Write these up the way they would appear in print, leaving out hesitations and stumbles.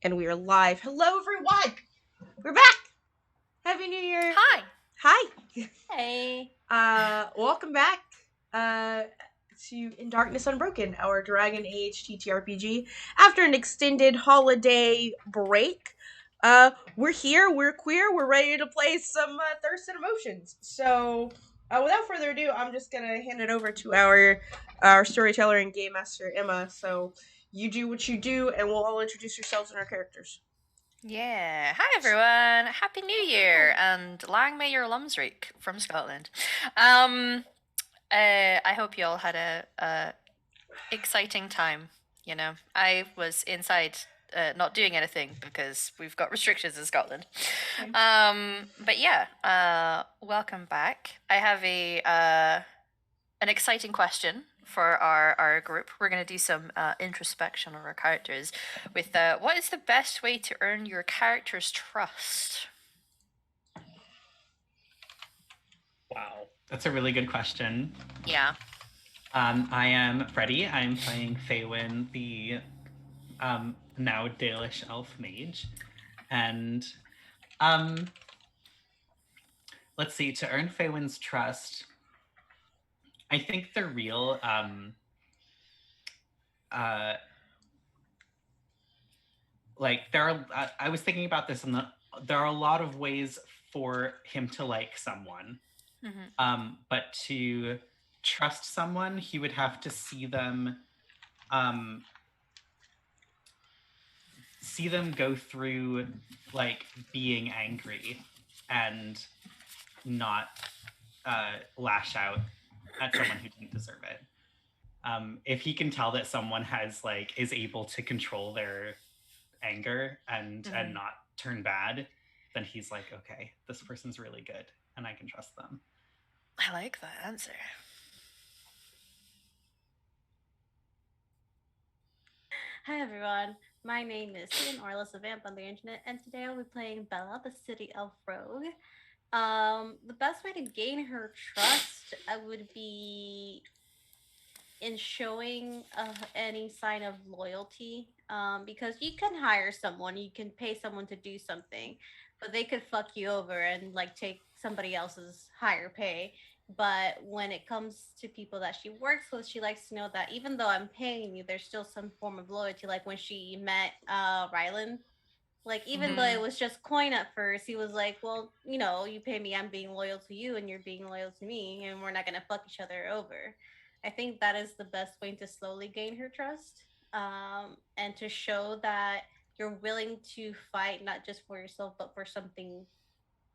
And we are live. Hello, everyone. We're back. Happy New Year. Hi. Hi. Hey. Welcome back. To In Darkness Unbroken, our Dragon Age TTRPG. After an extended holiday break, we're here. We're queer. We're ready to play some Thirst and Emotions. So, without further ado, I'm just gonna hand it over to our storyteller and game master Emma. So you do what you do, and we'll all introduce yourselves and our characters. Yeah. Hi, everyone. Happy New Year and lang may your lumsreek from Scotland. I hope you all had a exciting time. You know, I was inside not doing anything because we've got restrictions in Scotland. But yeah, welcome back. I have an exciting question for our group. We're going to do some introspection of our characters with what is the best way to earn your character's trust? Wow, that's a really good question. Yeah. I am Freddie. I'm playing Faywin, the now Dalish elf mage. And let's see, to earn Faywin's trust, I think the real like there are I was thinking about this, and there are a lot of ways for him to like someone. But to trust someone, he would have to see them go through like being angry and not lash out at someone who didn't deserve it. If he can tell that someone is able to control their anger and not turn bad, then he's like, okay, this person's really good and I can trust them. I like that answer. Hi everyone, my name is Ian, or Alyssa Vamp on the internet, and today I'll be playing Bella, the city elf rogue. The best way to gain her trust would be in showing any sign of loyalty. Because you can hire someone, you can pay someone to do something, but they could fuck you over and like take somebody else's higher pay. But when it comes to people that she works with, she likes to know that even though I'm paying you, there's still some form of loyalty. Like when she met Rylan, like even though it was just coin at first, he was like, well, you know, you pay me, I'm being loyal to you and you're being loyal to me, and we're not gonna fuck each other over. I think that is the best way to slowly gain her trust, and to show that you're willing to fight not just for yourself but for something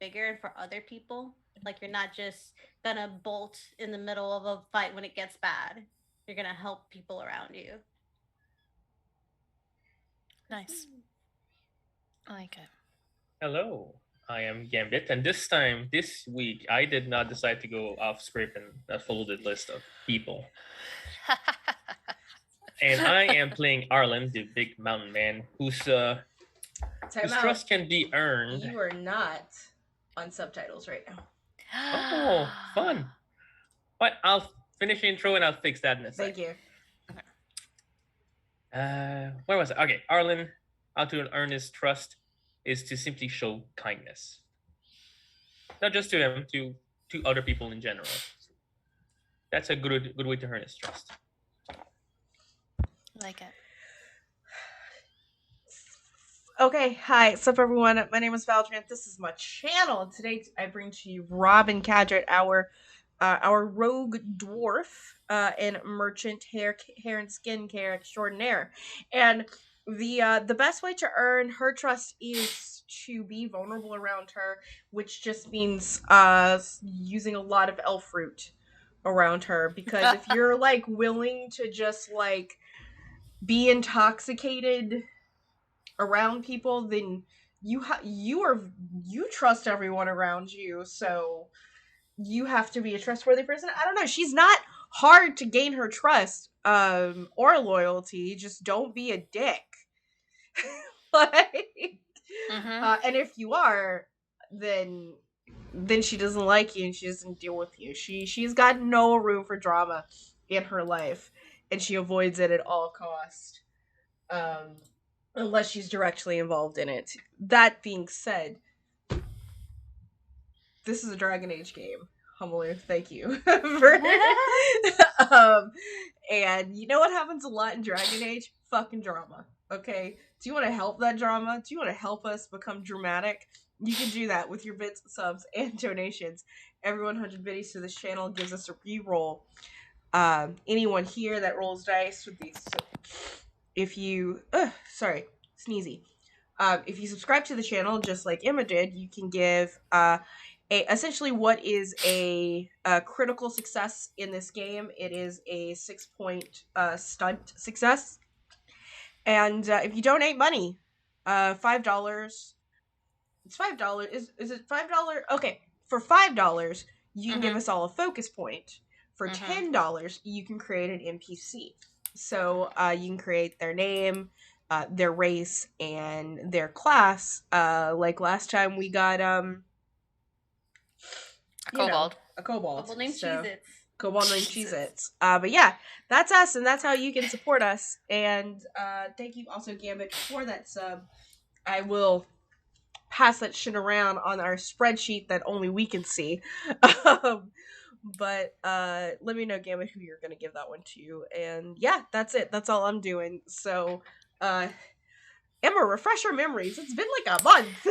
bigger and for other people. Like you're not just gonna bolt in the middle of a fight when it gets bad. You're gonna help people around you. Nice. I like it. Hello, I am Gambit, and this week, I did not decide to go off script and follow the list of people. And I am playing Arlen, the big mountain man, whose trust can be earned. You are not on subtitles right now. Oh, fun! But I'll finish the intro and I'll fix that in a Thank second. you. Where was it? Okay, Arlen, how to earn his trust is to simply show kindness. Not just to them, to other people in general. That's a good way to earn his trust. Like it. Okay, hi, what's up everyone? My name is Valtrant. This is my channel. Today I bring to you Robin Cadgett, our rogue dwarf and merchant hair and skincare extraordinaire. And the best way to earn her trust is to be vulnerable around her, which just means using a lot of elf fruit around her. Because if you're like willing to just like be intoxicated around people, then you trust everyone around you, so you have to be a trustworthy person. I don't know, she's not hard to gain her trust or loyalty. Just don't be a dick. Like and if you are, then she doesn't like you and she doesn't deal with you. She's got no room for drama in her life, and she avoids it at all cost. unless she's directly involved in it. That being said, this is a Dragon Age game. Humbler, thank you. And you know what happens a lot in Dragon Age? Fucking drama. Okay? Do you want to help that drama? Do you want to help us become dramatic? You can do that with your bits, subs, and donations. Every 100 biddies to this channel gives us a reroll. Anyone here that rolls dice with these. So if you. Sneezy. If you subscribe to the channel, just like Emma did, you can give essentially what is a critical success in this game. It is a 6-point stunt success. And if you donate money, $5. It's $5. Is it $5? Okay, for $5, you can give us all a focus point. For $10, you can create an NPC. So you can create their name, their race, and their class. Like last time we got a kobold. A kobold. Kobold named So, Cheez-Its. Kobold named Cheez-Its. But yeah, that's us, and that's how you can support us. And thank you also, Gambit, for that sub. I will pass that shit around on our spreadsheet that only we can see. But let me know, Gambit, who you're gonna give that one to. And yeah, that's it. That's all I'm doing. So Emma, refresh our memories. It's been like a month.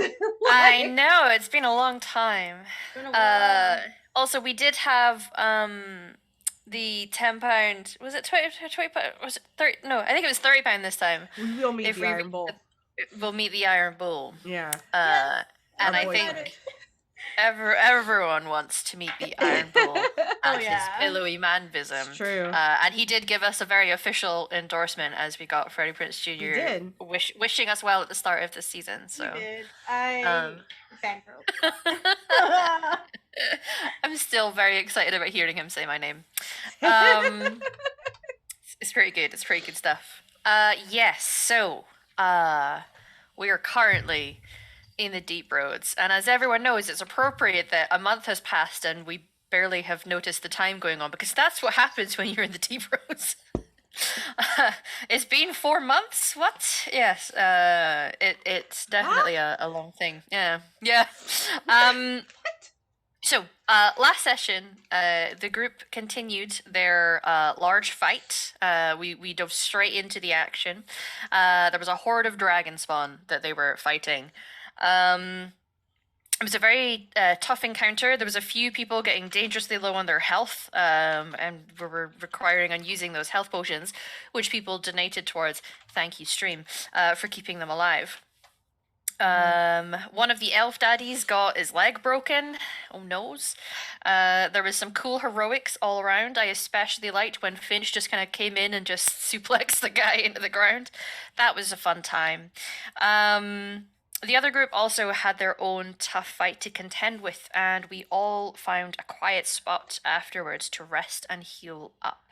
I know, it's been a long time. It's been a while. Also, we did have the £10. Was it 20 was it 30? No, I think it was £30 this time. We will meet the Iron Bull. We'll meet the Iron Bull. Yeah. And I think everyone wants to meet the Iron Bull and his pillowy manvism. It's true. And he did give us a very official endorsement as we got Freddie Prinze Jr. He did. Wishing us well at the start of this season. So He did. I fangirl. I'm still very excited about hearing him say my name. It's pretty good. It's pretty good stuff. Yes. So, we are currently in the deep roads, and as everyone knows, it's appropriate that a month has passed and we barely have noticed the time going on, because that's what happens when you're in the deep roads. It's been 4 months. What? Yes. It's definitely a long thing. Yeah. So, last session, the group continued their large fight. We dove straight into the action. There was a horde of dragon spawn that they were fighting. It was a very tough encounter. There was a few people getting dangerously low on their health, and were requiring on using those health potions, which people donated towards. Thank you, stream, for keeping them alive. One of the elf daddies got his leg broken. Oh noes. There was some cool heroics all around. I especially liked when Finch just kind of came in and just suplexed the guy into the ground. That was a fun time. The other group also had their own tough fight to contend with, and we all found a quiet spot afterwards to rest and heal up.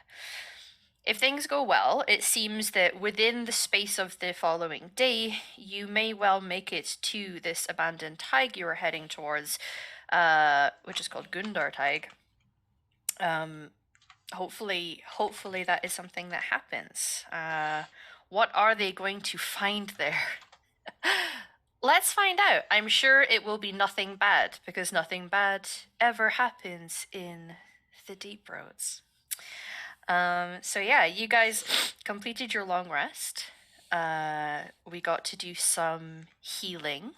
If things go well, it seems that within the space of the following day, you may well make it to this abandoned Tig you are heading towards, which is called Gundar Tig. Hopefully that is something that happens. What are they going to find there? Let's find out. I'm sure it will be nothing bad, because nothing bad ever happens in the deep roads. So yeah, you guys completed your long rest. We got to do some healing.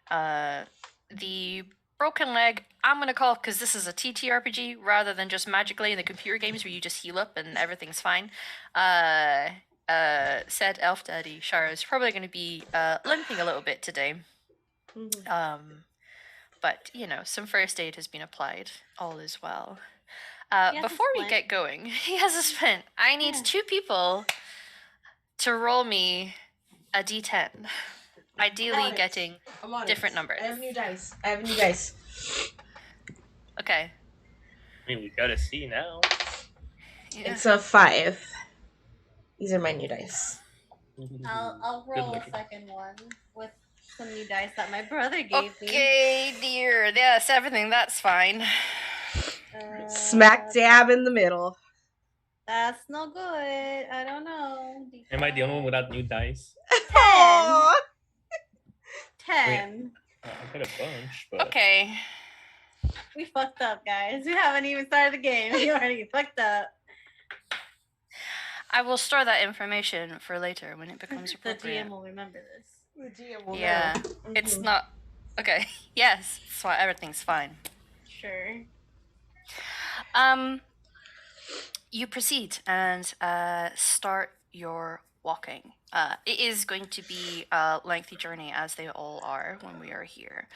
The broken leg, I'm gonna call, because this is a TTRPG rather than just magically in the computer games where you just heal up and everything's fine. Said Elf Daddy Shara is probably going to be limping a little bit today. But you know, some first aid has been applied. All is well. Before we get going, he has a splint. I need 2 people to roll me a d10. Ideally getting different numbers. I have new dice. Okay. I mean, we gotta see now. Yeah. It's a 5. These are my new dice. I'll roll a second one with some new dice that my brother gave me. Okay, dear. Yes, everything, that's fine. Smack dab in the middle. That's no good. I don't know. Am I the only one without new dice? 10. Aw. 10. I got a bunch, but Okay. We fucked up, guys. We haven't even started the game. We already fucked up. I will store that information for later when it becomes The appropriate. GM will remember this. The GM will Yeah, know. it's Mhm. not okay. Yes, that's why everything's fine. Sure. You proceed and start your walking. It is going to be a lengthy journey, as they all are when we are here.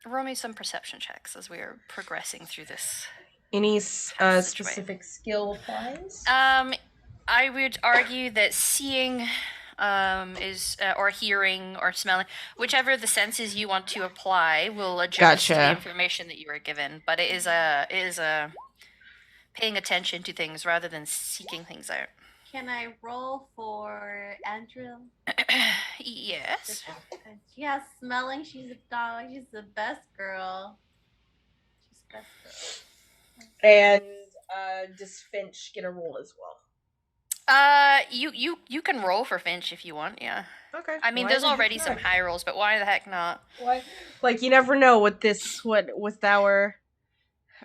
Roll me some perception checks as we are progressing through this. Any Passageway. specific skill applies? I would argue that seeing is or hearing or smelling, whichever the senses you want to apply, will adjust to the Gotcha. information that you are given. But it is a paying attention to things rather than seeking things out. Can I roll for Andrew? Yes. She has smelling. She's a dog. She's the best girl. She's the best girl. And does Finch get a roll as well? You can roll for Finch if you want. Yeah. Okay. I mean, Why there's the heck already some not? high rolls, but why the heck not? Why? Like you never know with this. What with our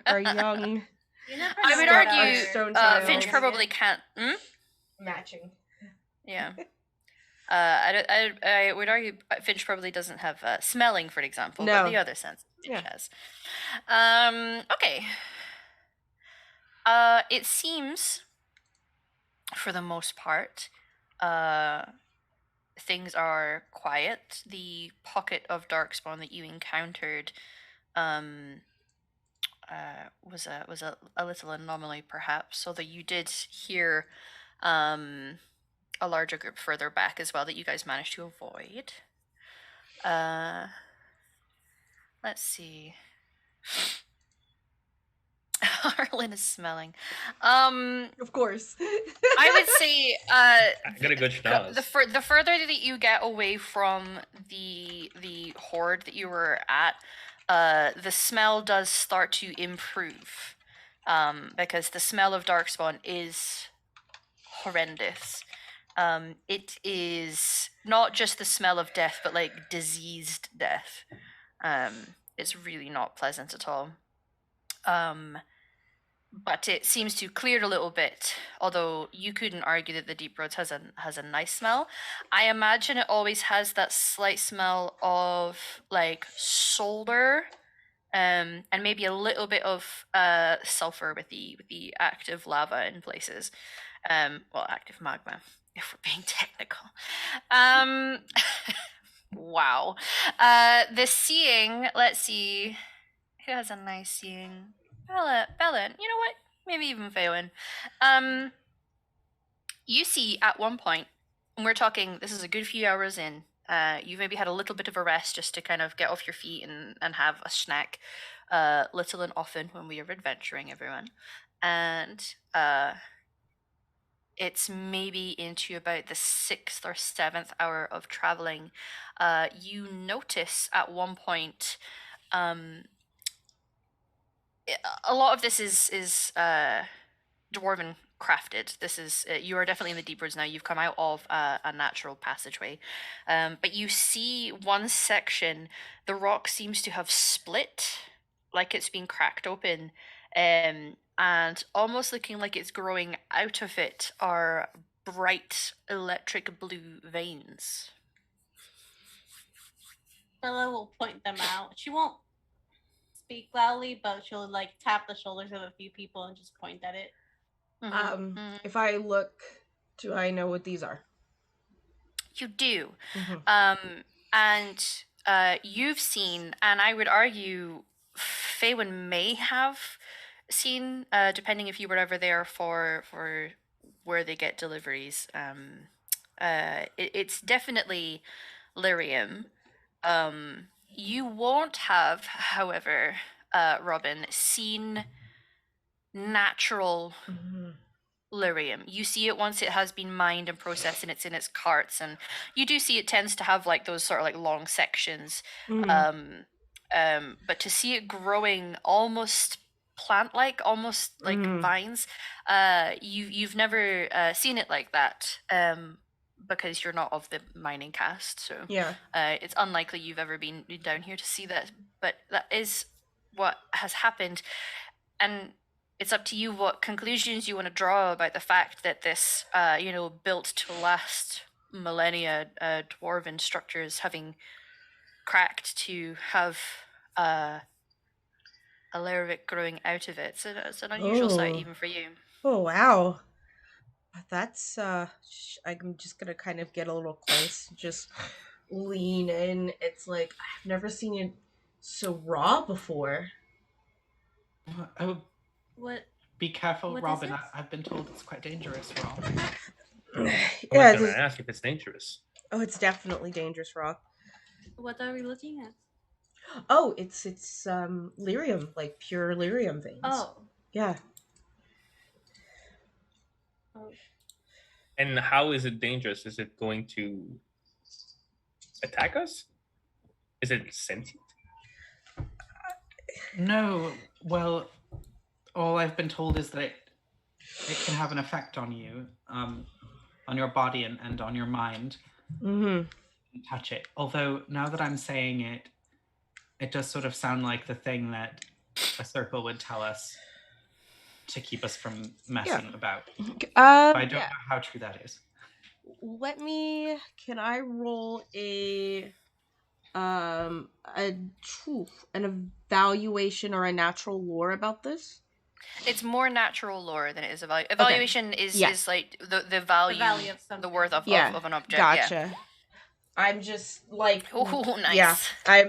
young You never I would know what argue our- Stone child. Finch probably can't. matching. Yeah. I would argue Finch probably doesn't have smelling, for example, No. but the other sense Finch Yeah. has. Okay. It seems, for the most part, things are quiet. The pocket of darkspawn that you encountered was a little anomaly, perhaps, although you did hear a larger group further back as well that you guys managed to avoid. Let's see. Arlen is smelling. Of course. I would say I got a good schnoz. the further that you get away from the horde that you were at, the smell does start to improve, because the smell of darkspawn is horrendous. It is not just the smell of death, but like diseased death. It's really not pleasant at all. But it seems to clear a little bit, although you couldn't argue that the Deep Roads has a nice smell. I imagine it always has that slight smell of like solder, and maybe a little bit of sulfur with the active lava in places. Well, active magma, if we're being technical. Wow. The seeing, let's see. Who has a nice seeing? Bella, you know what? Maybe even Faywin. You see at one point, and we're talking, this is a good few hours in, you've maybe had a little bit of a rest just to kind of get off your feet and have a snack, little and often when we are adventuring, everyone. And it's maybe into about the 6th or 7th hour of traveling. You notice at one point, a lot of this is dwarven crafted. This is you are definitely in the deep woods now. You've come out of a natural passageway, but you see one section. The rock seems to have split, like it's been cracked open, and almost looking like it's growing out of it are bright electric blue veins. Bella will point them out. She won't speak loudly, but she'll like tap the shoulders of a few people and just point at it. If I look, do I know what these are? You do. Mhm. And you've seen, and I would argue Faywin may have seen, depending if you were ever there for where they get deliveries. It's definitely lyrium. You won't have, however, Robin, seen natural Mhm. lyrium. You see it once it has been mined and processed and it's in its carts, and you do see it tends to have like those sort of like long sections. Mhm. But to see it growing almost plant-like, almost like Mhm. vines. You've never seen it like that, because you're not of the mining caste, so Yeah. it's unlikely you've ever been down here to see that. But that is what has happened, and it's up to you what conclusions you want to draw about the fact that this, built to last millennia dwarven structures having cracked to have a layer of it growing out of it. So it's an unusual sight Oh. even for you. Oh, wow. That's I'm just gonna kind of get a little close, just lean in. It's like I've never seen it so raw before. Oh, What? be careful, What is Robin. it? I've been told it's quite dangerous, Rob. I was Yeah, gonna ask if it's dangerous. oh, it's definitely dangerous raw. What are we looking at? Oh, it's lyrium, like pure lyrium veins. Oh. Yeah. Oh. And how is it dangerous? Is it going to attack us? Is it sentient? No, well, all I've been told is that it can have an effect on you, on your body and on your mind. Mm-hmm. Touch it. Although now that I'm saying it, it does sort of sound like the thing that a circle would tell us to keep us from messing about. But I don't know how true that is. Can I roll an evaluation or a natural lore about this? It's more natural lore than it is evaluation. Yeah. Is like the value, value of the something. worth of Yeah. an object. Gotcha. Yeah. I'm just like, Oh, nice. yeah, I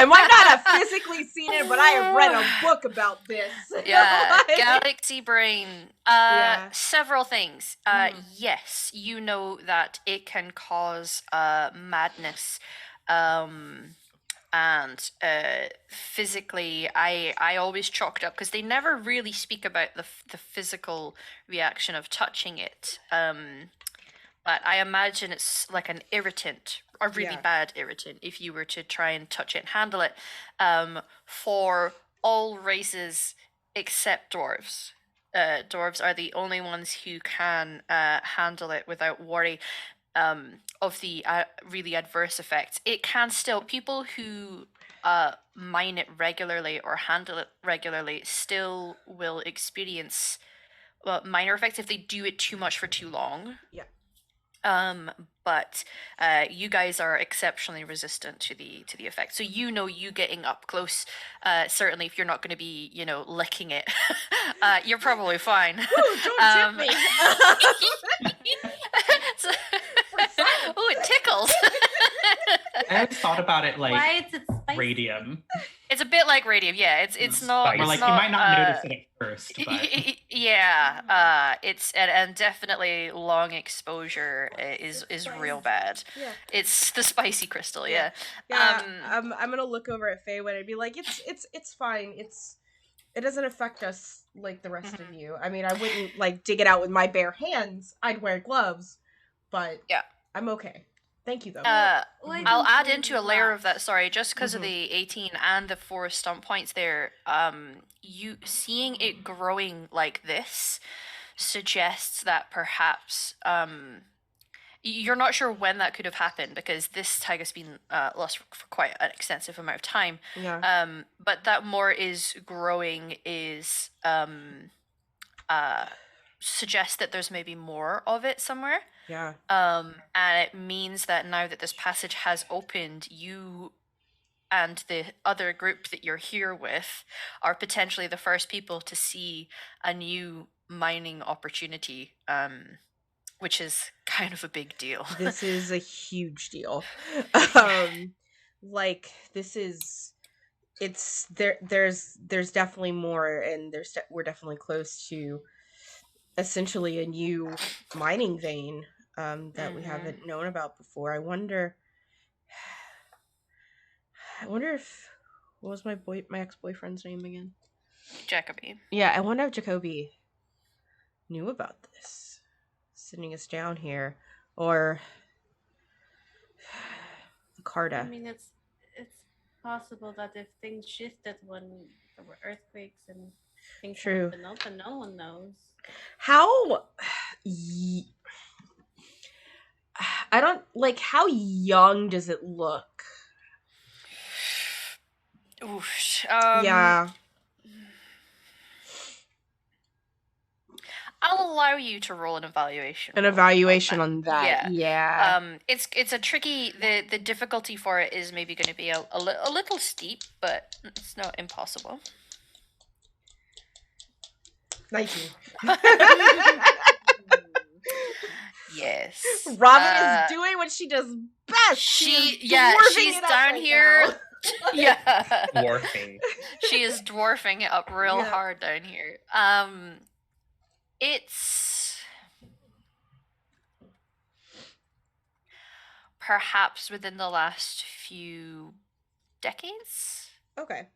might not have physically seen it, but I have read a book about this. Yeah, Like- galaxy brain. Yeah. Several things. Mhm. Yes, you know that it can cause madness, and physically, I always chalked up because they never really speak about the physical reaction of touching it. But I imagine it's like an irritant, a really Yeah. bad irritant, if you were to try and touch it and handle it. For all races except dwarves. Dwarves are the only ones who can handle it without worry of the really adverse effects. It can still, people who mine it regularly or handle it regularly still will experience minor effects if they do it too much for too long. Yeah. But you guys are exceptionally resistant to the effect. So you getting up close, certainly if you're not going to be, licking it, you're probably fine. Ooh, don't tip me. So- oh, it tickles. I always thought about it like Why is it spicy? radium. It's a bit like radium, yeah. It's not. Spice. Or It's like you not, might not notice it at first, but yeah, it's and definitely long exposure is real bad. Yeah. It's the spicy crystal, yeah. Yeah. I'm gonna look over at Faye and be like, it's fine. It doesn't affect us like the rest of you. I mean, I wouldn't like dig it out with my bare hands. I'd wear gloves, but Yeah. I'm okay. Thank you though. Why I'll don't add you into a layer of that. relax? Sorry, just because of Mhm. the 18 and the 4 stump points there. You seeing it growing like this suggests that perhaps you're not sure when that could have happened because this tag has been lost for quite an extensive amount of time. Yeah. But that more is growing is suggests that there's maybe more of it somewhere. Yeah. And it means that now that this passage has opened, you and the other group that you're here with are potentially the first people to see a new mining opportunity, which is kind of a big deal. This is a huge deal. Like this is it's there's definitely more, and we're definitely close to essentially a new mining vein that we Mhm. haven't known about before. I wonder if what was my ex-boyfriend's name again? Jacoby. Yeah, I wonder if Jacoby knew about this, sending us down here, or I Carta. mean, it's possible that if things shifted when There were earthquakes and things that True. have been known, but no one knows. How I don't like how young does it look? Oof. Yeah. I'll allow you to roll an evaluation. An roll evaluation on that. Yeah. It's a tricky. The difficulty for it is maybe going to be a little steep, but it's not impossible. 19. Yes. Robin is doing what she does best. She's she's it up down right here. now. Yeah. Dwarfing. She is dwarfing it up real Yeah. hard down here. It's perhaps within the last few decades, Okay.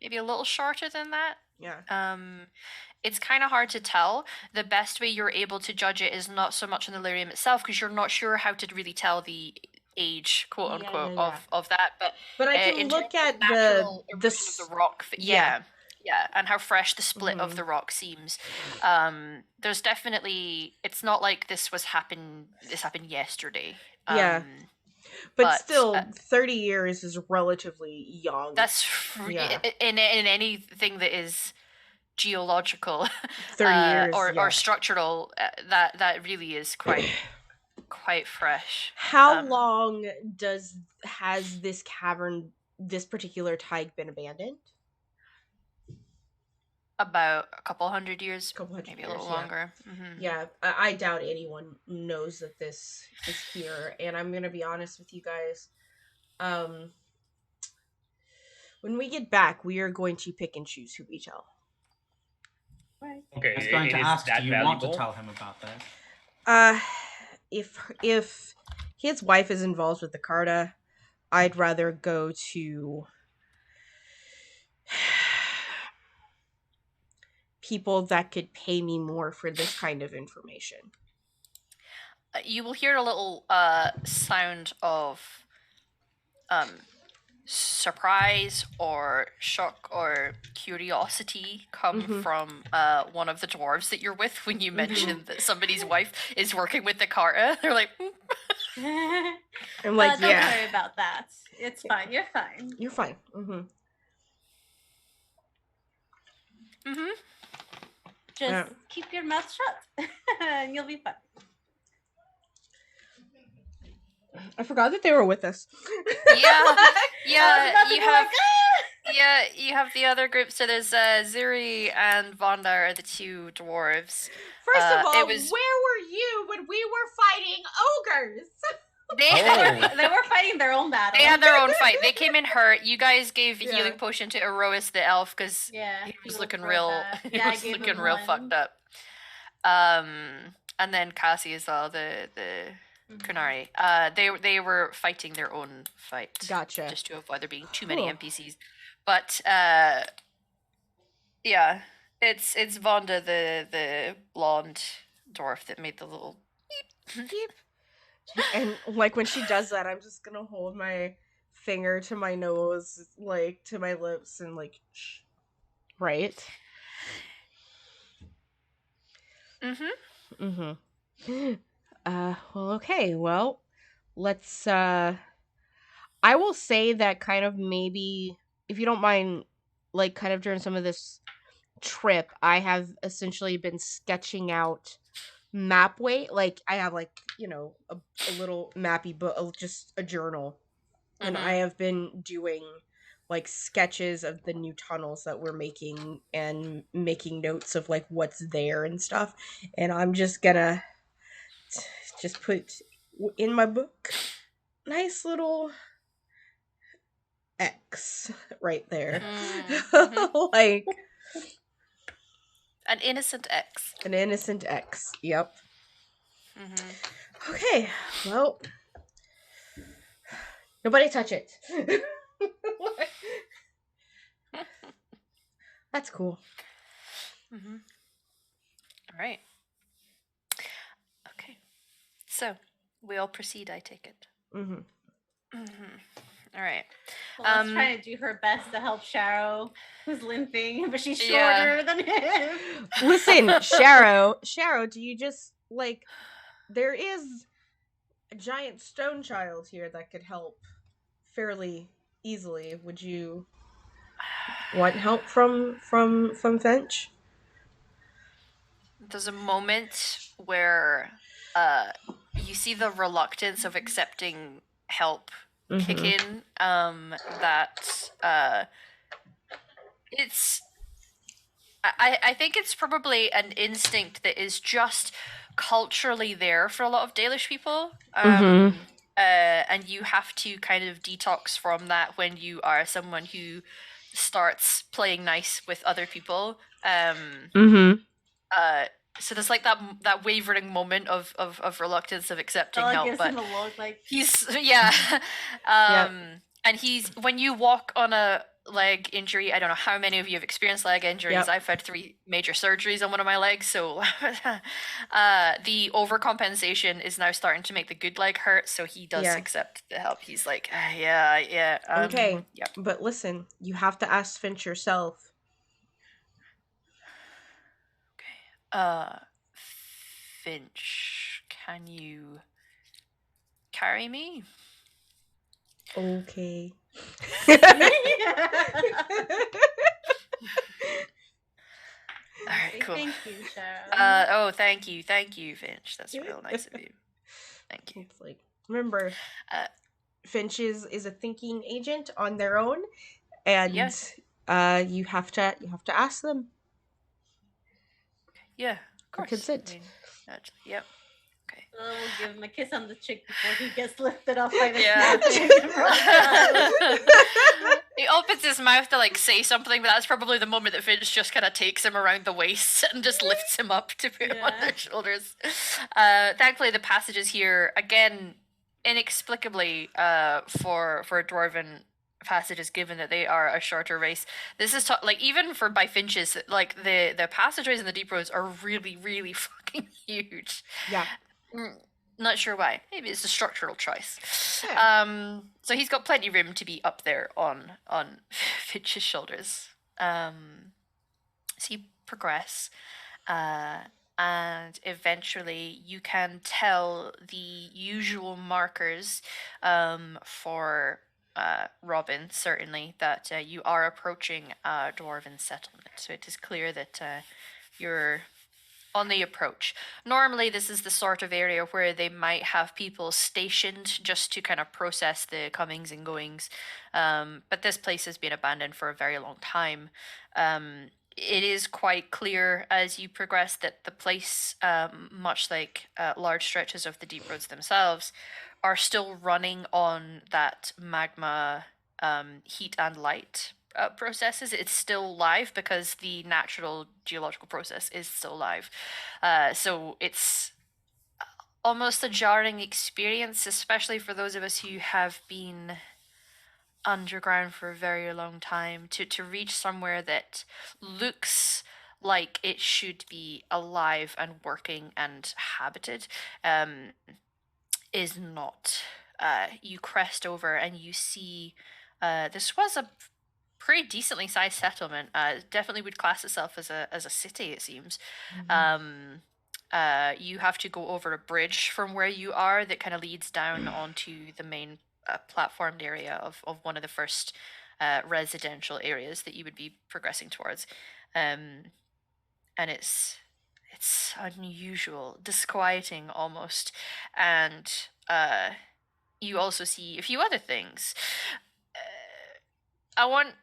maybe a little shorter than that. Yeah. It's kind of hard to tell. The best way you're able to judge it is not so much on the lyrium itself, because you're not sure how to really tell the age, quote Yeah, unquote, yeah. of that. But I in can look terms of at natural the erosion of the rock. yeah. Yeah, and how fresh the split of Mhm. the rock seems. There's definitely. It's not like this happened yesterday. Yeah. But but, still, 30 years is relatively young. That's Yeah. in anything that is geological 30 years or structural, that really is quite fresh. How long has this cavern, this particular tike, been abandoned? About a couple hundred years, maybe a years, little yeah. longer. Mm-hmm. Yeah, I doubt anyone knows that this is here, and I'm gonna be honest with you guys. When we get back, we are going to pick and choose who we tell. Right. Okay, I was going to ask, that do you want to valuable? tell him about this? If his wife is involved with the Carta, I'd rather go to people that could pay me more for this kind of information. You will hear a little sound of surprise or shock or curiosity come from one of the dwarves that you're with when you mention that somebody's wife is working with the Carta. They're like, I'm like, don't yeah. worry about that. It's fine. You're fine. You're fine. Just keep your mouth shut, and you'll be fine. I forgot that they were with us. Yeah. You have. Like, Yeah, you have the other group. So there's Zuri and Vonda are the two dwarves. First of all, it was... where were you when we were fighting ogres? They were fighting their own battle. They had their own fight. They came in hurt. You guys gave a Yeah. healing potion to Erois the elf because he was looking real. He was looking real fucked up. And then Cassie as well, the Kunari. They were fighting their own fight. Gotcha. Just to avoid there being too many NPCs. But yeah, it's Vonda, the blonde dwarf that made the little beep. And like when she does that, I'm just gonna hold my finger to my nose, like to my lips, and like, shh. Right? Well, okay. Well, let's. I will say that kind of maybe, if you don't mind, like kind of during some of this trip, I have essentially been sketching out map way. Like I have like, a little mappy book, just a journal. And I have been doing like sketches of the new tunnels that we're making and making notes of like what's there and stuff. And I'm just gonna just put in my book nice little X right there. Like an innocent X. An innocent X. Yep. Okay. Well, nobody touch it. That's cool. All right. Okay. So we'll proceed. I take it. All right. Bella's trying to do her best to help Sharo, who's limping, but she's Yeah. shorter than him. Listen, Sharo, do you just like there is a giant stone child here that could help fairly easily. Would you want help from Finch? There's a moment where you see the reluctance of accepting help kick in. That it's I think it's probably an instinct that is just culturally there for a lot of Dalish people. And you have to kind of detox from that when you are someone who starts playing nice with other people. So there's like that wavering moment of reluctance of accepting Bella help, gives but him a look like he's and he's when you walk on a leg injury, I don't know how many of you have experienced leg injuries. Yep. I've had 3 major surgeries on one of my legs, so the overcompensation is now starting to make the good leg hurt, so he does Yeah. accept the help. He's like, Okay. yeah. But listen, you have to ask Finch yourself. Finch, can you carry me? Okay. All right, cool. Thank you, Sharo. Thank you, Finch. That's real nice of you. Thank you. It's like, remember, Finch is a thinking agent on their own, and you have to ask them. Yeah, of course. Consent. I mean, yep. Okay. We'll give him a kiss on the cheek before he gets lifted off by the He opens his mouth to like say something, but that's probably the moment that Finch just kind of takes him around the waist and just lifts him up to put him on their shoulders. Thankfully, the passages here again, inexplicably, for dwarven passages, given that they are a shorter race, this is like even for by Finches, like the passageways in the deep roads are really, really fucking huge. Yeah. Not sure why. Maybe it's a structural choice. Yeah. So he's got plenty of room to be up there on Finch's shoulders. So you progress, and eventually you can tell the usual markers for Robin, certainly, that you are approaching a dwarven settlement. So it is clear that you're on the approach. Normally, this is the sort of area where they might have people stationed just to kind of process the comings and goings. But this place has been abandoned for a very long time. It is quite clear as you progress that the place, much like large stretches of the deep roads themselves, are still running on that magma heat and light processes. It's still live because the natural geological process is still live. So it's almost a jarring experience, especially for those of us who have been underground for a very long time, to reach somewhere that looks like it should be alive and working and habited is not. You crest over and you see this was a pretty decently sized settlement. Definitely would class itself as a city, it seems. You have to go over a bridge from where you are that kind of leads down onto the main platformed area of one of the first residential areas that you would be progressing towards. And it's unusual, disquieting almost. And you also see a few other things. I want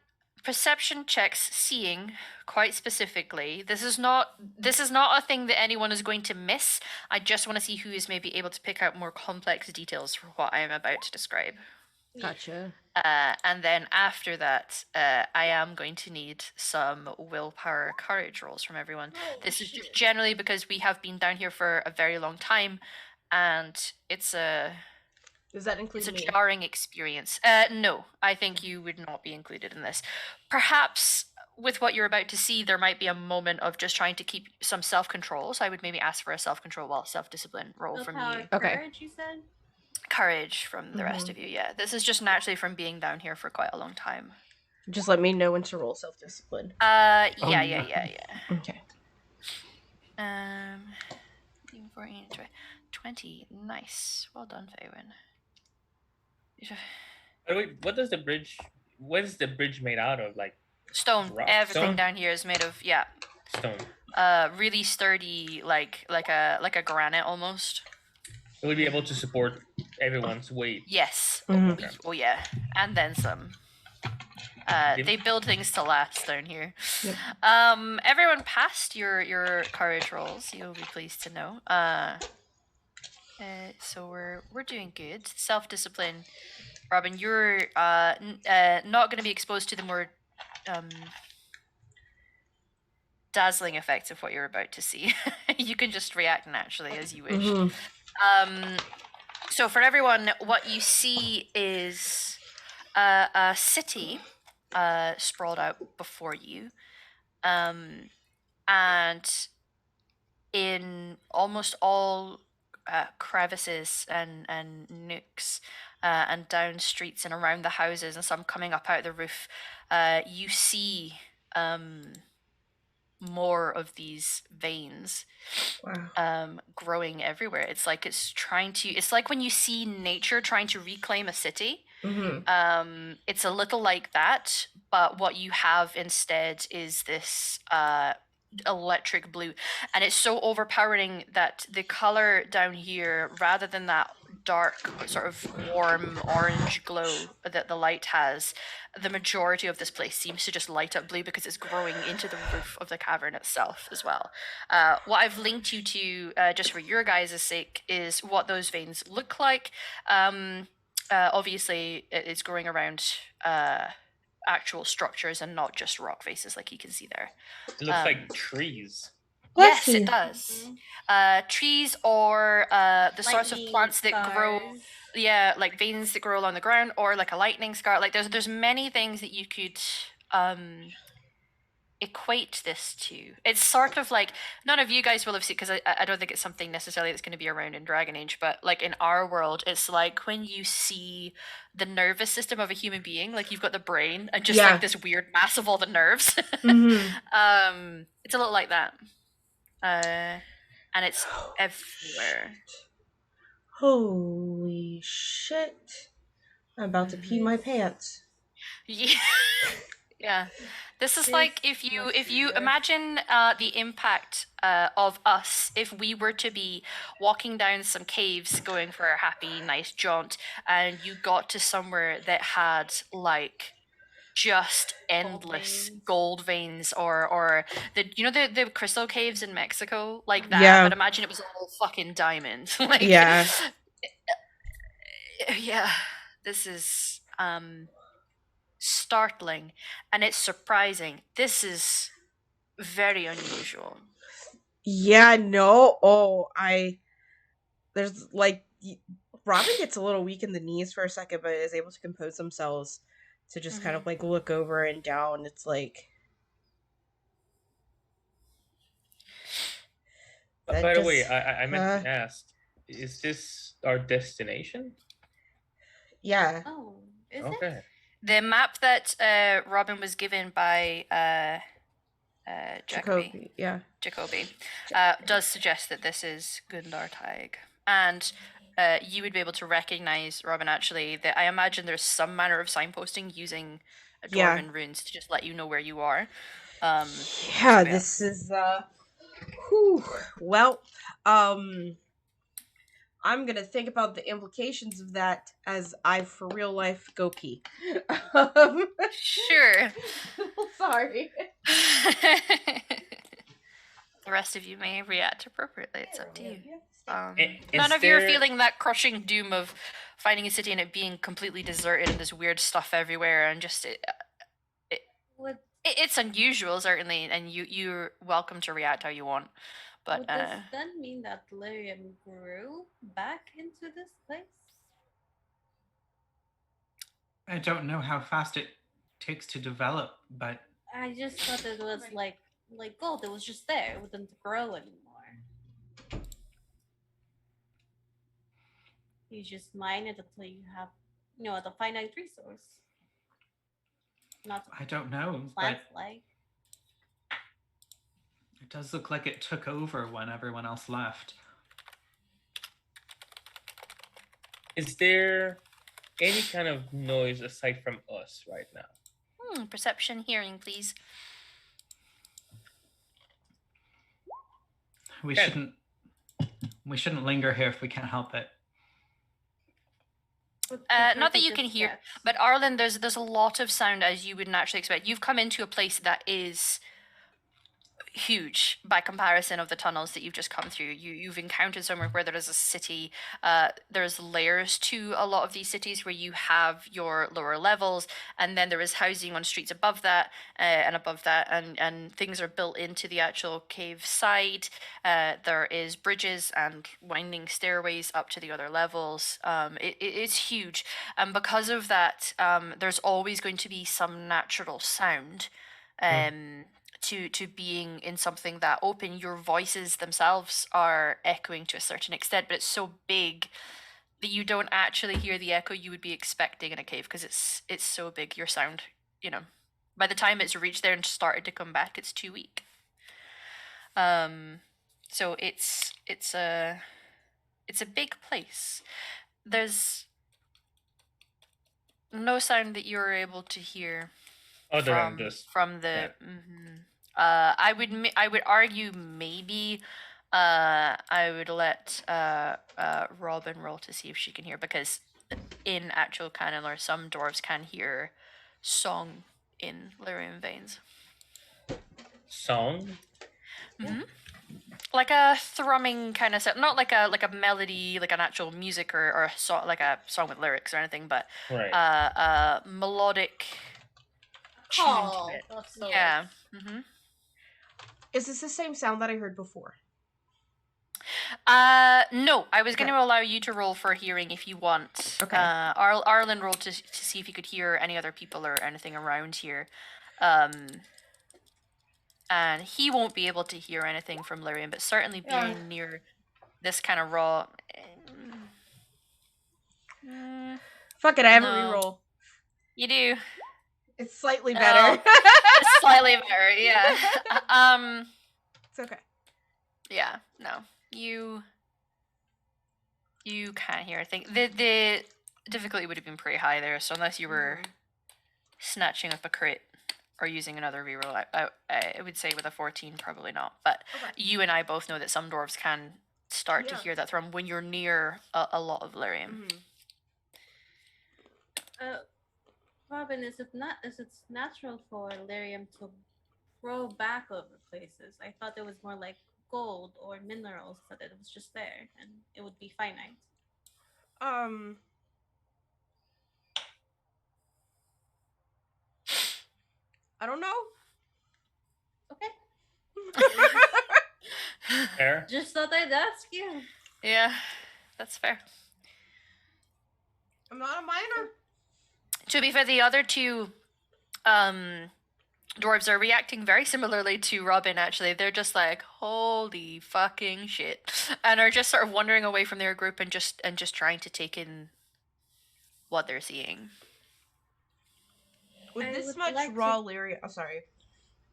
perception checks, seeing quite specifically. This is not a thing that anyone is going to miss. I just want to see who is maybe able to pick out more complex details for what I am about to describe. Gotcha. And then after that, I am going to need some willpower courage rolls from everyone. This is just generally because we have been down here for a very long time, and it's a... Does that include me? It's a jarring experience. No, I think you would not be included in this. Perhaps with what you're about to see, there might be a moment of just trying to keep some self-control. So I would maybe ask for a self-control while self-discipline roll from you. Courage, you said? courage from the rest of you. Yeah, this is just naturally from being down here for quite a long time. Just let me know when to roll self-discipline. Yeah. Okay. 14, 20. Nice. Well done, Faywin. By the way, what is the bridge made out of? Like Stone. rock? Everything Stone? down here is made of Stone. really sturdy, like a granite almost. It would be able to support everyone's weight. Yes. Okay. Oh yeah, and then some. They build things to last down here. Yep. Everyone passed your courage rolls. You'll be pleased to know. So we're doing good. Self-discipline. Robin, you're not going to be exposed to the more dazzling effects of what you're about to see. You can just react naturally as you wish. So for everyone, what you see is a city sprawled out before you, and in almost all crevices and nooks and down streets and around the houses and some coming up out of the roof, you see more of these veins growing everywhere. It's like it's like when you see nature trying to reclaim a city. It's a little like that, but what you have instead is this electric blue, and it's so overpowering that the color down here, rather than that dark sort of warm orange glow that the light has, the majority of this place seems to just light up blue because it's growing into the roof of the cavern itself as well. What I've linked you to, just for your guys' sake, is what those veins look like. Obviously it's growing around actual structures and not just rock faces like you can see there. It looks like trees. Yes, it does. Trees or the sorts of Lightning plants that grow, scars. like veins that grow along the ground, or like a lightning scar. Like there's many things that you could equate this to. It's sort of like, none of you guys will have seen, because I don't think it's something necessarily that's going to be around in Dragon Age, but like in our world, it's like when you see the nervous system of a human being, like you've got the brain and just like this weird mass of all the nerves. It's a little like that. And it's everywhere. Holy shit. I'm about to pee my pants. Yeah. Yeah. This is like if you imagine the impact of us if we were to be walking down some caves going for a happy, nice jaunt, and you got to somewhere that had like just endless gold veins or the the crystal caves in Mexico, like that, but imagine it was all fucking diamond. Like yeah, this is startling, and it's surprising. This is very unusual. Yeah, no. There's like Robin gets a little weak in the knees for a second, but is able to compose themselves to just kind of like look over and down. It's like, by the way, I meant to ask, is this our destination? Yeah. Oh, is it? The map that Robin was given by Jacoby, Jacoby does suggest that this is Gundar Taig. And you would be able to recognize, Robin, actually, that I imagine there's some manner of signposting using Dwarven runes to just let you know where you are. This is well, I'm gonna think about the implications of that as I, for real life, go pee. Sure. Sorry. The rest of you may react appropriately. It's up to you. None None of you are feeling that crushing doom of finding a city and it being completely deserted and there's weird stuff everywhere, and just it's unusual, certainly, and you're welcome to react how you want. But would this then mean that Delirium grew back into this place? I don't know how fast it takes to develop, but I just thought it was like gold. It was just there. It wouldn't grow anymore. You just mine it until you have, the finite resource. Not I don't know, but plants like. it does look like it took over when everyone else left. Is there any kind of noise aside from us right now? Perception, hearing, please. We Ken. shouldn't linger here if we can't help it. Not that you can hear, but Arlen, there's a lot of sound as you would naturally expect. You've come into a place that is huge by comparison of the tunnels that you've just come through. You've encountered somewhere where there is a city. There's layers to a lot of these cities where you have your lower levels, and then there is housing on streets above that, and above that, and things are built into the actual cave side. There is bridges and winding stairways up to the other levels. It's huge, and because of that, there's always going to be some natural sound. To being in something that open. Your voices themselves are echoing to a certain extent, but it's so big that you don't actually hear the echo you would be expecting in a cave, because it's so big. Your sound, by the time it's reached there and started to come back, it's too weak. So it's a big place. There's no sound that you're able to hear Other than just from the. I would argue maybe I would let Robin roll to see if she can hear, because in actual canon lore, some dwarves can hear song in Lyrian veins. Song? Mm-hmm. Like a thrumming kind of sound, not like a melody, like an actual music or a song, like a song with lyrics or anything, but melodic Call. Yeah. Mm-hmm. Is this the same sound that I heard before? No. I was going to allow you to roll for hearing if you want. Okay. Arlen rolled to see if you could hear any other people or anything around here. And he won't be able to hear anything from Lyrian, but certainly being near this kind of raw. Fuck it, I have a reroll. You do. It's slightly better. It's slightly better, yeah. It's okay. Yeah, no. You can't hear a thing. The difficulty would have been pretty high there, so unless you were snatching up a crit or using another reroll, I would say with a 14, probably not. But you and I both know that some dwarves can start to hear that thrum when you're near a lot of lyrium. Robin, is it natural for lyrium to grow back over places? I thought it was more like gold or minerals, that it was just there and it would be finite. I don't know. Okay. Fair. Just thought I'd ask you. Yeah, that's fair. I'm not a miner. To be fair, the other two dwarves are reacting very similarly to Robin, actually. They're just like, holy fucking shit. And are just sort of wandering away from their group and just trying to take in what they're seeing. With this much raw lyrium... Oh, sorry.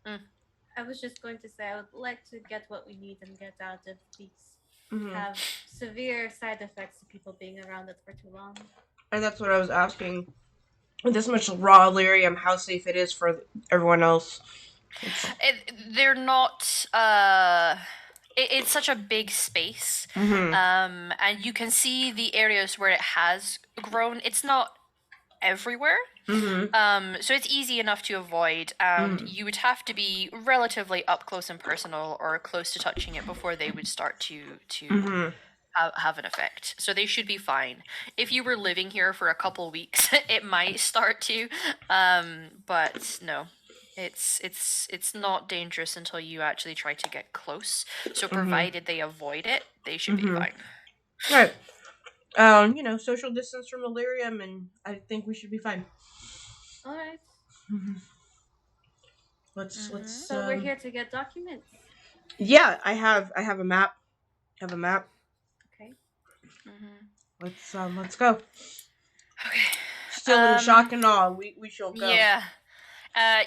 I was just going to say, I would like to get what we need and get out of these have severe side effects to people being around it for too long. And that's what I was asking. With this much raw lyrium, how safe it is for everyone else. They're not... it's such a big space. And you can see the areas where it has grown. It's not everywhere. So it's easy enough to avoid, and you would have to be relatively up close and personal or close to touching it before they would start to have an effect. So they should be fine. If you were living here for a couple weeks, it might start to, but no. It's not dangerous until you actually try to get close. So provided they avoid it, they should be fine. Right. Social distance from lyrium, and I think we should be fine. All right. Let's. So we're here to get documents. Yeah, I have a map. Okay. let's go. Okay. Still in shock and awe. We shall go. Yeah.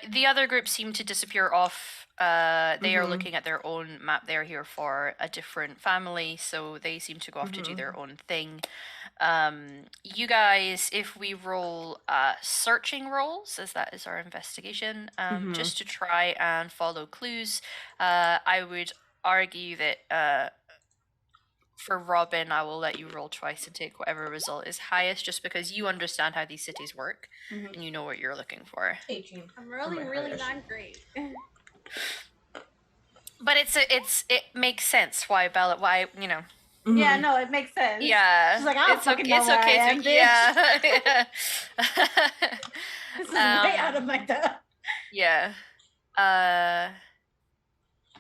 The other group seem to disappear off. They are looking at their own map. They're here for a different family, so they seem to go off to do their own thing. You guys, if we roll searching rolls, as that is our investigation, just to try and follow clues, I would argue that for Robin, I will let you roll twice and take whatever result is highest, just because you understand how these cities work and you know what you're looking for. 18. I'm really, really not great. But it makes sense why Bella, why, you know. Yeah, no, it makes sense. Yeah, She's like, I don't fucking know where I am, bitch. Yeah. This is way out of my depth. Yeah.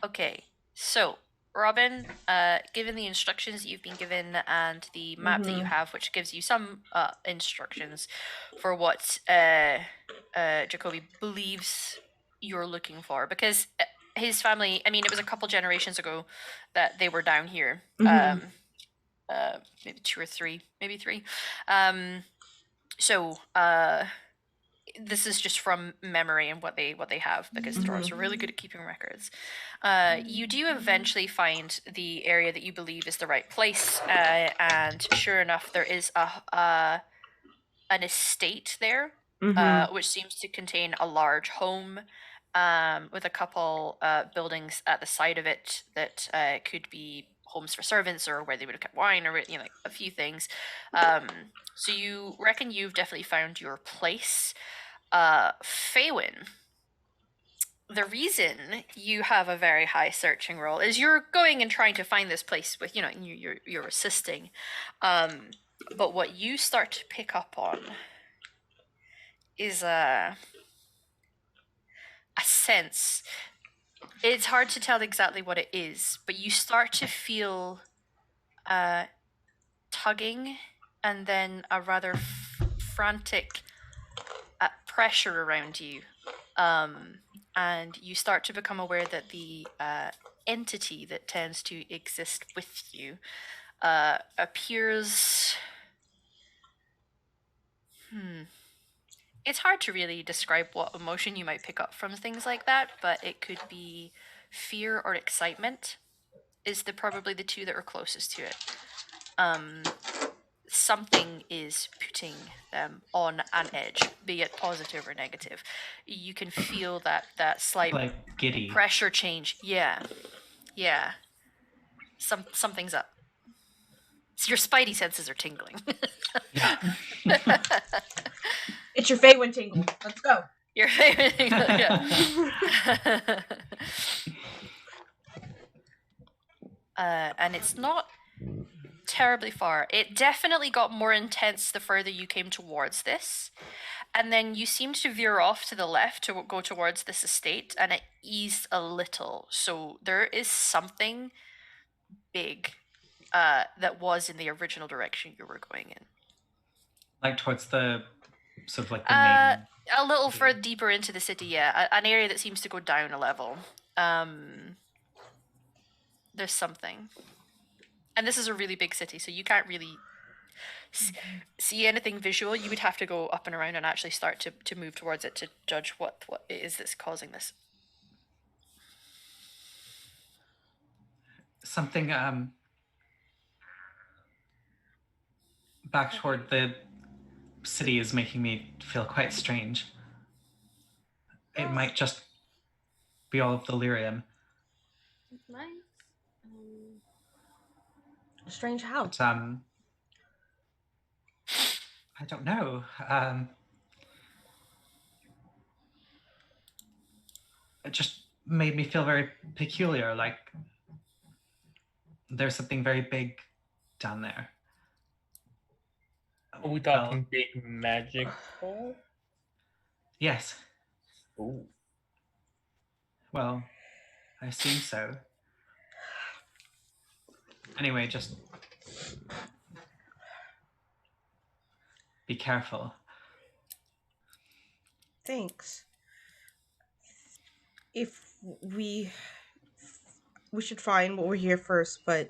Okay. So, Robin, given the instructions you've been given and the map that you have, which gives you some instructions for what Jacoby believes you're looking for, because his family, I mean, it was a couple generations ago that they were down here. Maybe 2 or 3, maybe 3. So this is just from memory and what they have, because the dwarves are really good at keeping records. You do eventually find the area that you believe is the right place, and sure enough, there is an estate there, which seems to contain a large home, with a couple buildings at the side of it that could be homes for servants, or where they would have kept wine, or like a few things. So you reckon you've definitely found your place. Faywin, the reason you have a very high searching roll is you're going and trying to find this place with, you're assisting. But what you start to pick up on is a sense. It's hard to tell exactly what it is, but you start to feel tugging and then a rather frantic pressure around you. And you start to become aware that the entity that tends to exist with you appears... It's hard to really describe what emotion you might pick up from things like that, but it could be fear or excitement is probably the two that are closest to it. Something is putting them on an edge, be it positive or negative. You can feel that slight like giddy pressure change. Yeah. Something's up. So your spidey senses are tingling. Yeah. It's your Faywin tingle. Let's go. Your favorite tingle, yeah. And it's not terribly far. It definitely got more intense the further you came towards this, and then you seemed to veer off to the left to go towards this estate, and it eased a little. So there is something big that was in the original direction you were going in. Like towards the sort of like the main... A little further deeper into the city, yeah. An area that seems to go down a level. There's something. And this is a really big city, so you can't really see anything visual. You would have to go up and around and actually start to move towards it to judge what it is that's causing this. Something back toward the city is making me feel quite strange. It might just be all of delirium. Nice. Strange how? But, I don't know. It just made me feel very peculiar, like there's something very big down there. Are we talking big magic? Yes. Ooh. Well, I assume so. Anyway, just be careful. Thanks. If we should find what we're here first, but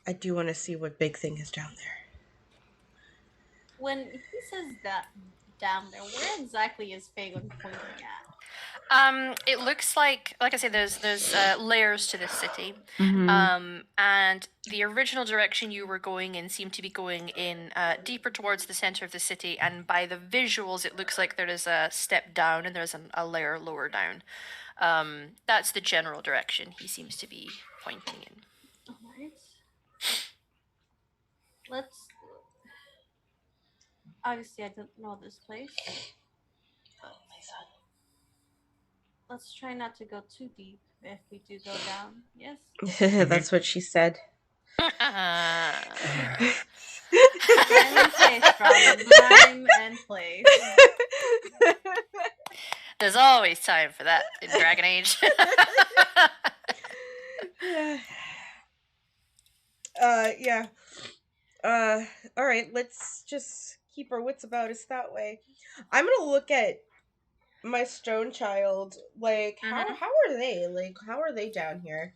I do want to see what big thing is down there. When he says that down there, where exactly is Fagon pointing at? It looks like I said, there's layers to this city, Mm-hmm. and the original direction you were going in seemed to be going in deeper towards the center of the city. And by the visuals, it looks like there is a step down and there's a layer lower down. That's the general direction he seems to be pointing in. Alright. Let's. Obviously, I don't know this place. But let's try not to go too deep if we do go down. Yes? That's what she said. Time and place, Robin. Time and place. There's always time for that in Dragon Age. Yeah. All right, let's just keep our wits about us that way. I'm gonna look at my stone child. Like, how are they? Like, how are they down here?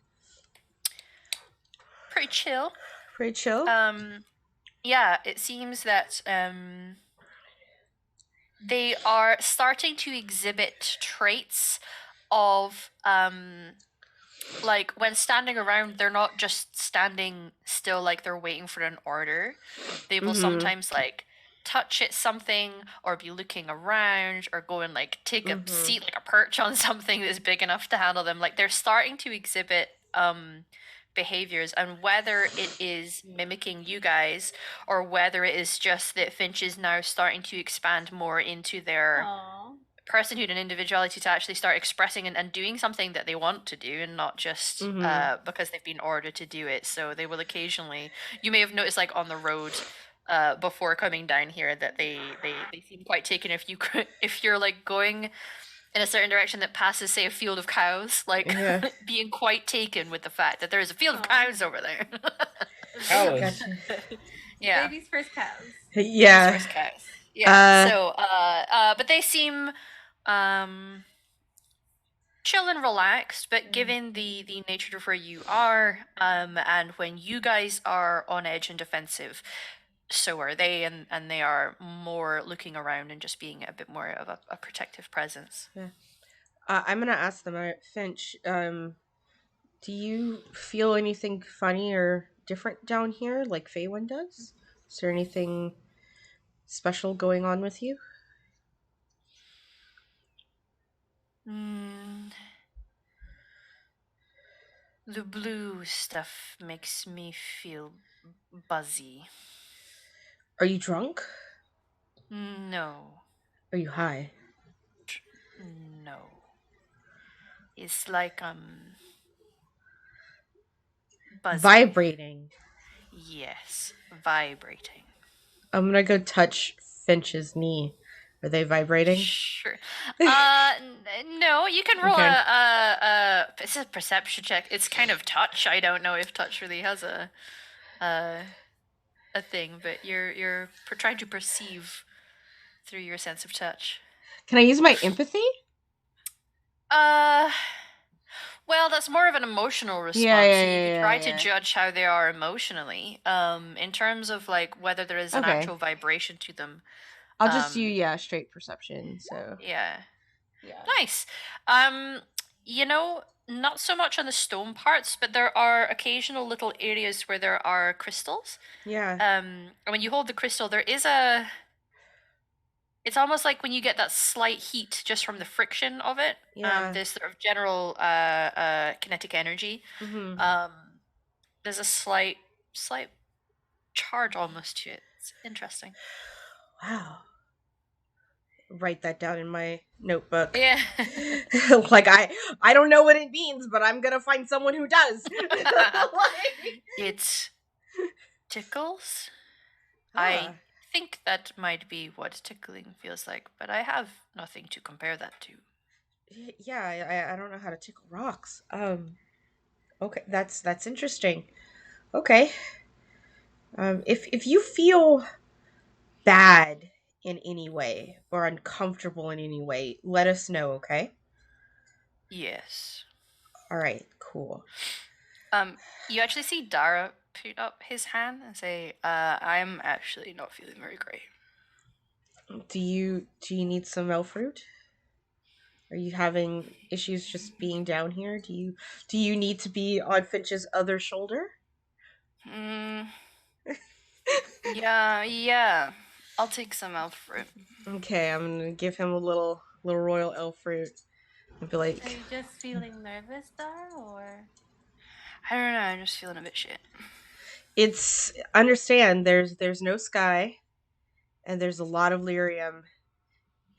Pretty chill. Pretty chill. Yeah, it seems that they are starting to exhibit traits of like when standing around, they're not just standing still like they're waiting for an order. They will sometimes like touch at something or be looking around or go and like take a seat, like a perch on something that's big enough to handle them. Like they're starting to exhibit behaviors, and whether it is mimicking you guys or whether it is just that Finch is now starting to expand more into their personhood and individuality to actually start expressing and doing something that they want to do, and not just because they've been ordered to do it. So they will occasionally, you may have noticed like on the road before coming down here, that they seem quite taken if you're like going in a certain direction that passes, say, a field of cows, like being quite taken with the fact that there is a field of cows over there. Cows. Yeah. Baby's first cows. Yeah. Baby's first cows. Yeah. So, but they seem chill and relaxed, but given the nature of where you are, and when you guys are on edge and defensive, so are they, and they are more looking around and just being a bit more of a protective presence. Yeah. I'm gonna ask them, Finch. Do you feel anything funny or different down here, like Faywin does? Is there anything special going on with you? The blue stuff makes me feel buzzy. Are you drunk? No. Are you high? No. It's like buzzing. Vibrating. Yes, vibrating. I'm gonna go touch Finch's knee. Are they vibrating? Sure. No, you can roll it's a perception check. It's kind of touch. I don't know if touch really has a thing, but you're trying to perceive through your sense of touch. Can I use my empathy? Well, that's more of an emotional response. So you could try to judge how they are emotionally. In terms of like whether there is an actual vibration to them. I'll just do straight perception. So yeah. Nice. You know, not so much on the stone parts, but there are occasional little areas where there are crystals. Yeah. And when you hold the crystal, there is it's almost like when you get that slight heat just from the friction of it. Yeah. This sort of general kinetic energy. There's a slight charge almost to it. It's interesting. Wow. Write that down in my notebook. Yeah. Like I don't know what it means, but I'm gonna find someone who does. It tickles. I think that might be what tickling feels like, but I have nothing to compare that to. Yeah, I don't know how to tickle rocks. Okay, that's interesting. Okay. If you feel bad in any way or uncomfortable in any way, let us know, okay? Yes. All right, cool. You actually see Dara put up his hand and say, I'm actually not feeling very great. Do you need some elf fruit? Are you having issues just being down here? Do you need to be on Finch's other shoulder? Mm, yeah. I'll take some elf fruit. Okay, I'm gonna give him a little royal elf fruit. And be Are like, you just feeling nervous, Dar, or? I don't know, I'm just feeling a bit shit. it's understand. There's no sky, and there's a lot of lyrium,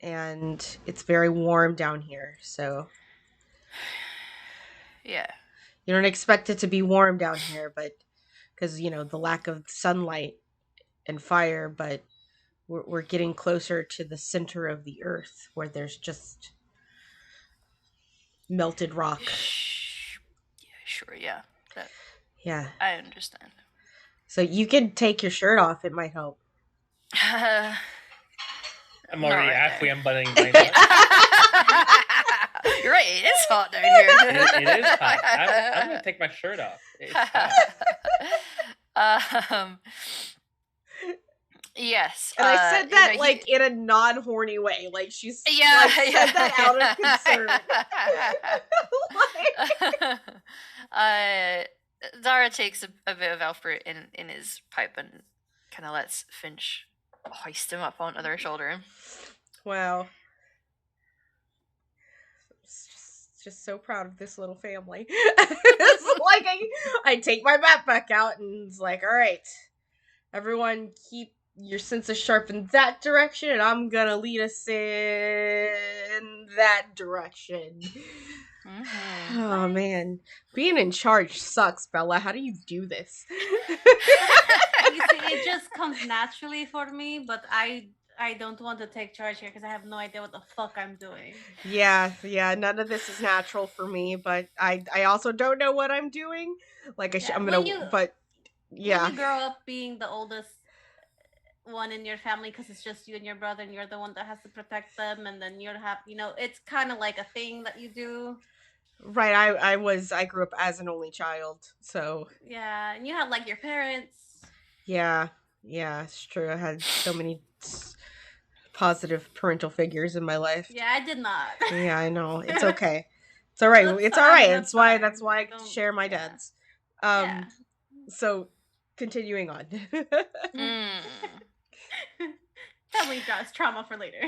and it's very warm down here. So Yeah. you don't expect it to be warm down here, but because the lack of sunlight and fire, but we're getting closer to the center of the earth where there's just melted rock. Yeah, sure, yeah. Yeah. I understand. So you can take your shirt off. It might help. I'm Not already right halfway now. unbuttoning my nuts. You're right, it is hot down here. It is hot. I'm gonna take my shirt off. It's hot. Yes. And I said that you know, in a non-horny way. Like she's yeah, said that out of concern. Zara takes a bit of elf fruit in his pipe and kind of lets Finch hoist him up onto their shoulder. Wow. Just so proud of this little family. It's like I take my backpack out and it's like, all right, everyone keep your senses sharp in that direction, and I'm gonna lead us in that direction. Mm-hmm. Oh man, being in charge sucks, Bella. How do you do this? You see, it just comes naturally for me, but I don't want to take charge here because I have no idea what the fuck I'm doing. Yeah, none of this is natural for me, but I also don't know what I'm doing. Like I'm gonna, but yeah. When you grow up being the oldest one in your family because it's just you and your brother and you're the one that has to protect them, and then you're it's kind of like a thing that you do. Right, I grew up as an only child, so yeah, and you had like your parents. Yeah, it's true. I had so many positive parental figures in my life. Yeah, I did not. Yeah, I know. It's okay. It's all right. It's all right. That's why I share my dad's. So continuing on. Family draws trauma for later.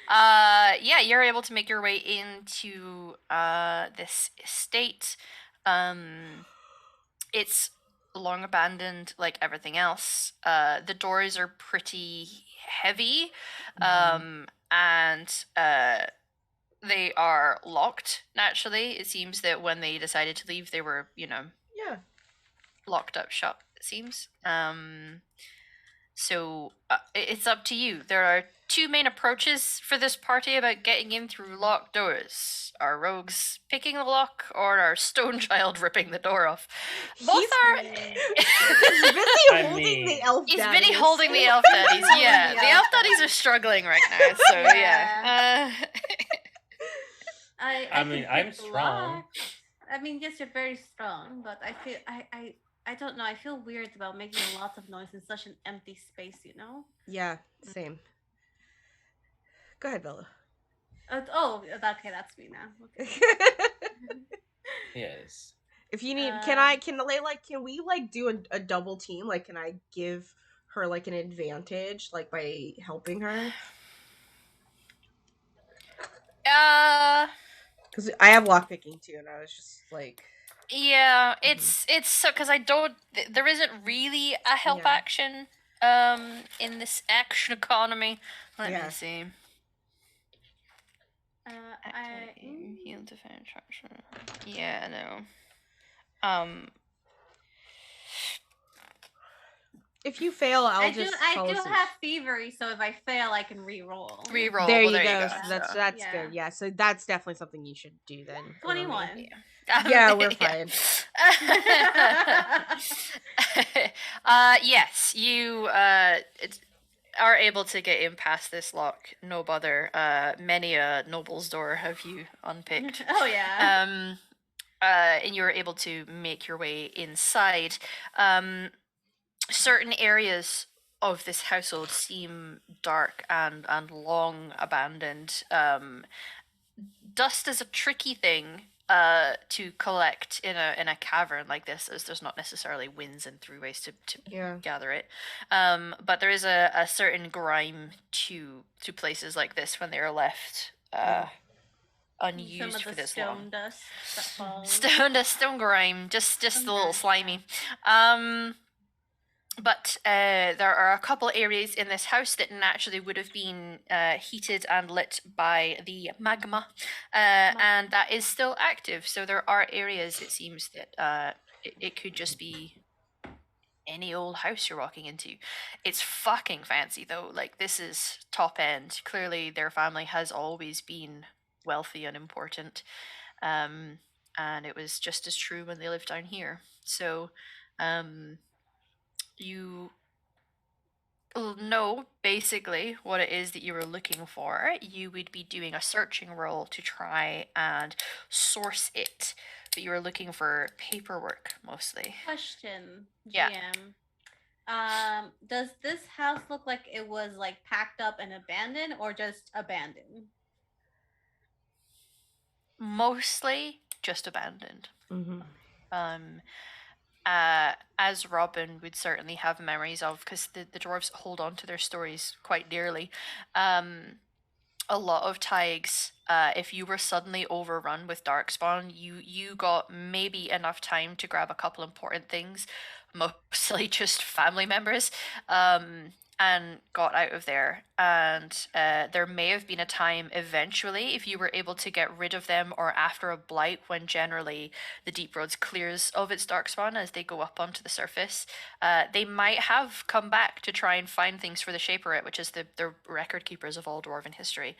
Yeah, you're able to make your way into this estate. It's long abandoned like everything else. The doors are pretty heavy, and they are locked. Naturally, it seems that when they decided to leave, they were locked up shop. It seems. So it's up to you. There are two main approaches for this party about getting in through locked doors. Are rogues picking the lock, or are Stone Child ripping the door off? Both are. He's busy holding the elf daddies. He's busy holding the elf daddies, yeah. The elf daddies are struggling right now, so yeah. I mean, I'm strong. I mean, yes, you're very strong, but I feel I don't know. I feel weird about making lots of noise in such an empty space. Yeah, same. Go ahead, Bella. Okay, that's me now. Okay. Yes. If you need, can we do a double team? Like, can I give her like an advantage, like by helping her? Because I have lockpicking too, and I was just like. Yeah, it's so because there isn't really a help action in this action economy. Let me see. Heal defense action. Yeah, no. If you fail, I do have thievery, so if I fail, I can re-roll. Re-roll. There you go. So that's good. Yeah, so that's definitely something you should do then. 21. Yeah, we're fine. Yes, you are able to get in past this lock, no bother. Many a noble's door have you unpicked. Oh yeah. and you were able to make your way inside. Certain areas of this household seem dark and long abandoned. Dust is a tricky thing to collect in a cavern like this, as there's not necessarily winds and throughways to gather it. But there is a certain grime to places like this when they are left unused Some of for the this stone long. dust that falls. Stone grime, just a little grime, slimy. But there are a couple areas in this house that naturally would have been heated and lit by the magma, and that is still active. So there are areas, it seems, that it could just be any old house you're walking into. It's fucking fancy, though. Like, this is top end. Clearly, their family has always been wealthy and important. And it was just as true when they lived down here. So, you know basically what it is that you were looking for. You would be doing a searching roll to try and source it, but you were looking for paperwork mostly. Question, Yeah. GM. Does this house look like it was like packed up and abandoned, or just abandoned? Mostly just abandoned. As Robin would certainly have memories of, because the dwarves hold on to their stories quite dearly. A lot of Taigs, if you were suddenly overrun with Darkspawn, you got maybe enough time to grab a couple important things, mostly just family members, and got out of there. And there may have been a time eventually, if you were able to get rid of them, or after a blight, when generally the Deep Roads clears of its Darkspawn as they go up onto the surface, they might have come back to try and find things for the Shaperate, which is the record keepers of all Dwarven history.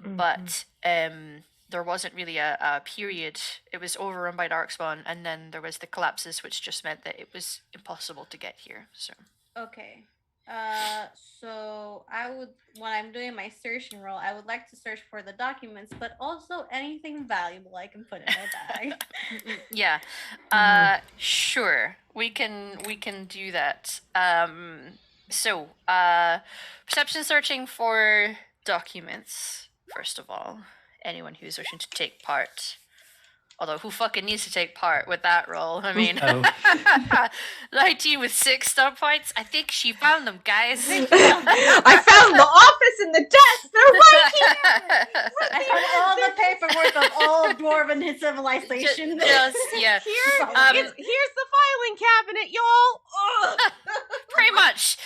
But there wasn't really a period. It was overrun by Darkspawn, and then there was the collapses, which just meant that it was impossible to get here. So Okay. So when I'm doing my searching roll, I would like to search for the documents, but also anything valuable I can put in my bag. yeah, sure, we can do that. So perception searching for documents first of all. Anyone who's wishing to take part. Although, who fucking needs to take part with that roll? I mean, 19 with 6 star points. I think she found them, guys. I found the office and the desk. They're right here. I found all the paperwork of all Dwarven civilization. Yeah. Here's the filing cabinet, y'all. Pretty much.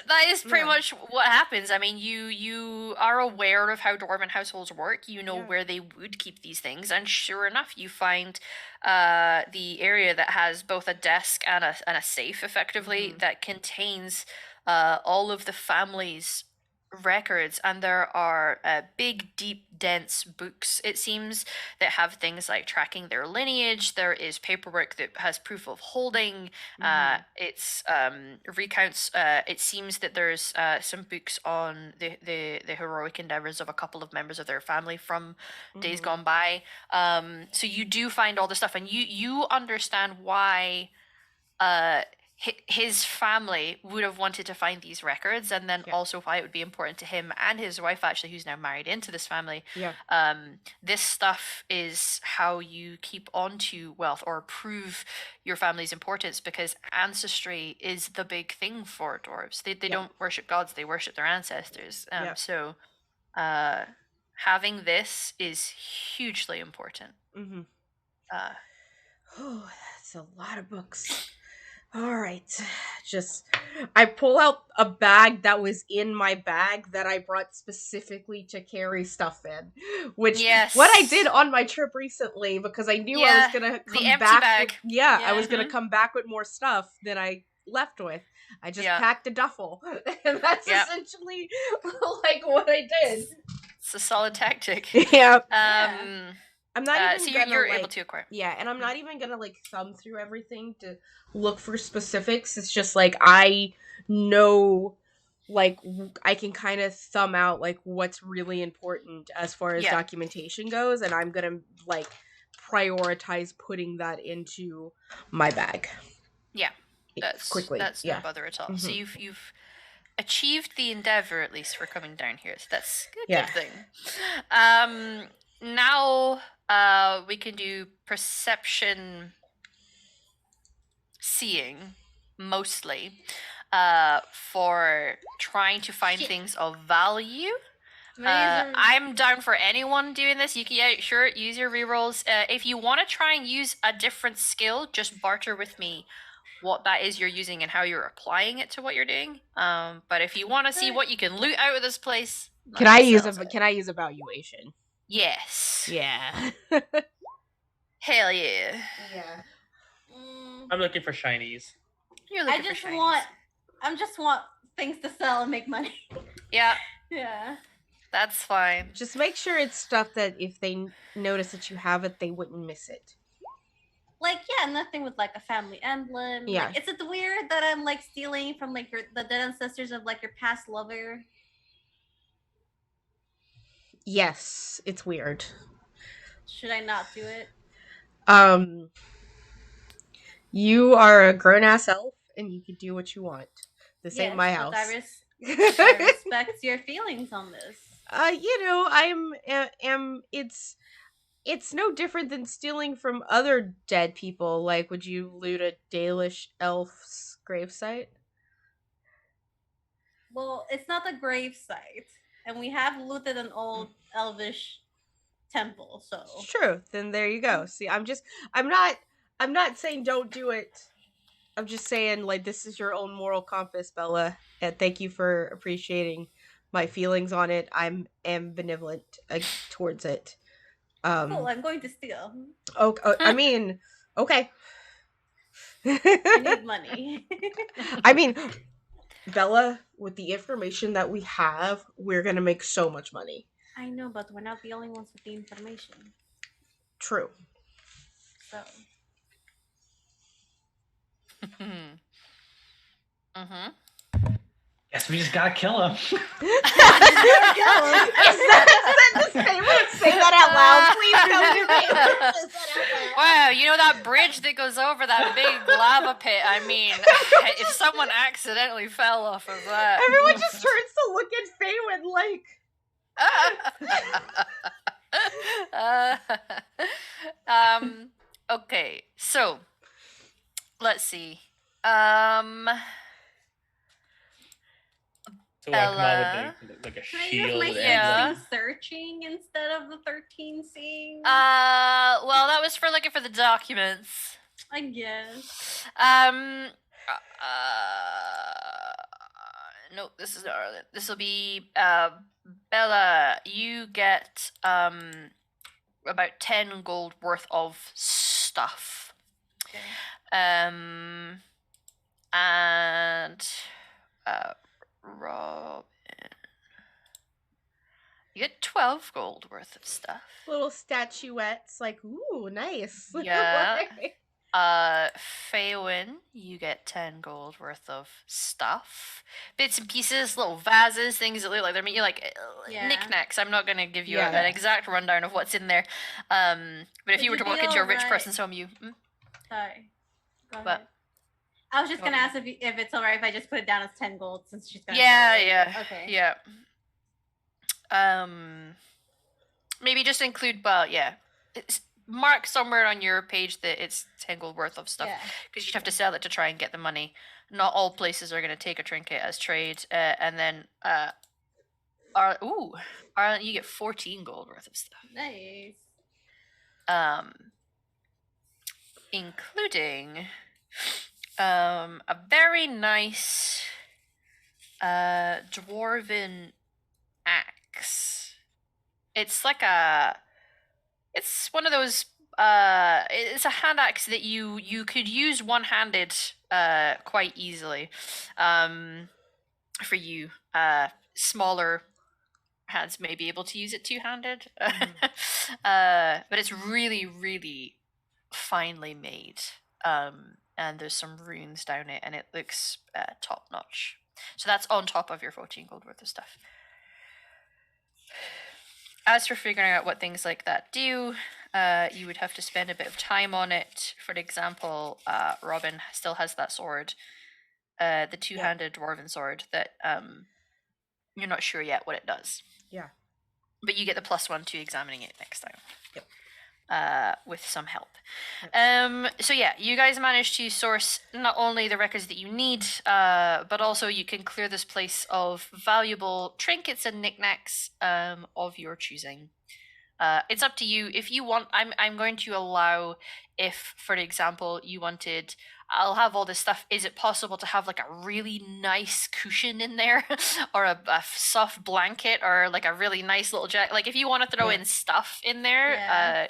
That is pretty much what happens. I mean, you are aware of how Dwarven households work. You know where they would keep these things, and sure enough, you find the area that has both a desk and a safe, effectively, that contains all of the family's records, and there are big, deep, dense books, it seems, that have things like tracking their lineage. There is paperwork that has proof of holding. It's recounts. It seems that there's some books on the heroic endeavors of a couple of members of their family from days gone by. So you do find all the stuff, and you understand why his family would have wanted to find these records, and then also why it would be important to him and his wife, actually, who's now married into this family. This stuff is how you keep on to wealth or prove your family's importance, because ancestry is the big thing for dwarves. They don't worship gods, they worship their ancestors. So having this is hugely important. Oh, that's a lot of books. All right, I pull out a bag that was in my bag that I brought specifically to carry stuff in, which what I did on my trip recently, because I knew I was gonna come back. Bag. I was gonna come back with more stuff than I left with. I just packed a duffel, and that's essentially like what I did. It's a solid tactic. I'm not even gonna, you're able to acquire. Yeah, and I'm not even gonna thumb through everything to look for specifics. It's just I know, I can kind of thumb out what's really important as far as documentation goes, and I'm gonna prioritize putting that into my bag. Yeah, quickly. That's no bother at all. So you've achieved the endeavor, at least, for coming down here. So that's a good thing. Now we can do perception seeing mostly for trying to find things of value. I'm down for anyone doing this. You can use your rerolls. If you want to try and use a different skill, just barter with me what that is you're using and how you're applying it to what you're doing. But if you want to see what you can loot out of this place, can I use evaluation? Yes. Yeah. Hell yeah. Yeah. I'm looking for shinies. You're looking for shinies. I just want things to sell and make money. Yeah. Yeah. That's fine. Just make sure it's stuff that if they notice that you have it, they wouldn't miss it. Like, yeah, nothing with like a family emblem. Yeah. Like, is it weird that I'm like stealing from like the dead ancestors of like your past lover? Yes, it's weird. Should I not do it? You are a grown-ass elf, and you can do what you want. This ain't my house. I respect your feelings on this. It's no different than stealing from other dead people. Like, would you loot a Dalish elf's gravesite? Well, it's not a gravesite, and we have looted an old elvish temple, so True. Then there you go. See, I'm not saying don't do it. I'm just saying, like, this is your own moral compass, Bella, and thank you for appreciating my feelings on it. I'm ambivalent towards it. Cool, I'm going to steal. I mean, okay. I need money. I mean, Bella, with the information that we have, we're gonna make so much money. I know, but we're not the only ones with the information. True. So. Guess we just gotta kill him. Say that out loud, please. Wow, you know that bridge that goes over that big lava pit? I mean, if someone accidentally fell off of that, everyone just turns to look at Faywin like. Okay, so let's see. So I come out with like a Can I shield. use my Yeah. 16 searching instead of the 13 seeing? Well, that was for looking for the documents. I guess. No, this is not Arlen. This will be Bella. You get about 10 gold worth of stuff. Okay. And Robin, you get 12 gold worth of stuff. Little statuettes, like, ooh, nice. Yeah. Faywin, you get 10 gold worth of stuff. Bits and pieces, little vases, things that look like they're knickknacks. I'm not going to give you an exact rundown of what's in there. But if you were to walk into a rich person's home, Sorry. Go What? ahead. I was just going to ask if it's alright if I just put it down as 10 gold since she's going to Okay. Yeah. Maybe just include, mark somewhere on your page that it's 10 gold worth of stuff. Because you'd have to sell it to try and get the money. Not all places are going to take a trinket as trade. And then, Arlen, you get 14 gold worth of stuff. Nice. Including a very nice dwarven axe. It's like it's one of those it's a hand axe that you could use one-handed quite easily. For you smaller hands may be able to use it two-handed. But it's really, really finely made. And there's some runes down it, and it looks top notch. So that's on top of your 14 gold worth of stuff. As for figuring out what things like that do, you would have to spend a bit of time on it. For example, Robin still has that sword, the two-handed dwarven sword that you're not sure yet what it does. Yeah. But you get the +1 to examining it next time. Yep. With some help. Yep. So yeah, you guys managed to source not only the records that you need, but also you can clear this place of valuable trinkets and knickknacks of your choosing. It's up to you. If you want, I'm going to allow, if for example you wanted, I'll have all this stuff. Is it possible to have like a really nice cushion in there, or a soft blanket, or like a really nice little jacket? Like if you want to throw in stuff in there, Yeah.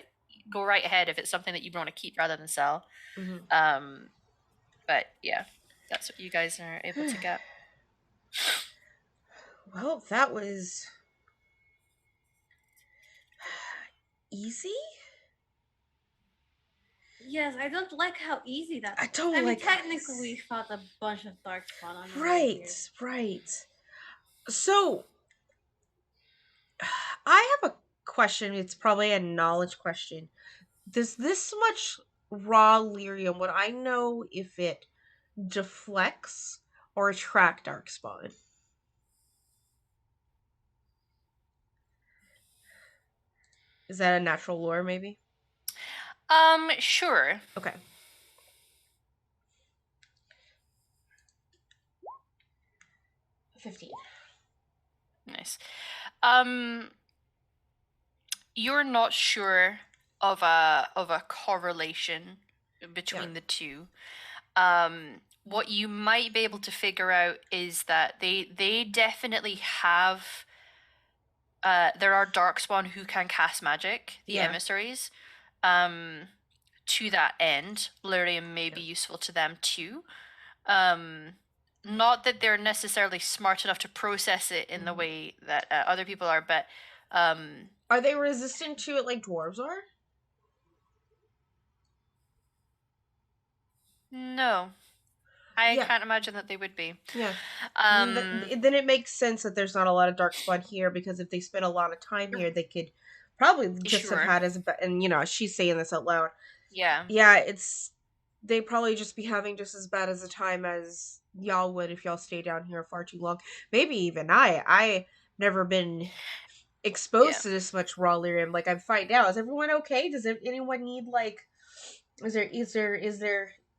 go right ahead. If it's something that you want to keep rather than sell. Mm-hmm. But yeah, that's what you guys are able to get. Well, that was easy. Yes, I don't like how easy that. I don't I mean, like how technically, we easy. fought a bunch of darkspawn on the way Right, here. right. So, I have a question. It's probably a knowledge question. Does this much raw lyrium, would I know if it deflects or attract darkspawn? Is that a natural lore, maybe? Sure. Okay. $15. Nice. You're not sure of a correlation between the two. What you might be able to figure out is that they definitely have. There are darkspawn who can cast magic, the emissaries. To that end, lyrium may be useful to them too. Not that they're necessarily smart enough to process it in the way that other people are, but are they resistant to it like dwarves are? No, I can't imagine that they would be. Yeah. Then it makes sense that there's not a lot of darkspawn here, because if they spent a lot of time here, they could probably just have had and she's saying this out loud. Yeah. Yeah, they probably just be having just as bad as a time as y'all would if y'all stay down here far too long. Maybe even I never been exposed to this much raw lyrium. Like, I find out, is everyone okay? Does anyone need, like, is there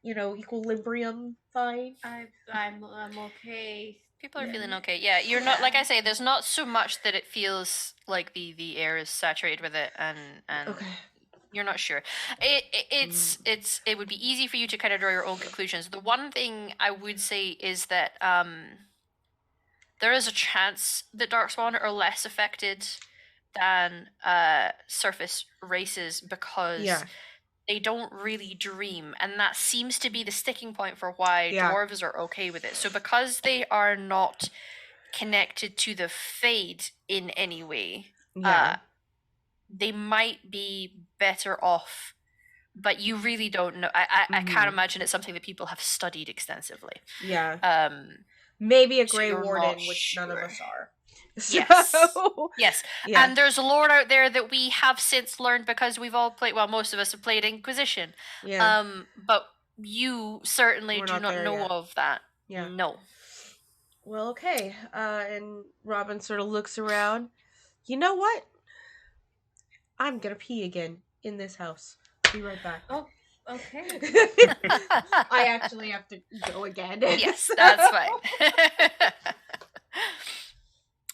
equilibrium fine? I'm okay. People are feeling okay. Yeah, you're not, like I say, there's not so much that it feels like the air is saturated with it, and Okay. you're not sure. It would be easy for you to kind of draw your own conclusions. The one thing I would say is that there is a chance that darkspawn are less affected than surface races, because they don't really dream, and that seems to be the sticking point for why dwarves are okay with it. So because they are not connected to the fade in any way, they might be better off, but you really don't know. I can't imagine it's something that people have studied extensively. Maybe a Grey Warden, which none of us are. Yes. Yes. Yeah. And there's a lore out there that we have since learned, because we've all played, well, most of us have played Inquisition. But you certainly do not know of that. Yeah. No. Well, okay. And Robin sort of looks around. You know what? I'm gonna pee again in this house. Be right back. Oh, okay. I actually have to go again. Yes, that's fine.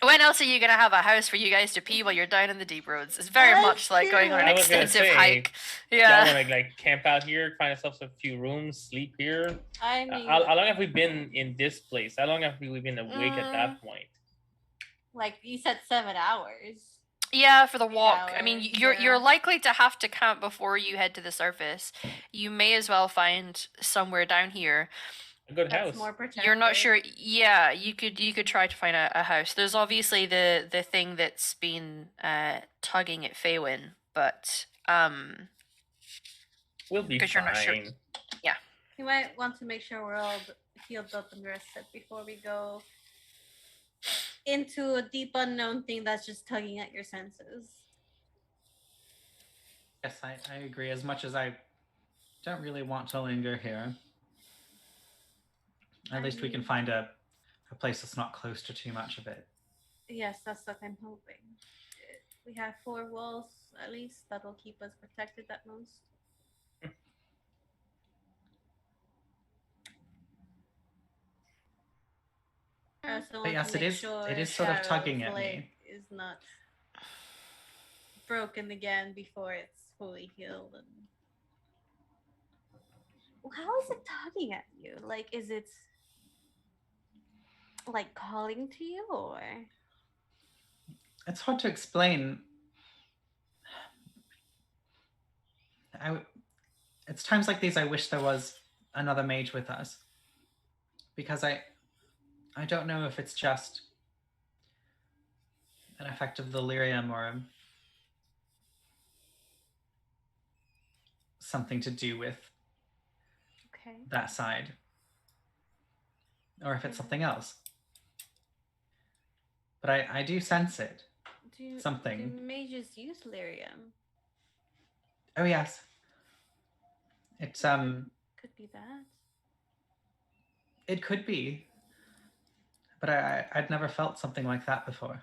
When else are you going to have a house for you guys to pee while you're down in the deep roads? It's very much like going on an extensive hike. Yeah. Y'all want to like camp out here, find ourselves a few rooms, sleep here? I mean, how long have we been in this place? How long have we been awake at that point? Like you said, 7 hours. Yeah, for the walk. I mean, you're likely to have to camp before you head to the surface. You may as well find somewhere down here. A good house. More protected. You're not sure. Yeah, you could try to find a house. There's obviously the thing that's been tugging at Faywin, but we'll be fine. You're not sure. Yeah. You might want to make sure we're all healed up and rested before we go into a deep unknown thing that's just tugging at your senses. Yes, I agree. As much as I don't really want to linger here, at least we can find a place that's not close to too much of it. Yes, that's what I'm hoping. We have 4 walls at least that will keep us protected at most. I also But want yes, to make sure it is sort of tugging Shadow's at leg me. is not broken again before it's fully healed. And how is it tugging at you? Like, is it like calling to you, or It's hard to explain. It's times like these I wish there was another mage with us, because I don't know if it's just an effect of delirium or something to do with okay? that side, or if it's something else. But I do sense it. Something. Do mages use lyrium? Oh yes. It's Could be that. It could be. But I'd never felt something like that before.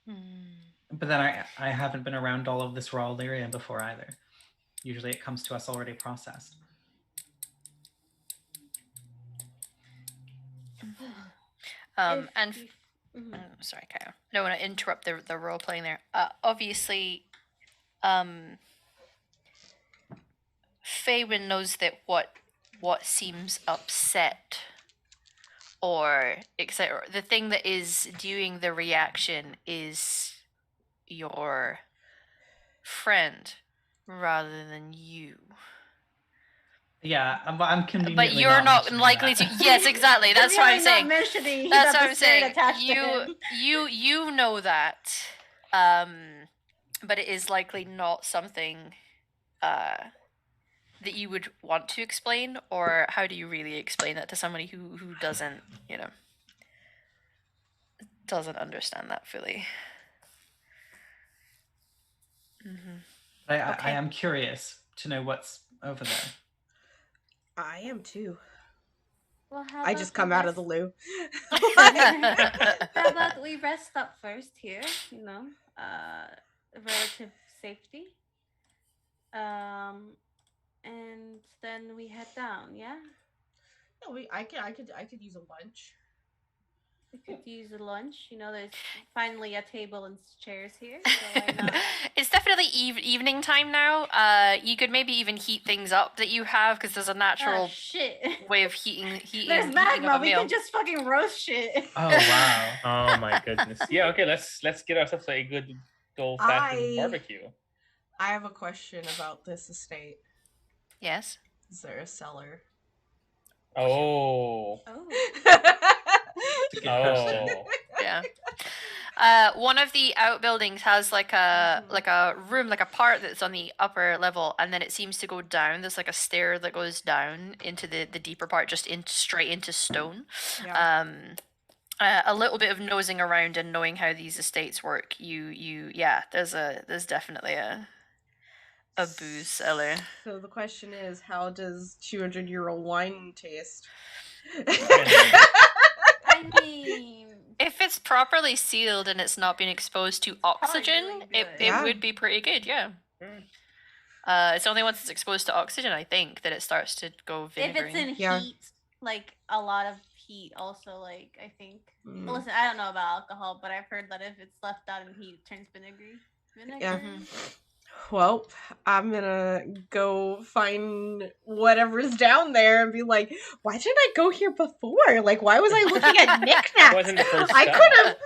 But then I haven't been around all of this raw lyrium before either. Usually it comes to us already processed. And sorry, Kyle. I don't want to interrupt the role playing there. Obviously, Faywin knows that what seems upset or etc. The thing that is doing the reaction is your friend rather than you. Yeah, I'm conveniently but you're not likely that. to. Yes, exactly. That's what I'm saying. Mentioning That's that what I'm saying. You You know that, but it is likely not something that you would want to explain, or how do you really explain that to somebody who doesn't, doesn't understand that fully? I am curious to know what's over there. I am too. Well, I just come out of the loo. How about we rest up first here? Relative safety. And then we head down. Yeah. No, I could use a lunch. We could use a lunch. There's finally a table and chairs here. So why not? It's definitely evening time now. You could maybe even heat things up that you have, because there's a natural way of heating. There's magma. We can just fucking roast shit. Oh wow. Oh my goodness. Yeah. Okay. Let's get ourselves a good old-fashioned barbecue. I have a question about this estate. Yes. Is there a cellar? Oh. Yeah. One of the outbuildings has like a room, like a part that's on the upper level, and then it seems to go down. There's like a stair that goes down into the deeper part, just straight into stone. Yeah. A little bit of nosing around and knowing how these estates work, there's definitely a booze cellar. So the question is, how does 200-year-old wine taste? I mean, if it's properly sealed and it's not being exposed to oxygen, really it would be pretty good. Yeah. It's only once it's exposed to oxygen, I think, that it starts to go vinegary. If it's in heat, like a lot of heat, also, like, I think. Well, listen, I don't know about alcohol, but I've heard that if it's left out in heat, it turns vinegary. Yeah. Well, I'm gonna go find whatever's down there and be like, why didn't I go here before? Like, why was I looking at knickknacks? Wasn't the first I could have,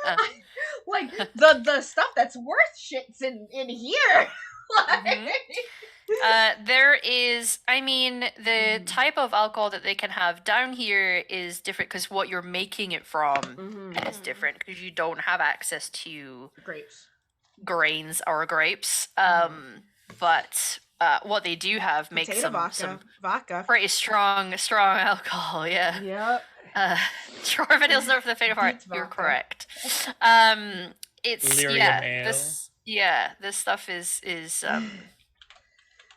like, the stuff that's worth shit's in here. There is, the type of alcohol that they can have down here is different, because what you're making it from is different, because you don't have access to grains or grapes. But what they do have makes some vodka. Pretty strong alcohol. Yeah. Yep. Vanille's never for the faint of heart. You're correct. It's Lyrium ale. This stuff is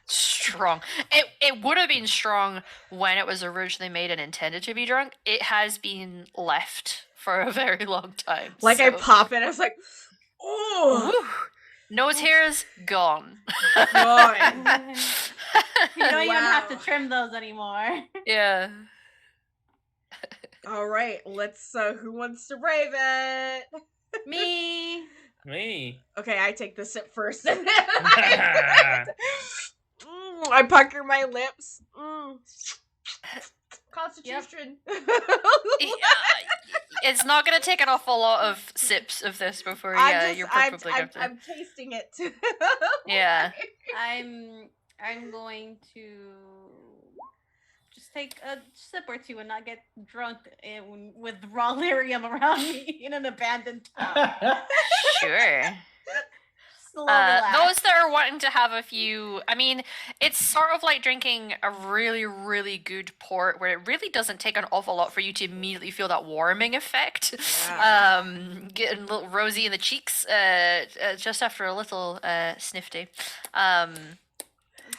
Strong. It would have been strong when it was originally made and intended to be drunk. It has been left for a very long time. Like I so- pop it, I was like, oh, Woo! Nose hairs gone. God. You don't even have to Wow. trim those anymore. Yeah. All right, let's. Who wants to brave it? Me. Me. Okay, I take the sip first, and then I pucker my lips. Constitution. It's not gonna take an awful lot of sips of this before you're probably going to. I'm tasting it. Yeah. I'm going to just take a sip or two and not get drunk with raw lyrium around me in an abandoned town. Sure. Slowly laugh. Those that are wanting to have a few, I mean, it's sort of like drinking a really, really good port where it really doesn't take an awful lot for you to immediately feel that warming effect. Yeah. Getting a little rosy in the cheeks just after a little snifty.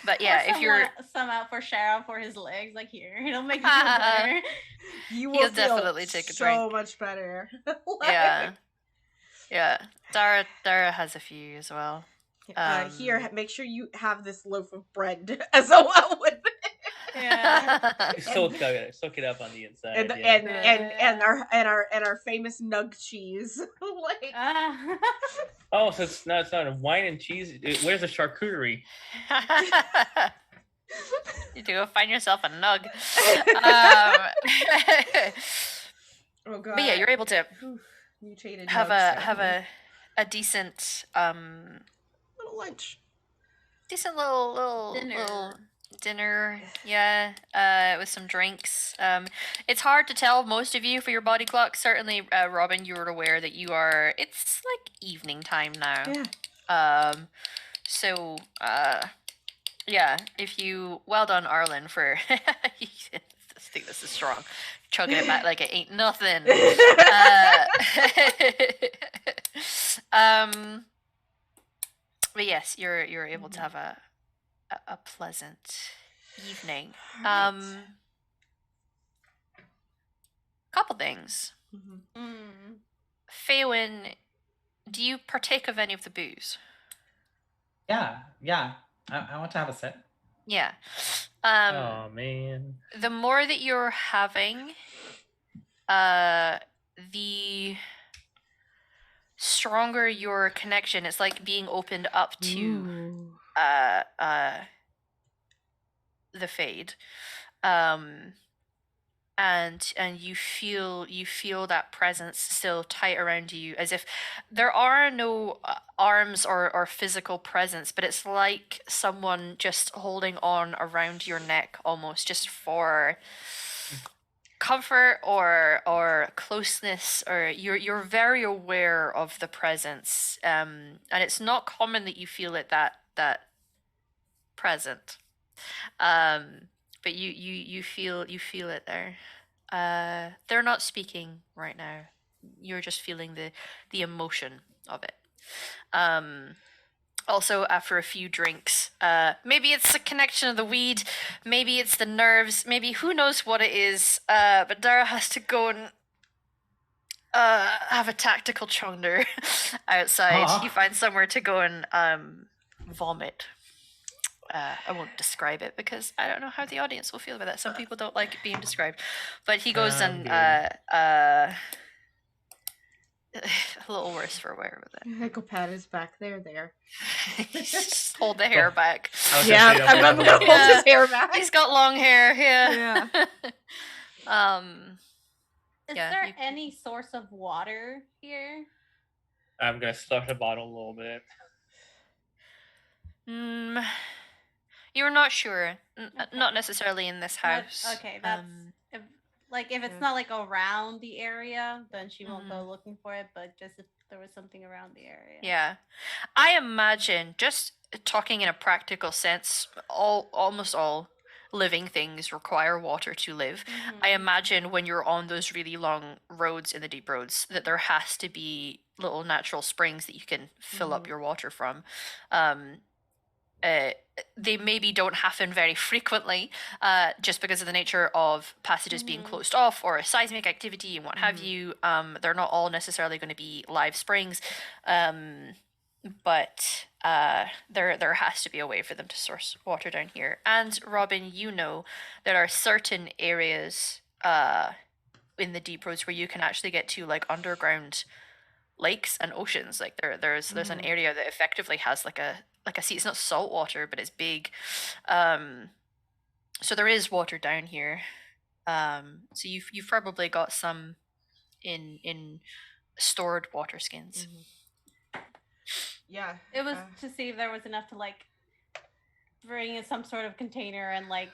But yeah, if you're some out for Shara for his legs, like here, it'll make you feel better. You He'll will feel definitely take a so drink. much better. Yeah. Yeah. Dara has a few as well. Here, make sure you have this loaf of bread as well with it. Yeah. Soak it up on the inside. And our famous nug cheese. Like, Oh, so it's not a wine and cheese. Where's the charcuterie? You do go find yourself a nug. oh god. But yeah, you're able to mutated have nugs a decent little lunch. Decent little dinner, yeah, with some drinks. It's hard to tell, most of you, for your body clock. Certainly, Robin, you were aware that it's like evening time now. Yeah. So, yeah, well done, Arlen, for, I think this is strong, chugging it back like it ain't nothing. But yes, you're able to have a pleasant evening. Right. Couple things. Faywin, do you partake of any of the booze? Yeah. I want to have a sip. Yeah. Oh man. The more that you're having, the stronger your connection. It's like being opened up to the fade. And you feel that presence still tight around you, as if there are no arms or physical presence, but it's like someone just holding on around your neck, almost just for comfort or closeness, or you're very aware of the presence, and it's not common that you feel it that present, but you feel it there. They're not speaking right now. You're just feeling the emotion of it. Also, after a few drinks, maybe it's the connection of the weed, maybe it's the nerves, maybe who knows what it is, but Dara has to go and have a tactical chunder outside. Aw. He finds somewhere to go and vomit. I won't describe it because I don't know how the audience will feel about that. Some people don't like it being described. But he goes and a little worse for wear with it. I go pat his back. There. Just hold the hair back. Yeah, I'm gonna hold his hair back. He's got long hair, yeah. Is Yeah, there any source of water here? I'm gonna stuff the bottle a little bit. You're not sure. Not necessarily in this house. Okay, that's if it's not like around the area, then she won't go looking for it. But just if there was something around the area. Yeah, I imagine, just talking in a practical sense, almost all living things require water to live. I imagine when you're on those really long roads in the deep roads that there has to be little natural springs that you can fill up your water from. they maybe don't happen very frequently, just because of the nature of passages being closed off or seismic activity and what have you. They're not all necessarily going to be live springs, but there has to be a way for them to source water down here. And Robin, there are certain areas in the deep roads where you can actually get to like underground lakes and oceans. Like there's an area that effectively has like a sea. It's not salt water, but it's big. So there is water down here. So you've probably got some in stored water skins. Yeah. It was to see if there was enough to like bring in some sort of container and like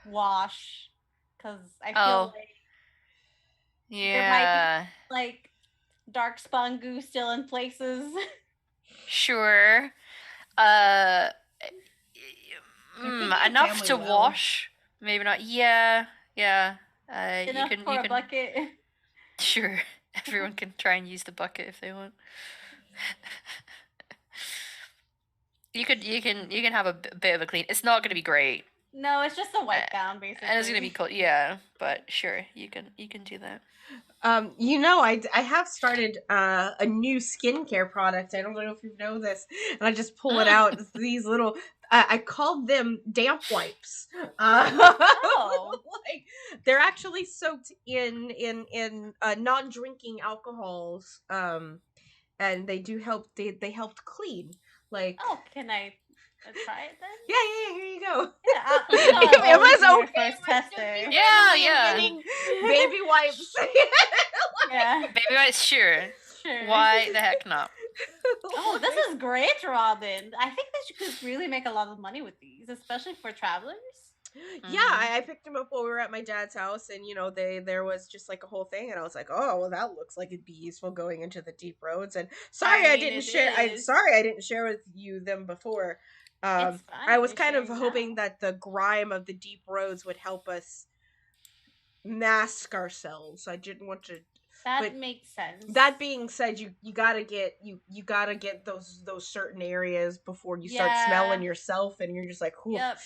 wash, because I feel like there might be like dark spawn goo still in places. Sure. Enough to wash. Maybe not. Yeah. Enough you can for a bucket. Sure. Everyone can try and use the bucket if they want. You can have a bit of a clean. It's not going to be great. No, it's just a wipe down basically. And it's going to be cold. Yeah, but sure, you can do that. I have started a new skincare product. I don't know if you know this, and I just pull it out. It's these little. I called them damp wipes. Like they're actually soaked in non-drinking alcohols. And they do help. They helped clean. Like, oh, can I try it then? Yeah, here you go. Yeah, it was okay. First tester. Yeah. Baby wipes. Yeah. Baby wipes, sure. Why the heck not? Oh, this is great, Robin. I think that you could really make a lot of money with these, especially for travelers. Yeah, I picked them up while we were at my dad's house, and there was just like a whole thing, and I was like, oh, well, that looks like it'd be useful going into the deep roads. And sorry, I didn't share with you them before. I was kind of hoping that the grime of the deep roads would help us mask ourselves. I didn't want to. That makes sense. That being said, you gotta get those certain areas before you start smelling yourself, and you're just like, ooh, yep.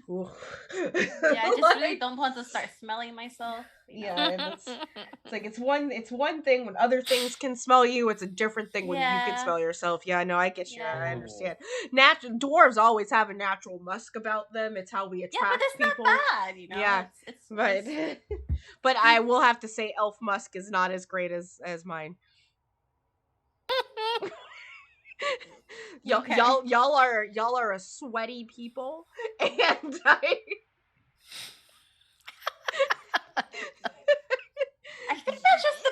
Ooh. Yeah, I just really don't want to start smelling myself. Yeah, and it's like it's one thing when other things can smell you. It's a different thing when you can smell yourself. Yeah, no, I get you. I understand. Dwarves always have a natural musk about them. It's how we attract but it's people. Not bad, Yeah, but I will have to say, elf musk is not as great as mine. Y'all are a sweaty people, and I think that just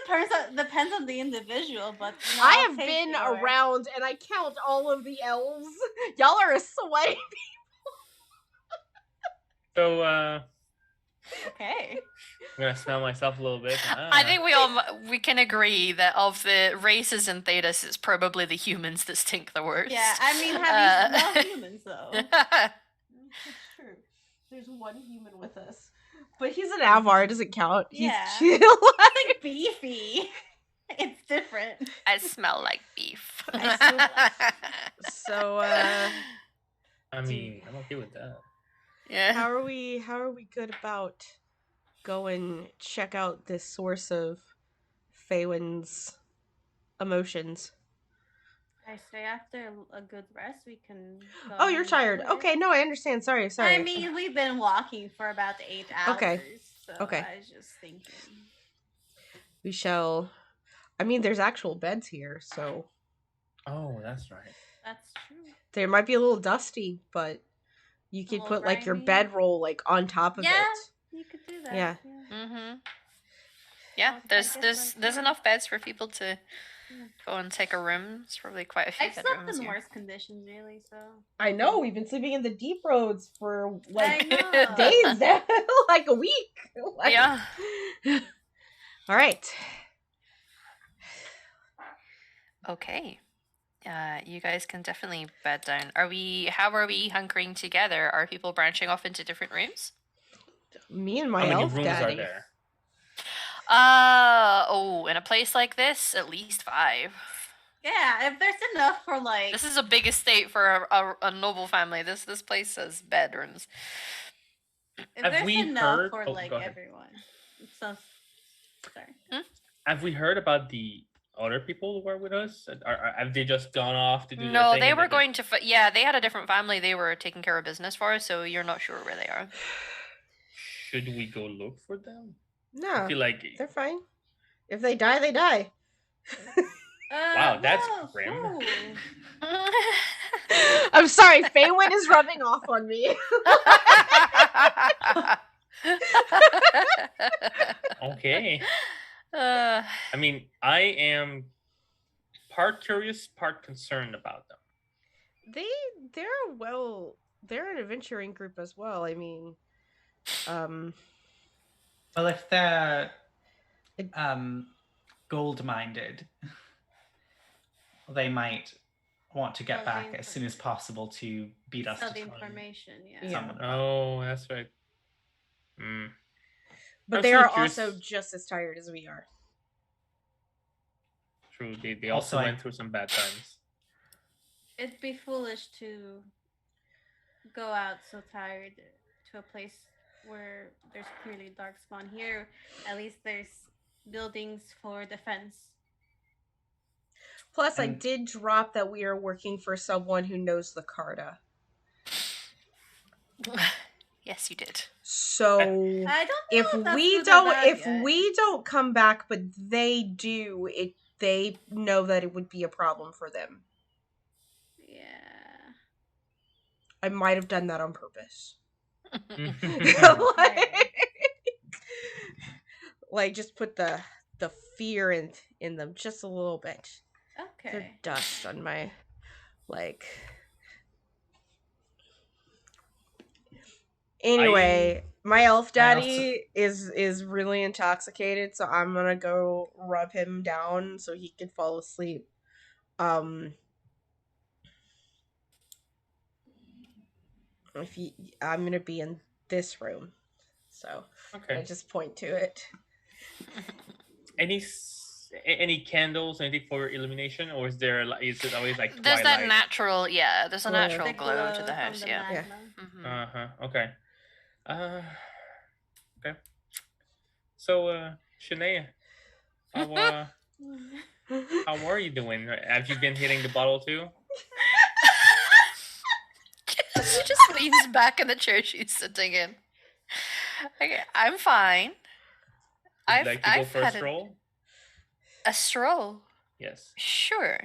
depends on the individual, but I have been around and I count all of the elves. Y'all are a sweaty people. So, okay. I'm gonna smell myself a little bit. I think we can agree that of the races in Thedas, it's probably the humans that stink the worst. Yeah, I mean, have you smelled humans though? That's true. There's one human with us. But he's an Avar, it doesn't count. Yeah. He's like beefy. It's different. I smell like beef. So, I mean, I'm okay with that. Yeah. How are we good about going check out this source of Faywin's emotions? I say after a good rest, we can go. Oh, you're tired. Okay, no, I understand. Sorry. I mean, we've been walking for about 8 hours. Okay. So okay. I was just thinking. We shall. I mean, there's actual beds here, so. Oh, that's right. That's true. They might be a little dusty, but you could put like your bedroll like on top of it. Yeah, you could do that. Yeah. Mm-hmm. Yeah, there's enough beds for people to go and take a room. It's probably quite a few bedrooms. I've slept in worse conditions, really. So I know we've been sleeping in the deep roads for like days, like a week. Yeah. All right. Okay. You guys can definitely bed down. How are we hunkering together? Are people branching off into different rooms? Me and my elf daddy. Are there? In a place like this, at least 5. Yeah, if there's enough for like. This is a big estate for a noble family. This place has bedrooms. If Have there's we enough heard- for oh, like go ahead. everyone. So sorry. Have we heard about the other people who are with us? Have they just gone off to do their No, thing? they and were then going to. Yeah, they had a different family they were taking care of business for, so you're not sure where they are. Should we go look for them? No, I feel like they're fine. If they die, they die. Wow, that's well, grim. ooh. I'm sorry, Faywin is rubbing off on me. Okay. Uh, I mean, I am part curious, part concerned about them. They're an adventuring group as well. I mean, Well, if they're gold-minded, they might want to get Well, back as soon as possible to beat us Sell to the time. information, yeah. Yeah. Someone. Oh, that's right. but I'm they still are curious. also just as tired as we are. True. They Also, also went through some bad times. It'd be foolish to go out so tired to a place where there's clearly darkspawn. Here, at least there's buildings for defense. Plus, I And- did drop that we are working for someone who knows the Carta. yes, you did. So I don't know if if that's we good or don't, bad if yet. we don't come back, but they do, they know that it would be a problem for them. Yeah. I might have done that on purpose. Okay. like just put the fear in them just a little bit. The Okay. dust on my Anyway, my elf daddy is really intoxicated, so I'm gonna go rub him down so he can fall asleep. I'm gonna be in this room, so I Okay. just point to it. Any candles, anything for illumination, or is it always like There's that twilight? natural, there's a Glow. natural The glow to the from house, the yeah. magma. Mhm. Okay. Okay. So, Shanae, how are you doing? Have you been hitting the bottle too? She just leans back in the chair she's sitting in. Okay, I'm fine. Would you like to go I've for a had stroll? a stroll. Yes. Sure.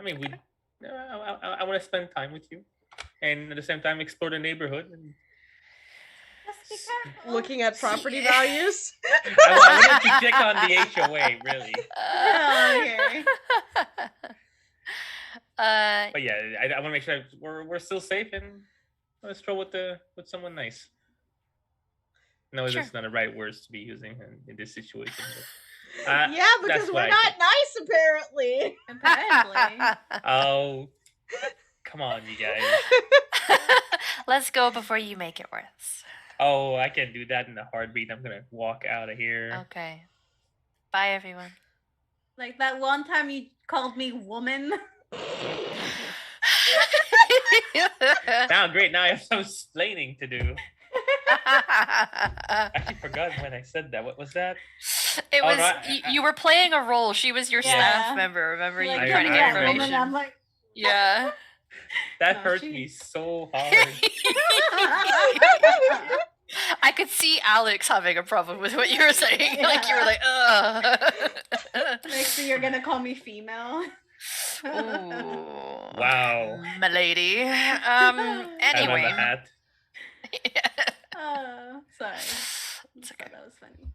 I mean, I want to spend time with you, and at the same time explore the neighborhood. And Let's be careful. Looking at property Yeah. values. I wanted to check on the HOA, really. Okay. But yeah, I want to make sure we're still safe and want to stroll with someone nice. No, Sure. that's not the right words to be using in this situation. But, Yeah, because that's we're what I not think. nice, apparently. Apparently. Oh, come on, you guys. Let's go before you make it worse. Oh, I can do that in a heartbeat. I'm gonna walk out of here. Okay. Bye, everyone. Like that one time you called me woman. Now, great. Now I have some explaining to do. I actually forgot when I said that. What was that? It Oh, was no, you were playing a role. She was your Yeah. staff member. Remember, Like, you were I- trying to I get remember. information. I'm like, Yeah. That No, hurt she- me so hard. I could see Alex having a problem with what you were saying. Like you were like, ugh. next thing you're gonna call me female. Ooh. Wow. Milady. Hat on the Anyway. hat. Sorry. It's I okay. thought that was funny.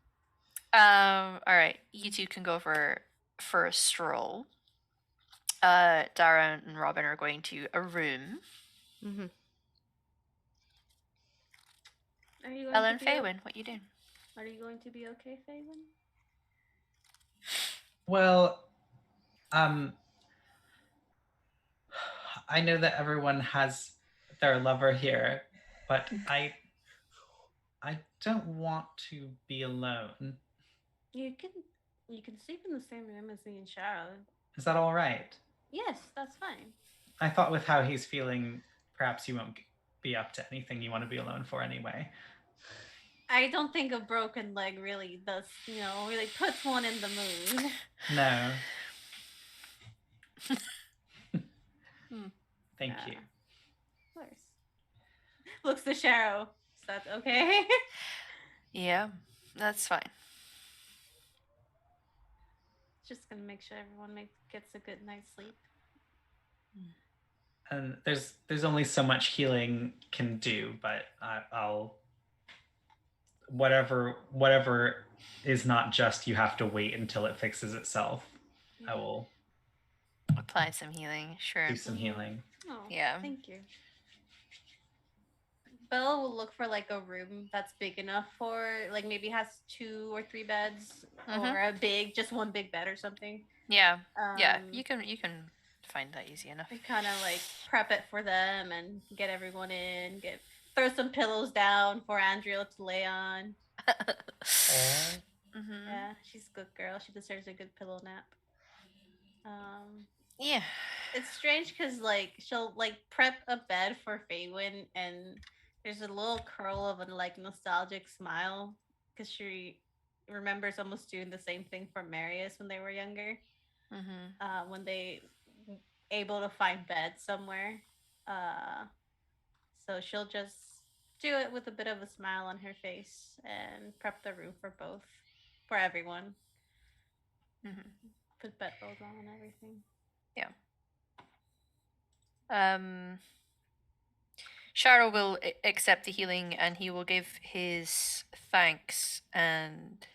All right. You two can go for a stroll. Dara and Robin are going to a room. Mm-hmm. Are you going Ellen to be Faywin, what you doing? Are you going to be okay, Faywin? Well, I know that everyone has their lover here, but I don't want to be alone. You can You can sleep in the same room as me and Sharo. Is that all right? Yes, that's fine. I thought with how he's feeling, perhaps you won't be up to anything you want to be alone for anyway. I don't think a broken leg really does, really puts one in the mood. No. Hmm. Thank you. Of course. Looks to Sharo. Is that okay? Yeah, that's fine. Just gonna make sure everyone gets a good night's sleep. And there's only so much healing can do, but I'll whatever is not just you have to wait until it fixes itself. I will Apply some healing, sure. do some healing. Oh, Yeah. Thank you. Bella will look for like a room that's big enough for like maybe has 2 or 3 beds or just one big bed or something. Yeah. Yeah. You can find that easy enough. And kind of like prep it for them and get everyone in. Throw some pillows down for Andrea to lay on. Yeah, she's a good girl. She deserves a good pillow nap. Yeah. It's strange because like she'll like prep a bed for Faywin and there's a little curl of a like nostalgic smile because she remembers almost doing the same thing for Marius when they were younger. When they able to find bed somewhere. So she'll just do it with a bit of a smile on her face and prep the room for everyone. Put bedclothes on and everything. Yeah. Sharo will accept the healing and he will give his thanks and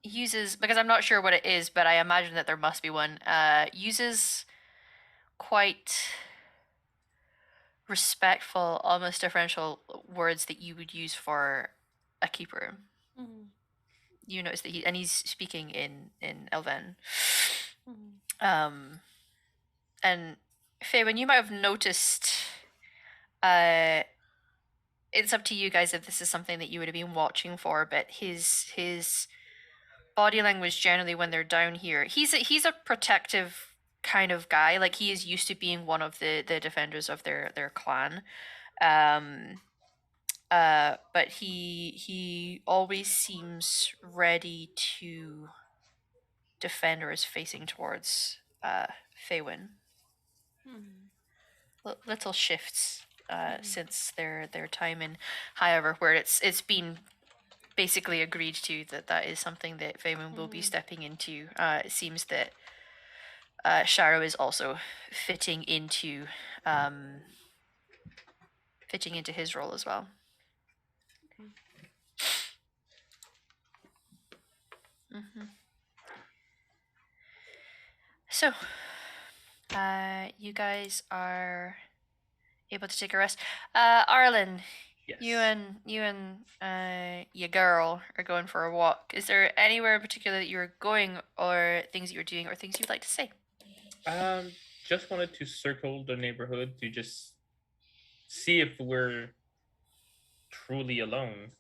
uses, because I'm not sure what it is, but I imagine that there must be one, uses quite respectful, almost differential words that you would use for a keeper. You notice that he's speaking in Elven. And Faywin, you might have noticed, it's up to you guys if this is something that you would have been watching for, but his body language generally when they're down here, he's a protective kind of guy. Like he is used to being one of the defenders of their clan. But he always seems ready to defend or is facing towards Faywin. Little shifts since their time in, however, where it's been basically agreed to that is something that Faywin will be stepping into. It seems that Sharo is also fitting into his role as well. Okay. So, you guys are able to take a rest. Arlen, Yes. you and your girl are going for a walk. Is there anywhere in particular that you're going, or things that you're doing, or things you'd like to say? Just wanted to circle the neighborhood to just see if we're truly alone.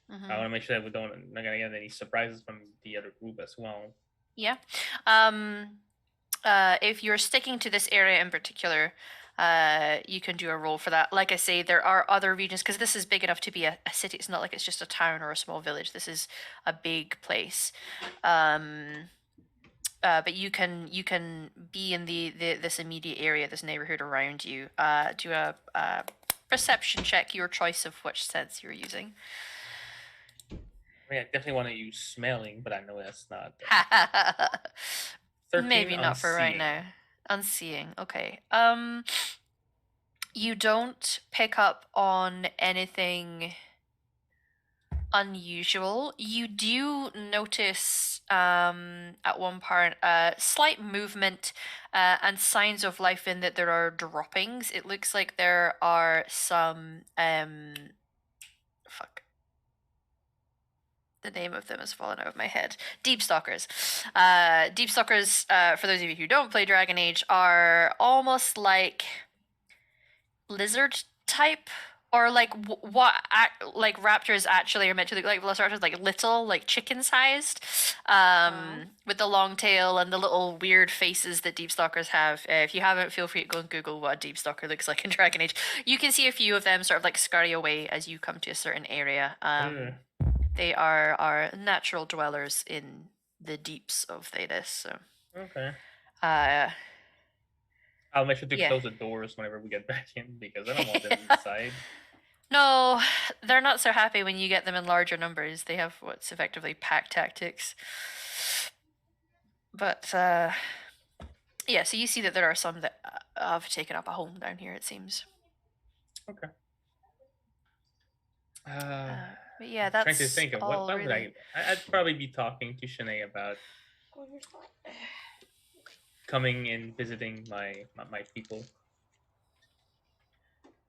I want to make sure that not gonna get any surprises from the other group as well. Yeah. If you're sticking to this area in particular, you can do a roll for that. Like I say, there are other regions, because this is big enough to be a city. It's not like it's just a town or a small village. This is a big place. But you can be in this immediate area, this neighborhood around you. Do a perception check, your choice of which sense you're using. I mean, I definitely want to use smelling, but I know that's not. 13 not for right now. Unseeing, okay. You don't pick up on anything unusual. You do notice at one part slight movement and signs of life in that there are droppings. It looks like there are some the name of them has fallen out of my head. Deep Stalkers. Deep Stalkers, for those of you who don't play Dragon Age, are almost like lizard type Or like what like raptors actually are meant to look like. Velociraptors like little, like chicken sized, with the long tail and the little weird faces that deep stalkers have. If you haven't, feel free to go and Google what a deep stalker looks like in Dragon Age. You can see a few of them sort of like scurry away as you come to a certain area. They are our natural dwellers in the deeps of Thedas. So Okay. I'll make sure to yeah. close the doors whenever we get back in because I don't want them inside. No, they're not so happy when you get them in larger numbers. They have what's effectively pack tactics. But yeah, so you see that there are some that have taken up a home down here, it seems. Okay. But yeah, that's trying to think of what really... would I'd probably be talking to Shanae about coming and visiting my people.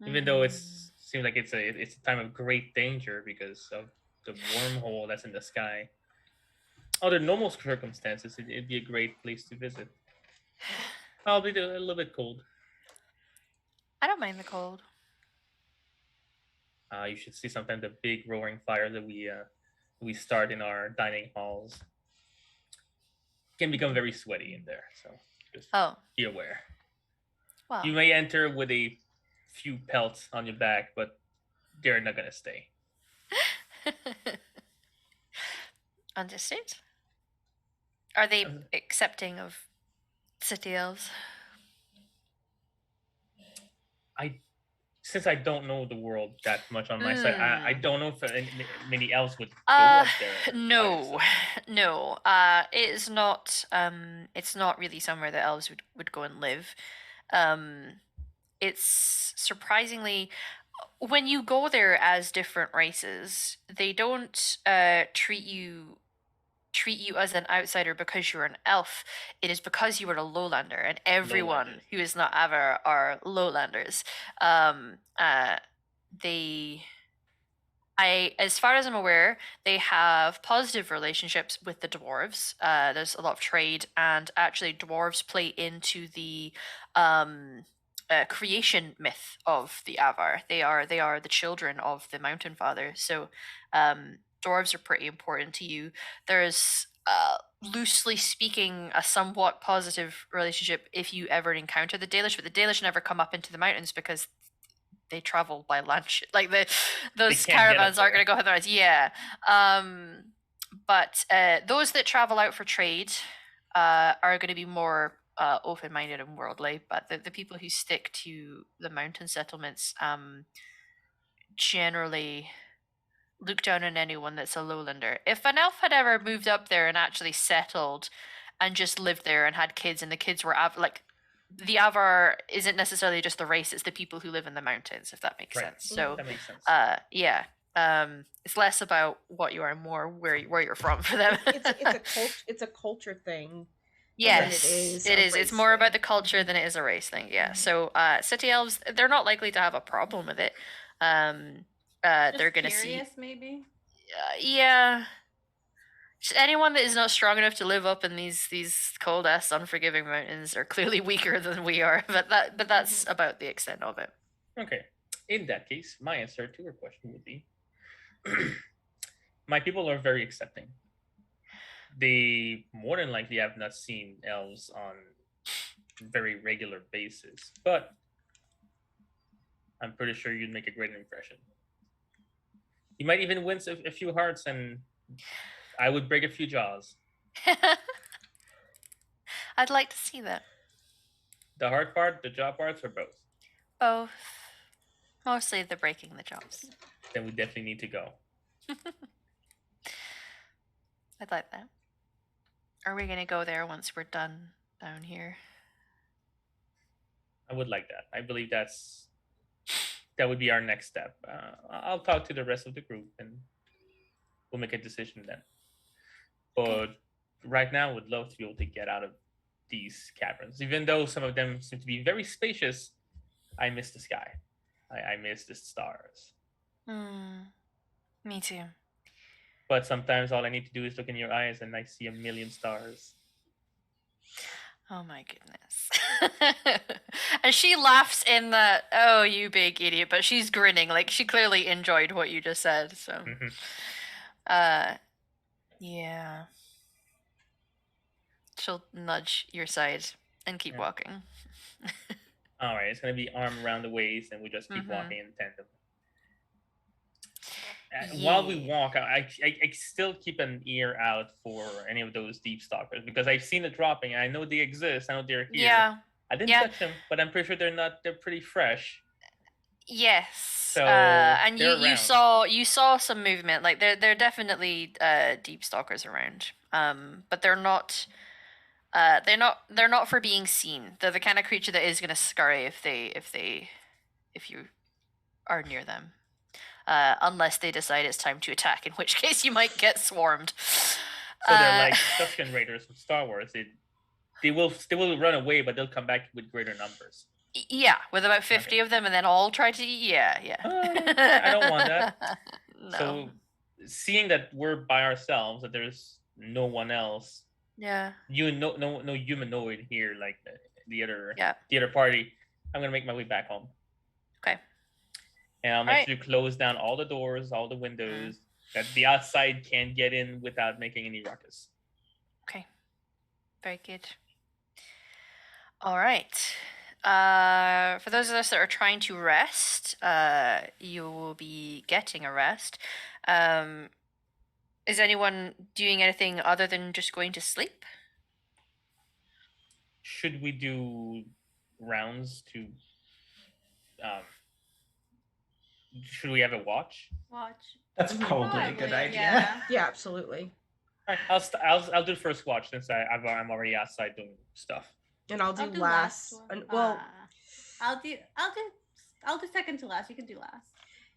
Even though it seems like it's a time of great danger because of the wormhole that's in the sky. Under normal circumstances, it'd be a great place to visit. I'll be a little bit cold. I don't mind the cold. You should see sometimes the big roaring fire that we start in our dining halls. It can become very sweaty in there, so just be aware. Well, you may enter with a few pelts on your back, but they're not gonna stay. Understood. Are they accepting of city elves? Since I don't know the world that much on my side, I don't know if many elves would go up there. No. It's not. It's not really somewhere that elves would go and live. It's surprisingly, when you go there as different races, they don't treat you as an outsider because you're an elf. It is because you are a lowlander, and everyone who is not Avar are lowlanders. As far as I'm aware, they have positive relationships with the dwarves. There's a lot of trade, and actually, dwarves play into the creation myth of the Avar. They are the children of the Mountain Father. So, dwarves are pretty important to you. There's loosely speaking a somewhat positive relationship if you ever encounter the Dalish, but the Dalish never come up into the mountains because they travel by land. Like those caravans aren't going to go otherwise. Yeah. But those that travel out for trade are going to be more open-minded and worldly. But the people who stick to the mountain settlements generally look down on anyone that's a lowlander. If an elf had ever moved up there and actually settled and just lived there and had kids, and the kids were like, the Avar isn't necessarily just the race; it's the people who live in the mountains, if that makes sense. So that makes sense. Yeah, it's less about what you are, more where you're from for them. It's a culture thing. Yes, it is. It's more about the culture than it is a race thing. Yeah. So city elves, they're not likely to have a problem with it. They're gonna see. Maybe. Yeah. Just anyone that is not strong enough to live up in these cold ass unforgiving mountains are clearly weaker than we are. But that's about the extent of it. Okay. In that case, my answer to your question would be my people are very accepting. They more than likely have not seen elves on a very regular basis, but I'm pretty sure you'd make a great impression. You might even win a few hearts, and I would break a few jaws. I'd like to see that. The hard part, the jaw parts, or both? Both. Mostly the breaking the jaws. Then we definitely need to go. I'd like that. Are we going to go there once we're done down here? I would like that. I believe that would be our next step. I'll talk to the rest of the group and we'll make a decision then. But right now, I would love to be able to get out of these caverns. Even though some of them seem to be very spacious, I miss the sky. I miss the stars. Me too. But sometimes all I need to do is look in your eyes and I see a million stars. Oh my goodness. And she laughs in the, oh, you big idiot, but she's grinning. Like, she clearly enjoyed what you just said, so. Yeah. She'll nudge your side and keep walking. All right, it's gonna be arm around the waist, and we just keep walking in tandem. While we walk, I still keep an ear out for any of those deep stalkers because I've seen it dropping. And I know they exist. I know they're here. Yeah. I didn't touch them, but I'm pretty sure they're not. They're pretty fresh. Yes. So and they're you saw some movement. Like they're definitely deep stalkers around. But they're not for being seen. They're the kind of creature that is gonna scurry if you are near them. Unless they decide it's time to attack, in which case you might get swarmed. So they're like Tusken Raiders from Star Wars. They will run away, but they'll come back with greater numbers. Yeah, with about 50 of them, and then all try to. Yeah. I don't want that. No. So, seeing that we're by ourselves, that there's no one else. Yeah. No humanoid here, like the other party. I'm gonna make my way back home. Okay. And I'll make sure to close down all the doors, all the windows, that the outside can't get in without making any ruckus. Okay. Very good. All right. For those of us that are trying to rest, you will be getting a rest. Is anyone doing anything other than just going to sleep? Should we do rounds to... should we have a watch? That's probably a good idea. Yeah, absolutely. All right, I'll do first watch since I'm already outside doing stuff. And I'll do last. Well, I'll do second to last. You can do last.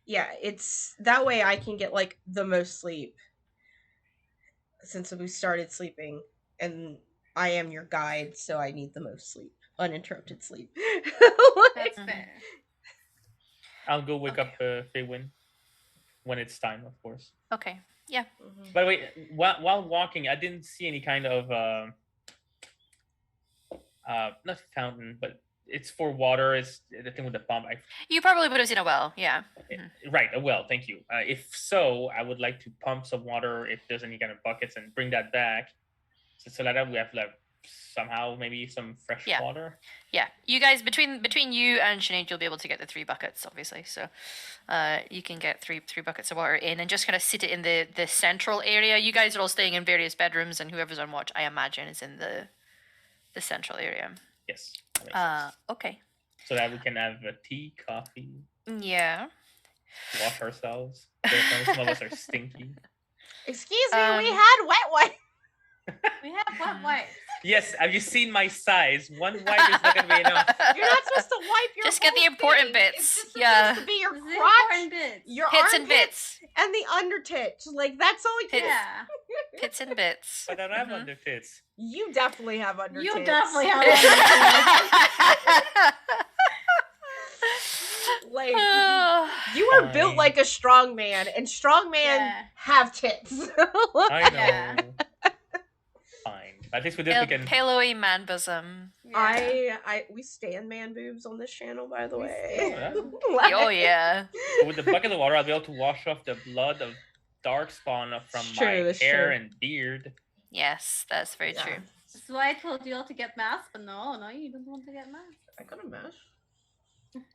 Yeah, it's that way I can get like the most sleep since we started sleeping, and I am your guide, so I need the most sleep, uninterrupted sleep. That's fair. I'll go wake up Feywin when it's time, of course. Okay. Yeah. By the way, while walking, I didn't see any kind of not fountain, but it's for water. It's the thing with the pump. You probably would have seen a well. Yeah. Right, a well. Thank you. If so, I would like to pump some water if there's any kind of buckets and bring that back, so that we have like somehow maybe some fresh water. Yeah, you guys between you and Sinead, you'll be able to get the 3 buckets, obviously. So, you can get three buckets of water in and just kind of sit it in the central area. You guys are all staying in various bedrooms, and whoever's on watch, I imagine, is in the central area. Yes. That makes sense. Okay. So that we can have a tea, coffee. Yeah. Wash ourselves. Some of us are stinky. Excuse me, we had wet wipes. We have wet wipes. Yes, have you seen my size? One wipe is not going to be enough. You're not supposed to wipe your Just get the important thing. bits. It's just supposed to be your crotch, your pits and armpits, bits, and the undertits. Like, that's all we can. Yeah. Pits and bits. I don't have undertits. You definitely have undertits. You definitely have undertits. Like, you are built like a strong man, and strong men have tits. I know. Fine. At least with this we can... Pillowy man bosom. Yeah. We stand man boobs on this channel, by the way. Oh yeah. So with the bucket of water, I'll be able to wash off the blood of Darkspawn from my hair and beard. Yes, that's very true. That's why I told you all to get masks, but no, you don't want to get masks. I got a mask.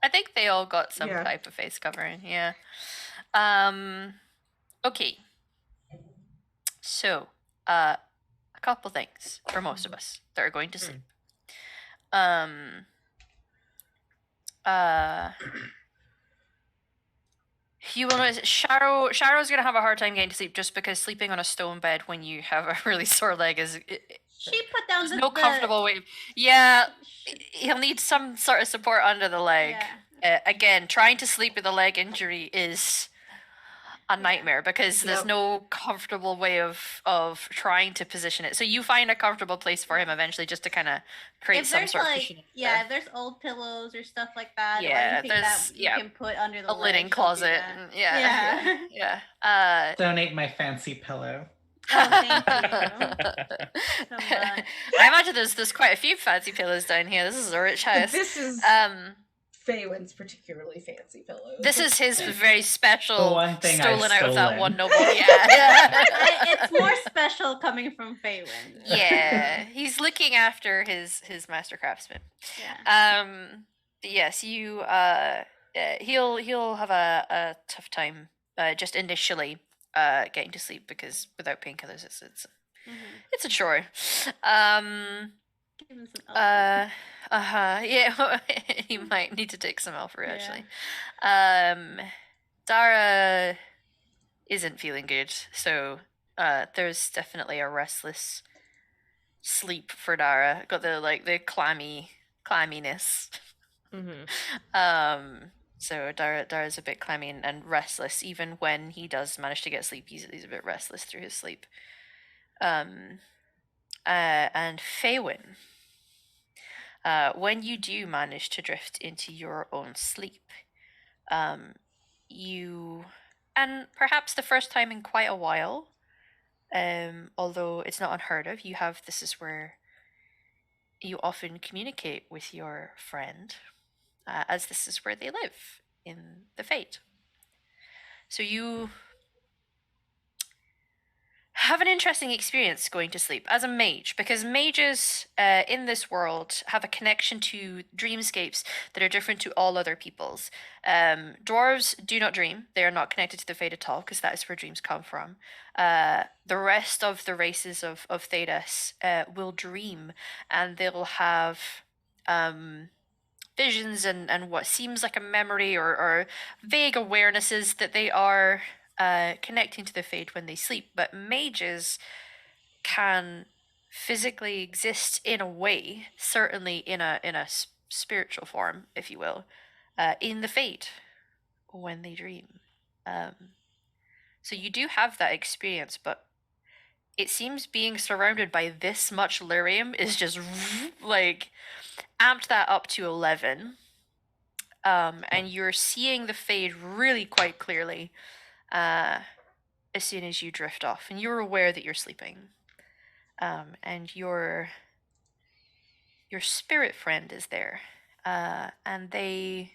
I think they all got some type of face covering. Yeah. Okay. So, a couple things for most of us that are going to sleep. You will notice Sharo's gonna have a hard time getting to sleep just because sleeping on a stone bed when you have a really sore leg is. She put down no comfortable way. Yeah, he'll need some sort of support under the leg. Yeah. Again, trying to sleep with a leg injury is a nightmare because there's no comfortable way of trying to position it. So you find a comfortable place for him eventually, just to kind of create some sort of cushion. Yeah, if there's old pillows or stuff like that, yeah, or anything that you can put under the linen closet. Yeah. Donate my fancy pillow. Oh, thank you. So much. I imagine there's quite a few fancy pillows down here. This is a rich house. This is Um, Faywin's particularly fancy pillows. this is his very special The one thing stolen I've out of that stolen. one noble. Yeah. It's more special coming from Faywin. Yeah, he's looking after his master craftsman. Yeah. But yes, you he'll have a tough time just initially getting to sleep because without painkillers it's a chore. Give him some elf. Yeah, he might need to take some alpha actually. Dara isn't feeling good, so there's definitely a restless sleep for Dara. Got the clamminess. So Dara's a bit clammy and restless. Even when he does manage to get sleep, he's a bit restless through his sleep. And Faywin, when you do manage to drift into your own sleep, you, and perhaps the first time in quite a while, although it's not unheard of, this is where you often communicate with your friend, as this is where they live in the Fate. So you have an interesting experience going to sleep as a mage, because mages in this world have a connection to dreamscapes that are different to all other people's. Dwarves do not dream. They are not connected to the Fate at all, because that is where dreams come from. The rest of the races of Thedas will dream, and they'll have visions and what seems like a memory or vague awarenesses that they are connecting to the Fate when they sleep. But mages can physically exist in a way, certainly in a spiritual form, if you will, in the Fate when they dream. So you do have that experience, but it seems being surrounded by this much lyrium is just like amped that up to 11. And you're seeing the Fade really quite clearly as soon as you drift off, and you're aware that you're sleeping. And your spirit friend is there, and they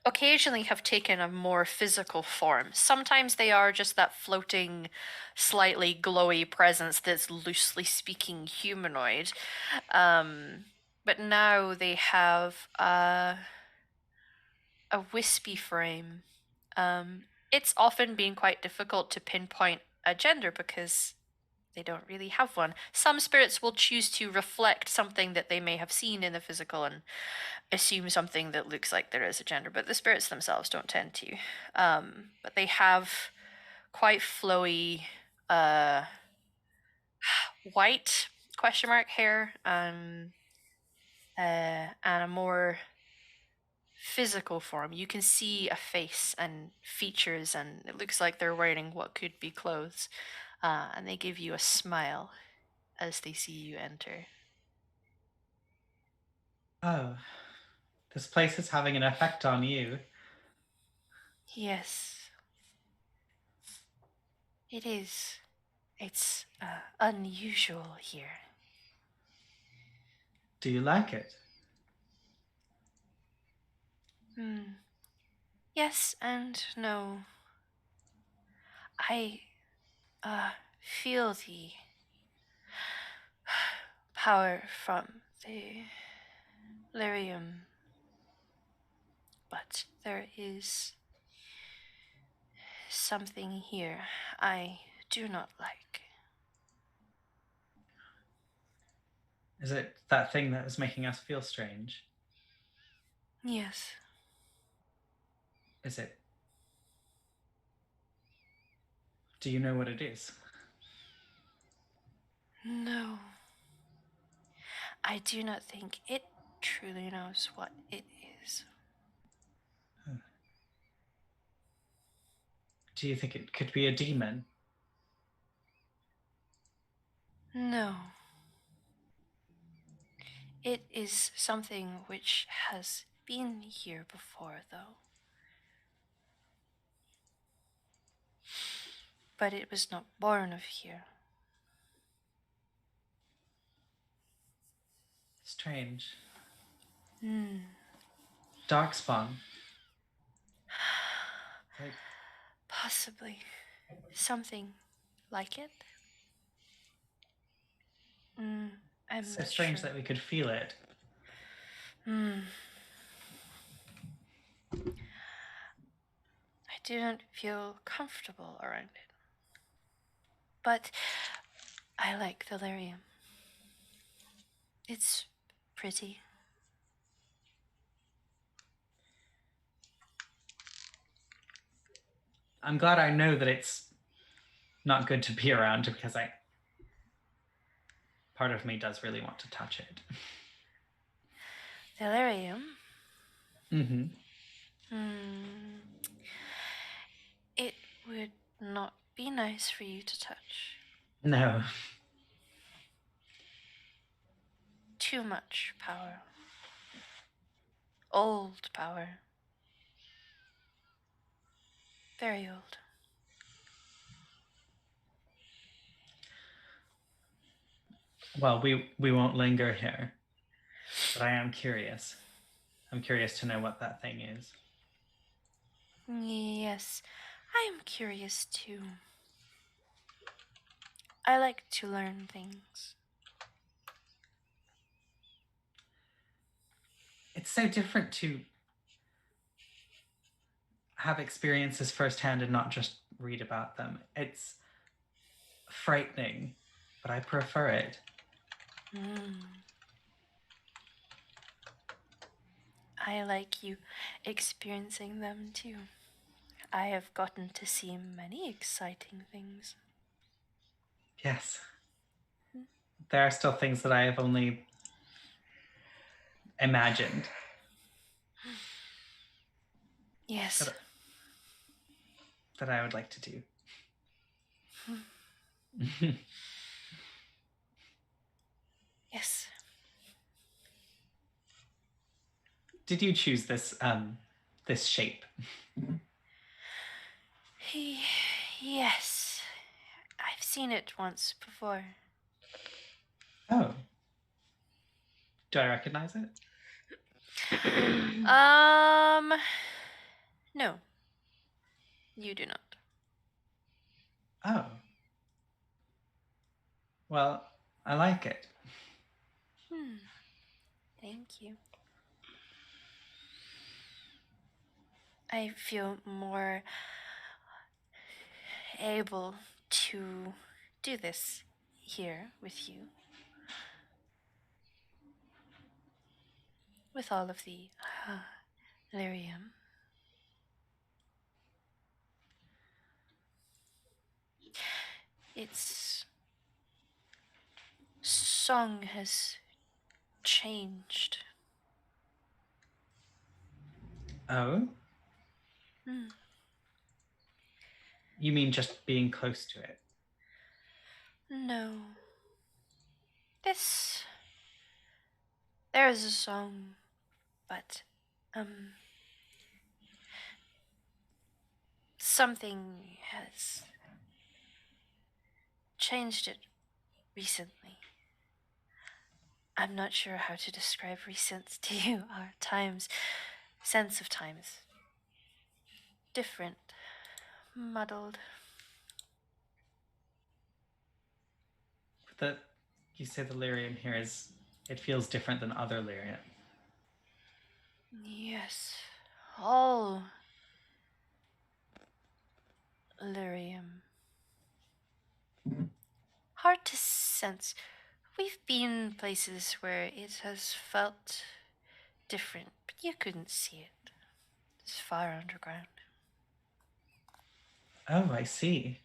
occasionally have taken a more physical form. Sometimes they are just that floating, slightly glowy presence that's loosely speaking humanoid. But now they have a wispy frame. It's often been quite difficult to pinpoint a gender because they don't really have one. Some spirits will choose to reflect something that they may have seen in the physical and assume something that looks like there is a gender, but the spirits themselves don't tend to. But they have quite flowy white question mark hair, and a more physical form. You can see a face and features, and it looks like they're wearing what could be clothes. And they give you a smile as they see you enter. Oh, this place is having an effect on you. Yes. It is. It's unusual here. Do you like it? Yes and no. I feel the power from the lyrium, but there is something here I do not like. Is it that thing that is making us feel strange? Yes. Is it? Do you know what it is? No. I do not think it truly knows what it is. Do you think it could be a demon? No. It is something which has been here before, though. but it was not born of here. Strange. Darkspawn. Like, Possibly. Something like it. I'm so not strange sure. that we could feel it. I do not feel comfortable around it. But I like the lyrium. It's pretty. I'm glad I know that it's not good to be around because part of me does really want to touch it. The lyrium? Mm-hmm. It would not be nice for you to touch. No. Too much power. Old power. Very old. Well, we won't linger here. But I am curious. I'm curious to know what that thing is. Yes, I am curious too. I like to learn things. It's so different to have experiences firsthand and not just read about them. It's frightening, but I prefer it. I like you experiencing them too. I have gotten to see many exciting things. Yes. There are still things that I have only imagined. Yes. That I would like to do. Yes. Did you choose this this shape? Yes. I've seen it once before. Oh. Do I recognize it? No. You do not. Oh. Well, I like it. Thank you. I feel more able to do this here with you. With all of the lyrium. Its song has changed. Oh? You mean just being close to it? No. There is a song, but, something has changed it recently. I'm not sure how to describe recent to you. Our sense of time is different, muddled. You say the lyrium here it feels different than other lyrium. Yes, all lyrium. Hard to sense. We've been places where it has felt different, but you couldn't see it. It's far underground. Oh, I see.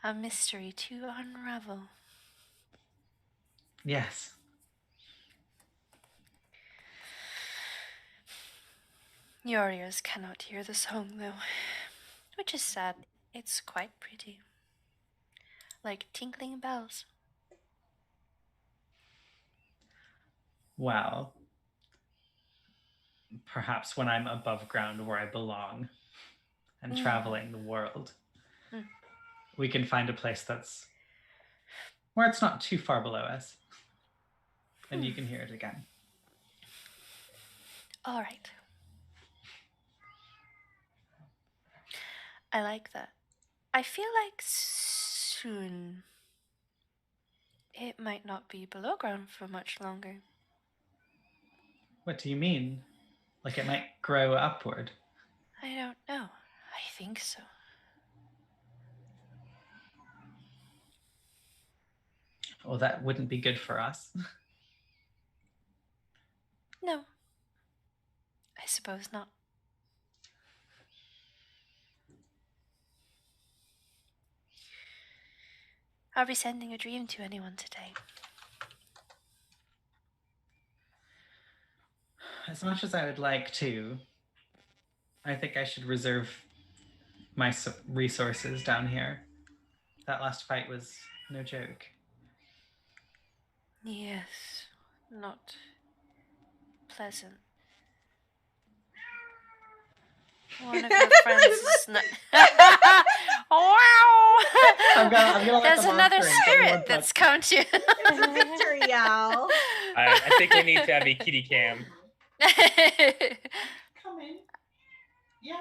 A mystery to unravel. Yes. Your ears cannot hear the song, though, which is sad. It's quite pretty. Like tinkling bells. Wow. perhaps when I'm above ground where I belong and traveling the world, we can find a place that's where it's not too far below us. And you can hear it again. All right. I like that. I feel like soon it might not be below ground for much longer. What do you mean? Like it might grow upward? I don't know. I think so. Well, that wouldn't be good for us. No. I suppose not. Are we sending a dream to anyone today? As much as I would like to, I think I should reserve my resources down here. That last fight was no joke. Yes. Not pleasant. One of your friends is not. Wow! I'm gonna let There's the another monster in. spirit Anyone that's touch come to. It's a victory yell. I think we need to have a kitty cam. Come in. Yeah.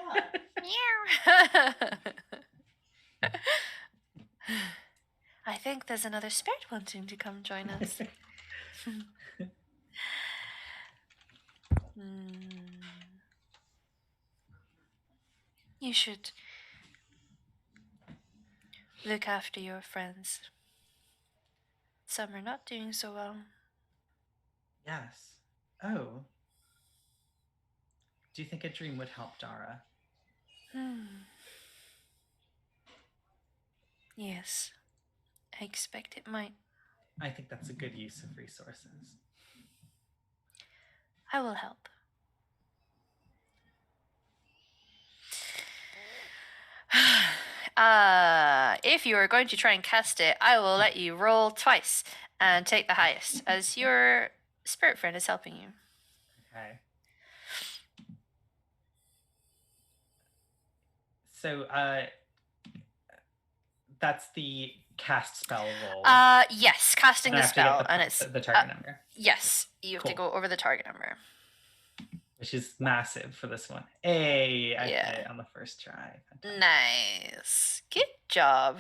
I think there's another spirit wanting to come join us. You should look after your friends. Some are not doing so well. Yes. Oh. Do you think a dream would help Dara? Yes. I expect it might. I think that's a good use of resources. I will help. If you are going to try and cast it, I will let you roll twice and take the highest, as your spirit friend is helping you. Okay. So, that's the cast spell roll. Yes, casting And I the have to get spell, and it's the target number, yes, you have to Cool. go over the target number. which is massive for this one. Hey, I Yeah. hit it on the first try. Fantastic. Nice, good job.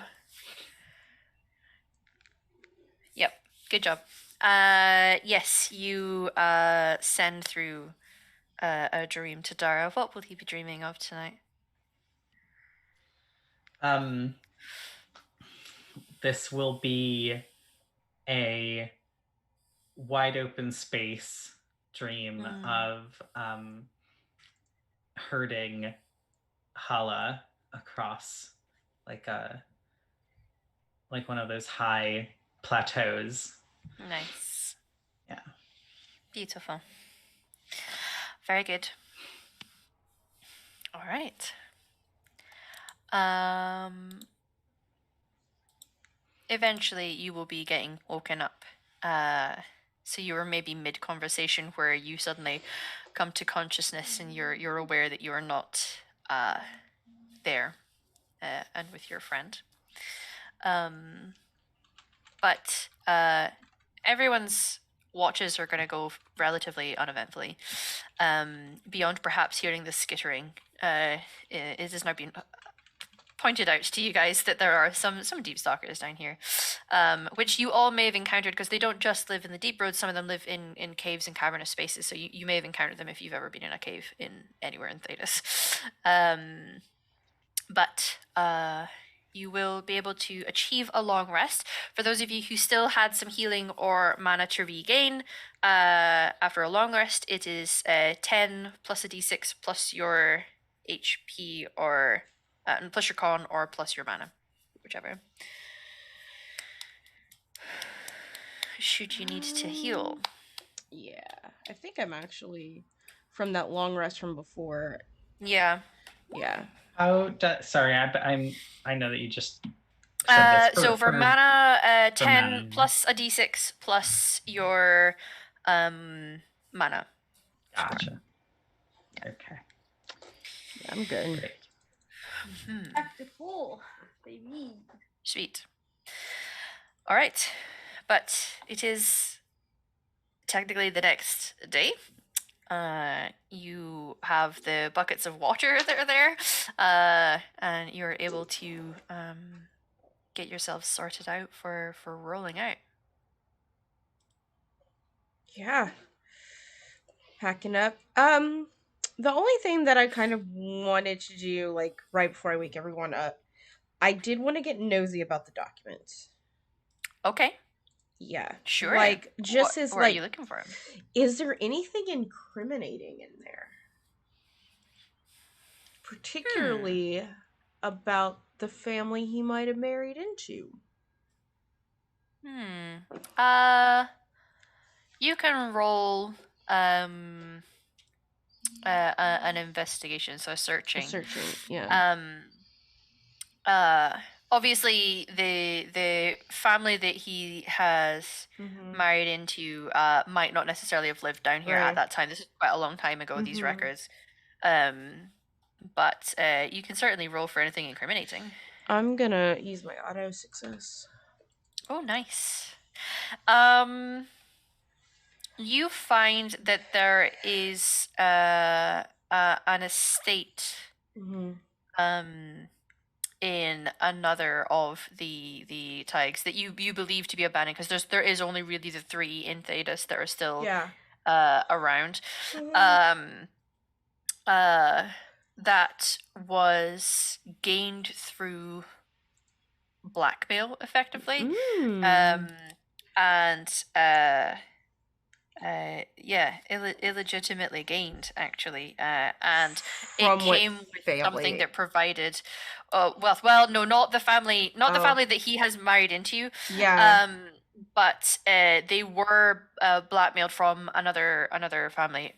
Yep, good job. Yes, you send through a dream to Dara. What will he be dreaming of tonight? This will be a wide open space dream of herding Hala across like one of those high plateaus. Nice. Yeah. Beautiful. Very good. All right. Eventually you will be getting woken up. So you are maybe mid-conversation where you suddenly come to consciousness and you're aware that you are not there and with your friend. But everyone's watches are going to go relatively uneventfully. Beyond perhaps hearing the skittering, it has now been pointed out to you guys that there are some deep stalkers down here, which you all may have encountered because they don't just live in the deep roads. Some of them live in caves and cavernous spaces, so you may have encountered them if you've ever been in a cave in anywhere in Thedas. But you will be able to achieve a long rest. For those of you who still had some healing or mana to regain, after a long rest, it is 10 plus a d6 plus your HP or plus your con or plus your mana, whichever. Should you need to heal? Yeah, I think I'm actually from that long rest from before. Yeah. Yeah. Sorry, I know that you just said this. So for mana, 10 mana. plus a d6 plus your mana. Gotcha. Okay. Yeah, I'm good. Great. Mhm. Back to school, baby. Sweet. All right, but it is technically the next day. You have the buckets of water that are there, and you're able to get yourselves sorted out for rolling out. Yeah. Packing up. The only thing that I kind of wanted to do, like right before I wake everyone up, I did want to get nosy about the documents. Okay, Yeah. sure. Like just as what are you like, looking for? is there anything incriminating in there? Particularly about the family he might have married into. You can roll an investigation, so searching. Searching, yeah. Uh obviously the family that he has married into might not necessarily have lived down here Right. at that time. This is quite a long time ago, these Mhm. records. But you can certainly roll for anything incriminating. I'm gonna use my auto success. Oh, nice. You find that there is an estate in another of the tags that you believe to be abandoned, because there is only really the 3 in Thedas that are still around. That was gained through blackmail, effectively. And yeah, illegitimately gained, actually, and From it what came with family? something that provided, well, no, not the family, not the Oh. family that he has married into. Yeah. But they were blackmailed from another family.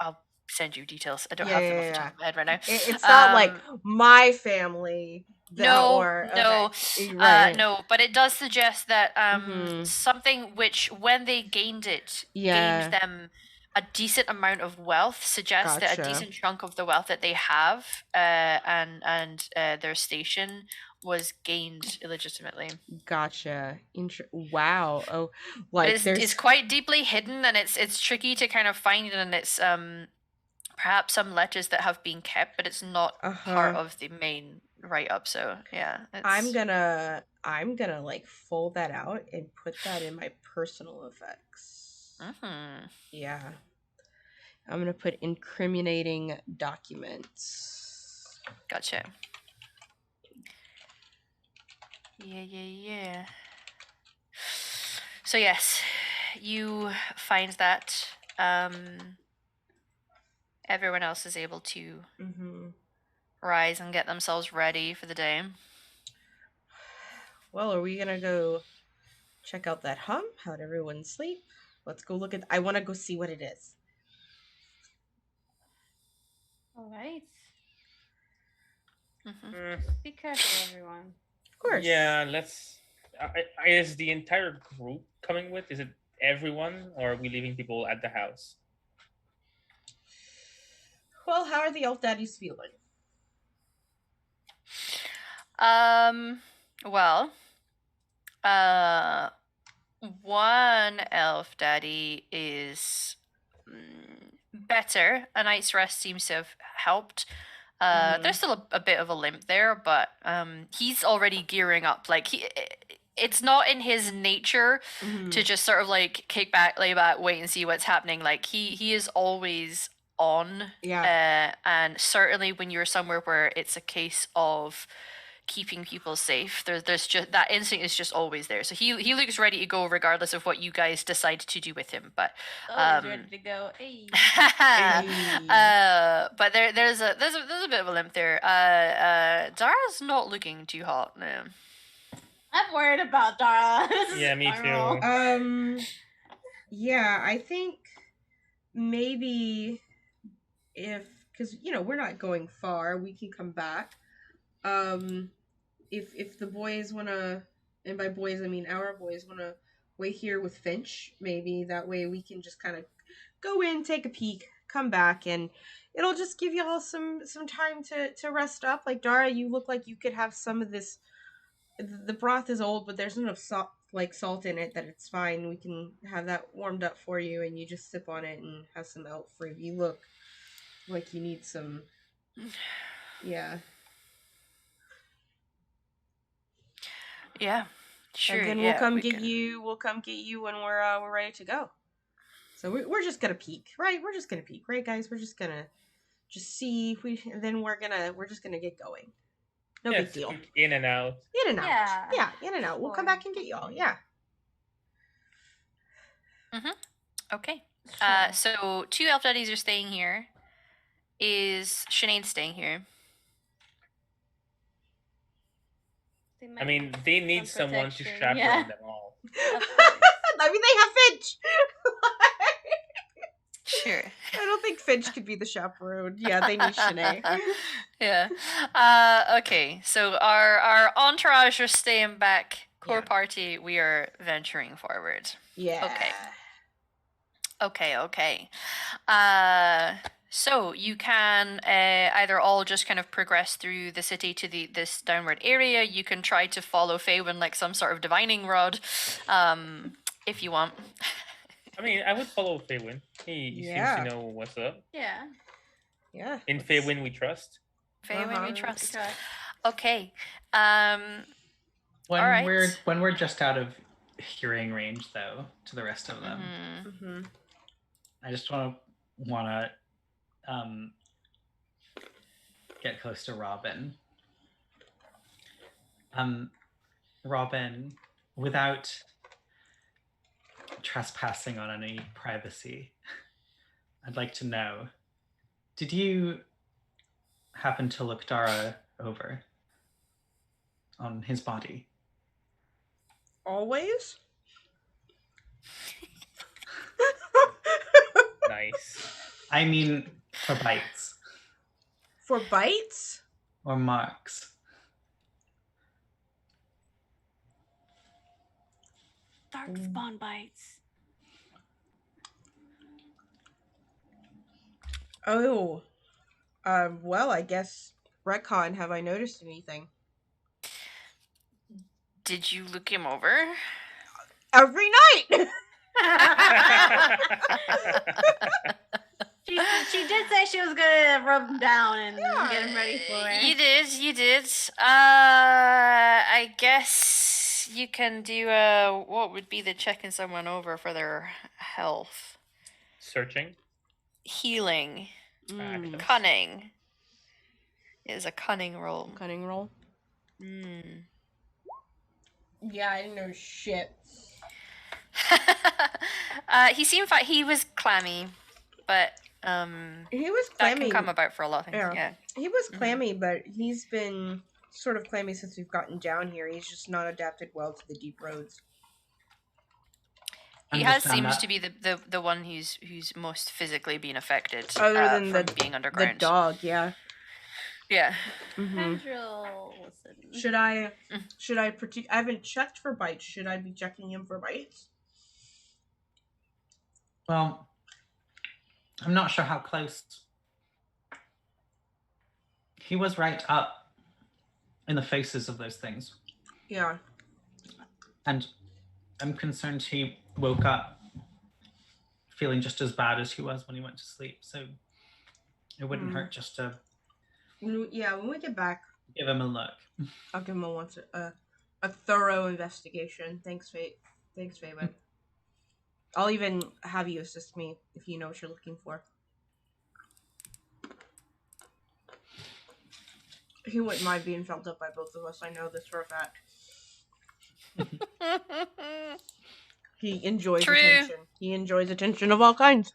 I'll send you details. I don't have them off the top of my head right now. It's not like my family. No, but it does suggest that something which, when they gained it, gained them a decent amount of wealth, suggests that a decent chunk of the wealth that they have and their station was gained illegitimately. Gotcha. Wow. Oh, like it's quite deeply hidden, and it's tricky to kind of find, and it's perhaps some letters that have been kept, but it's not part of the main write-up. So yeah, I'm gonna like fold that out and put that in my personal effects. Yeah, I'm gonna put incriminating documents. Gotcha. Yeah. So yes, you find that everyone else is able to rise and get themselves ready for the day. Well, are we gonna go check out that hum? How'd everyone sleep? Let's go look at. I want to go see what it is. All right. Be careful, everyone. Of course. Yeah, let's. Is the entire group coming with? Is it everyone, or are we leaving people at the house? Well, how are the elf daddies feeling? Well, one elf daddy is better. A night's rest seems to have helped. There's still a bit of a limp there, but he's already gearing up. Like it's not in his nature to just sort of like kick back, lay back, wait and see what's happening. Like he is always on. And certainly when you're somewhere where it's a case of keeping people safe, there's just that instinct is just always there. So he looks ready to go regardless of what you guys decide to do with him. But he's ready to go. Hey. But there's a bit of a limp there. Dara's not looking too hot. No. I'm worried about Dara. Yeah, me too. Yeah, I think maybe because we're not going far, we can come back. If the boys want to, and by boys I mean our boys, want to wait here with Finch, maybe that way we can just kind of go in, take a peek, come back, and it'll just give you all some time to rest up. Like Dara, you look like you could have some of this. The broth is old, but there's enough salt in it that it's fine. We can have that warmed up for you, and you just sip on it and have some elk fruit. You look like you need some. Yeah. Yeah. Sure. And then yeah, we'll come we get can- you. We'll come get you when we're ready to go. So we're just gonna peek, right? We're just gonna peek, right, guys? We're just gonna see if we. And then we're just gonna get going. No big deal. In and out. In and out. Yeah. In and out. We'll come back and get y'all. Yeah. Okay. Sure. So 2 elf daddies are staying here. Is Sinead staying here? They I might mean, need they need some someone to protection, chaperone yeah. them all. Of course. I mean, they have Finch. Sure. I don't think Finch could be the chaperone. Yeah, they need Shanae. Yeah. Okay. So our entourage are staying back. Core Yeah. party, we are venturing forward. Yeah. Okay. So you can either all just kind of progress through the city to this downward area. You can try to follow Faywin like some sort of divining rod, if you want. I mean, I would follow Faywin. He Yeah. seems to know what's up. Yeah. Yeah. In Faywin we trust. Faywin, we Uh-huh. trust. Trust. Okay. When Alright. we're just out of hearing range, though, to the rest of them, Mm-hmm. I just wanna get close to Robin. Robin, without trespassing on any privacy, I'd like to know, did you happen to look Dara over on his body? Always. Nice. I mean, for bites For bites. or marks. Darkspawn bites. Oh. Well, I guess retcon. Have I noticed anything? Did you look him over? Every night. She did say she was gonna rub him down and get him ready for it. You did. I guess you can do what would be the checking someone over for their health? Searching. Healing. Mm. Cunning. It is a cunning roll. Cunning roll. Mm. Yeah, I didn't know shit. He seemed fine. He was clammy, but He was that clammy. can come about for a lot of things. Yeah. Yeah. He was clammy, but he's been sort of clammy since we've gotten down here. He's just not adapted well to the deep roads. He has Understand seems that. to be the one who's most physically been affected Other than from the- being The underground. dog, yeah. Yeah. Mm-hmm. Andrew, listen. Should I I haven't checked for bites. Should I be checking him for bites? Well, I'm not sure how close. He was right up in the faces of those things. Yeah. And I'm concerned he woke up feeling just as bad as he was when he went to sleep. So it wouldn't hurt just to Yeah, when we get back, give him a look. I'll give him a thorough investigation. Thanks, Faven. I'll even have you assist me if you know what you're looking for. He wouldn't mind being felt up by both of us. I know this for a fact. He enjoys True. attention. He enjoys attention of all kinds.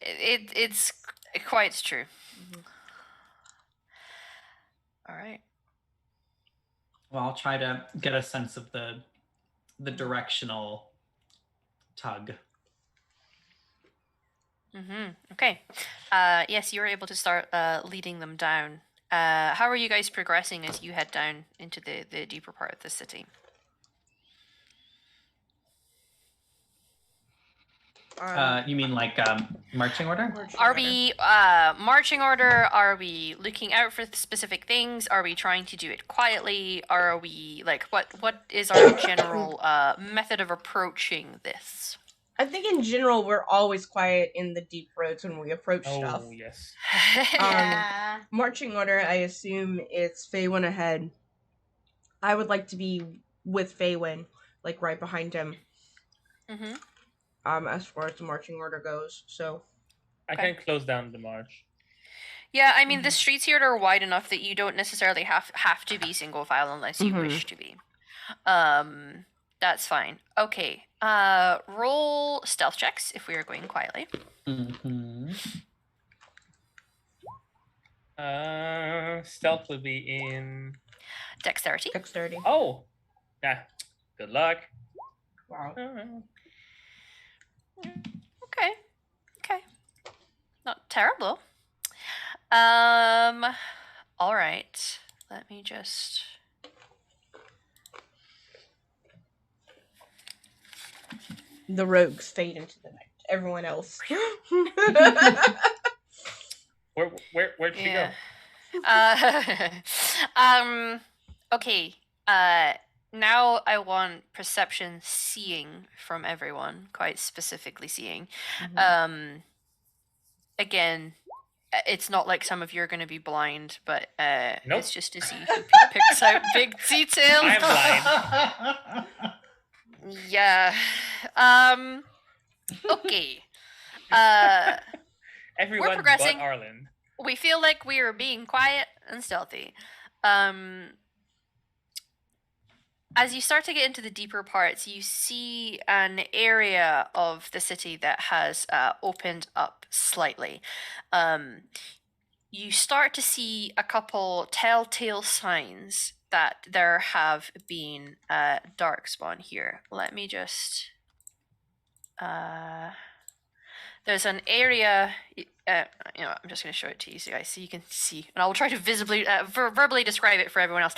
It's quite true. Mhm. All right. Well, I'll try to get a sense of the directional tug. Okay. Yes, you were able to start leading them down. How are you guys progressing as you head down into the deeper part of the city? You mean like marching order? Are we marching order? Are we looking out for specific things? Are we trying to do it quietly? Are we like what is our general method of approaching this? I think in general we're always quiet in the deep roads when we approach stuff. Oh yes. Yeah. Marching order, I assume it's Faywin ahead. I would like to be with Faywin, like right behind him. Mm-hmm. As far as the marching order goes, so I Okay. can close down the march. Yeah, I mean the streets here are wide enough that you don't necessarily have to be single file unless you Mhm. wish to be. That's fine. Okay. Roll stealth checks if we are going quietly. Mm-hmm. Stealth will be in. Dexterity. dexterity. Oh, yeah. Good luck. Wow. Okay. Okay. Not terrible. All right. Let me just. The rogues fade into the night. Everyone else. Where'd she go? Okay. Now I want perception seeing from everyone, quite specifically seeing. Again, it's not like some of you are going to be blind, but Nope. it's just to see who picks out big details. I'm blind. Yeah. Okay. Everyone progressing. but Arlen. We feel like we are being quiet and stealthy. As you start to get into the deeper parts, you see an area of the city that has opened up slightly. You start to see a couple telltale signs that there have been darkspawn here. Let me just... there's an area... I'm just going to show it to you guys so you can see. And I will try to visibly, verbally describe it for everyone else.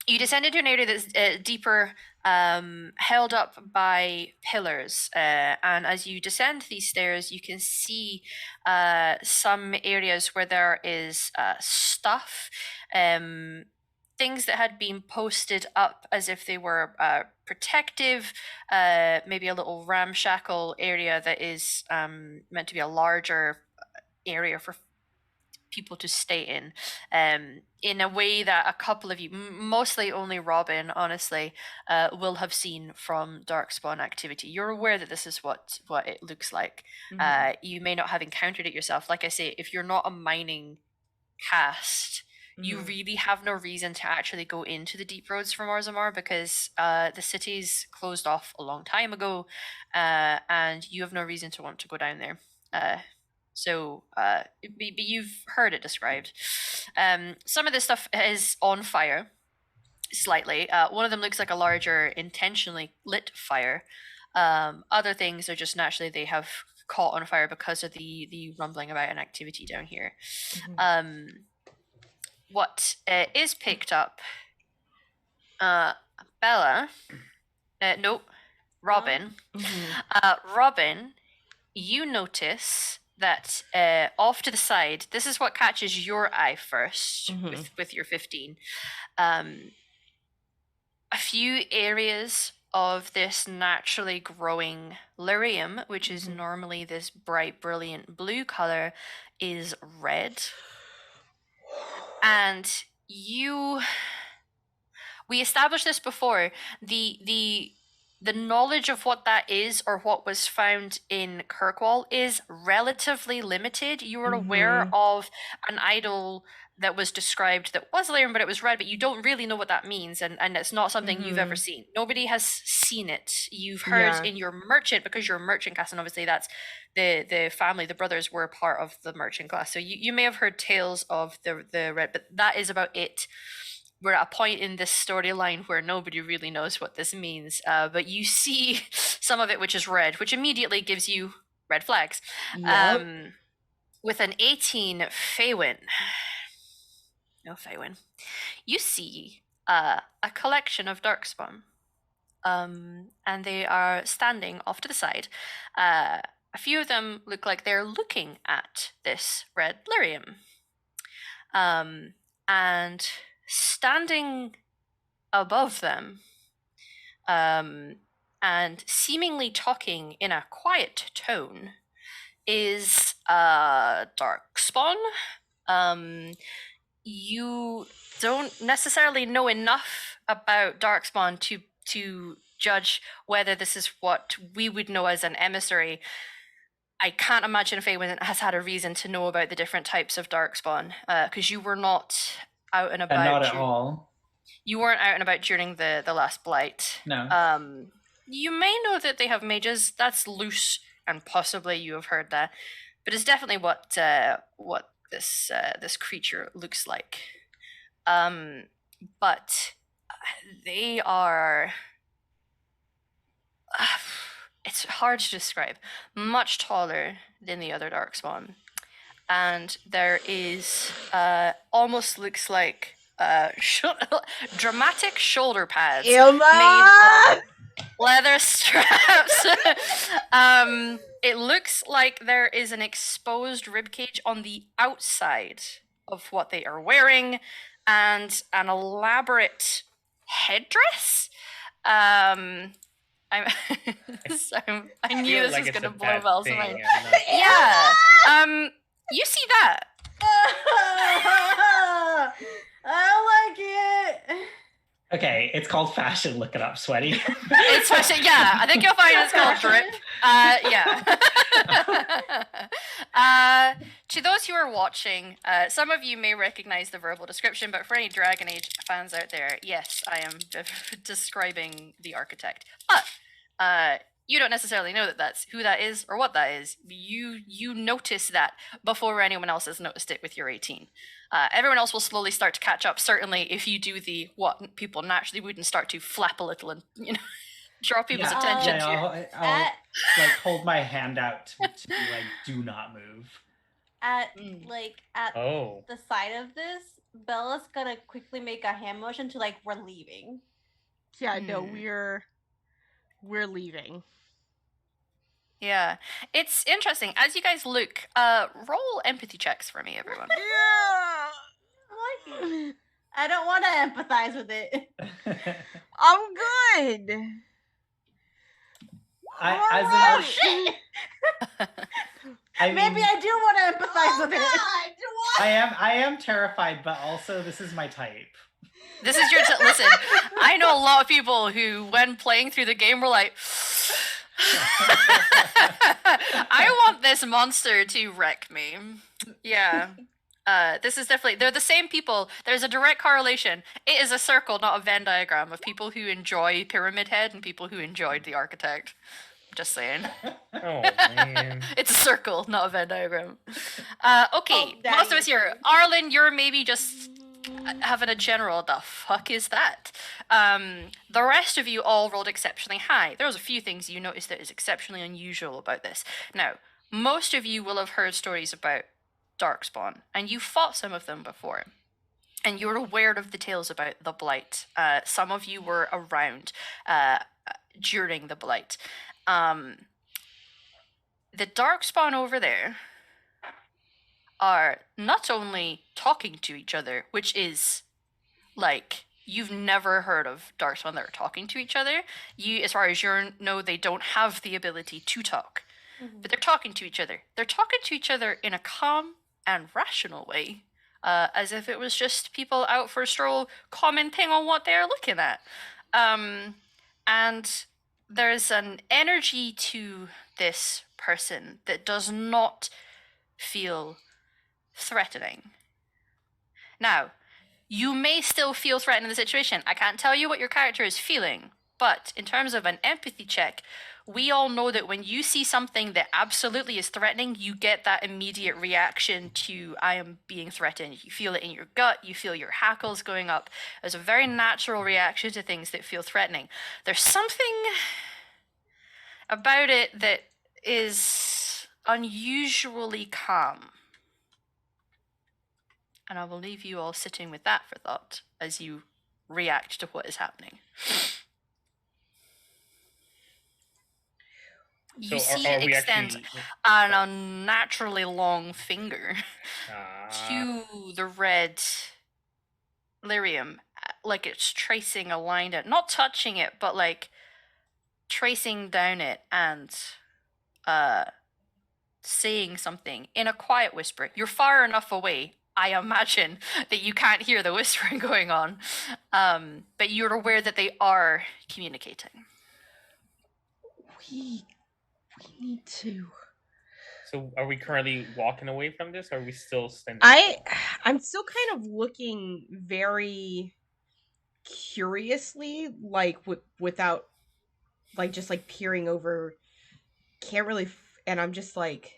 You descend into an area that's deeper, held up by pillars. And as you descend these stairs, you can see some areas where there is stuff, things that had been posted up as if they were protective, maybe a little ramshackle area that is meant to be a larger area for people to stay in a way that a couple of you, mostly only Robin, honestly, will have seen from Darkspawn activity. You're aware that this is what it looks like. You may not have encountered it yourself. Like I say, if you're not a mining cast, you really have no reason to actually go into the deep roads from Orzammar because the city's closed off a long time ago, and you have no reason to want to go down there. So you've heard it described. Some of this stuff is on fire, slightly. One of them looks like a larger, intentionally lit fire. Other things are just naturally they have caught on fire because of the rumbling about an activity down here. What is picked up? Bella. No, Robin. Robin, you notice that off to the side, this is what catches your eye first with your 15. A few areas of this naturally growing lyrium, which is normally this bright, brilliant blue color, is red. And we established this before, the knowledge of what that is or what was found in Kirkwall is relatively limited. You are aware of an idol that was described that was lyrium, but it was red, but you don't really know what that means, and it's not something you've ever seen. Nobody has seen it. You've heard in your merchant, because you're a merchant class, and obviously that's the family, the brothers were part of the merchant class, so you may have heard tales of the red, but that is about it. We're at a point in this storyline where nobody really knows what this means, but you see some of it which is red, which immediately gives you red flags. With an 18 Faywin, no Faywin, you see a collection of darkspawn. and they are standing off to the side. A few of them look like they're looking at this red lyrium. And standing above them, and seemingly talking in a quiet tone, is Darkspawn. You don't necessarily know enough about Darkspawn to judge whether this is what we would know as an emissary. I can't imagine if anyone has had a reason to know about the different types of Darkspawn, because you were not out and about. Not at all. You weren't out and about during the last blight. No. You may know that they have mages. That's loose, and possibly you have heard that. But it's definitely what this creature looks like. But they are. It's hard to describe. Much taller than the other Darkspawn, and there is almost looks like dramatic shoulder pads made of leather straps. It looks like there is an exposed ribcage on the outside of what they are wearing, and an elaborate headdress. I knew this was going to blow Bel's mind. Yeah. You see that? I like it. Okay, it's called fashion. Look it up, Sweaty. It's fashion. Yeah, I think you'll find it's called drip. Yeah. To those who are watching, some of you may recognize the verbal description, but for any Dragon Age fans out there, yes, I am describing the architect. But you don't necessarily know that that's who that is or what that is. You notice that before anyone else has noticed it with your 18. Everyone else will slowly start to catch up, certainly if you do the what people naturally would and start to flap a little and, draw people's attention to. I'll like hold my hand out to like do not move. At the side of this, Bella's gonna quickly make a hand motion to like we're leaving. Yeah, no, we're leaving. Yeah, it's interesting. As you guys look, roll empathy checks for me, everyone. Yeah, I like it. I don't want to empathize with it. I'm good. Shit. Maybe I do want to empathize with it. I am terrified, but also this is my type. This is your listen. I know a lot of people who, when playing through the game, were like, "I want this monster to wreck me." Yeah. This is definitely, they're the same people. There's a direct correlation. It is a circle, not a Venn diagram, of people who enjoy Pyramid Head and people who enjoyed the Architect. Just saying. Oh, man. It's a circle, not a Venn diagram. Okay, Oh, most of us here. Arlen, you're maybe just having a general, the fuck is that? The rest of you all rolled exceptionally high. There was a few things you noticed that is exceptionally unusual about this. Now, most of you will have heard stories about Darkspawn, and you fought some of them before. And you're aware of the tales about the Blight. Some of you were around during the Blight. The Darkspawn over there are not only talking to each other, which is like you've never heard of Darkspawn that are talking to each other. As far as you know, they don't have the ability to talk, but they're talking to each other. They're talking to each other in a calm and rational way, as if it was just people out for a stroll commenting on what they're looking at. And there's an energy to this person that does not feel threatening. Now, you may still feel threatened in the situation. I can't tell you what your character is feeling, but in terms of an empathy check, we all know that when you see something that absolutely is threatening, you get that immediate reaction to, I am being threatened. You feel it in your gut, you feel your hackles going up. There's a very natural reaction to things that feel threatening. There's something about it that is unusually calm. And I will leave you all sitting with that for thought as you react to what is happening. You So see are it we extend actually? an unnaturally long finger Ah, to the red lyrium, like it's tracing a line down, not touching it, but like tracing down it and saying something in a quiet whisper. You're far enough away, I imagine, that you can't hear the whispering going on, but you're aware that they are communicating. We need to. so are we currently walking away from this, or are we still standing? I'm still kind of looking very curiously, like without, like, just like peering over. Can't really, and I'm just like,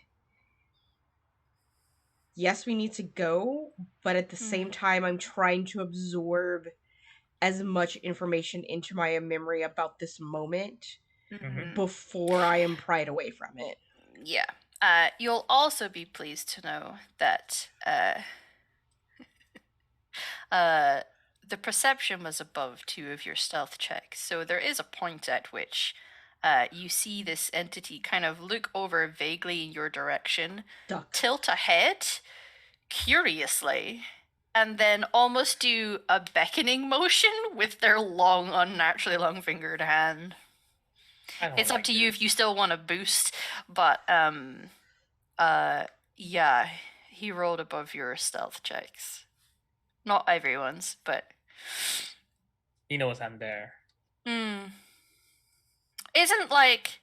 yes, we need to go, but at the same time, I'm trying to absorb as much information into my memory about this moment before I am pried away from it. Yeah. You'll also be pleased to know that the perception was above 2 of your stealth checks, so there is a point at which you see this entity kind of look over vaguely in your direction, Duck. tilt ahead curiously, and then almost do a beckoning motion with their long, unnaturally long fingered hand. It's up to you if you still want to boost, but yeah, he rolled above your stealth checks. Not everyone's, but He knows I'm there. Isn't like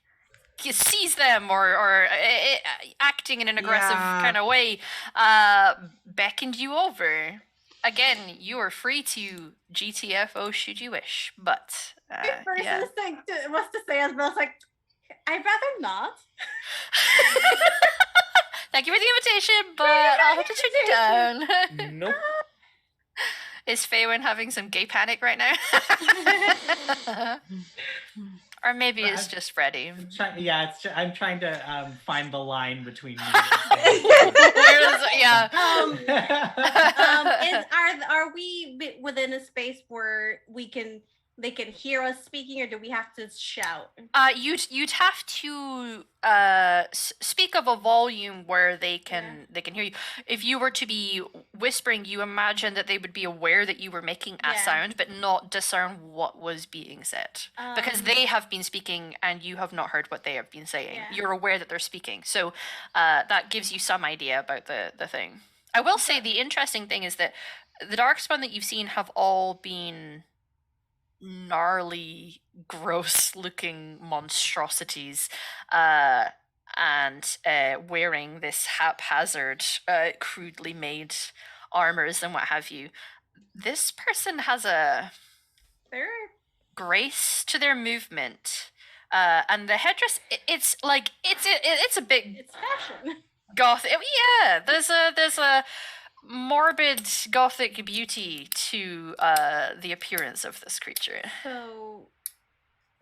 he sees them or acting in an aggressive kind of way, beckoned you over. Again, you are free to GTFO should you wish, but First yeah. instinct was to say as Bill's like, I'd rather not. Thank you for the invitation, but I'll have to turn you down. Nope. Is Faywin having some gay panic right now? Or maybe it's just Freddy. I'm trying to find the line between me yeah. Are we within a space where they can hear us speaking, or do we have to shout? You'd have to speak of a volume where they can hear you. If you were to be whispering, you imagine that they would be aware that you were making a sound, but not discern what was being said, because they have been speaking and you have not heard what they have been saying. Yeah. You're aware that they're speaking, so that gives you some idea about the thing. I will say the interesting thing is that the darkspawn that you've seen have all been gnarly, gross-looking monstrosities, and wearing this haphazard, crudely made armors and what have you. This person has a grace to their movement, and the headdress. It's a big. It's fashion. Gothic. Yeah, there's a morbid gothic beauty to the appearance of this creature. So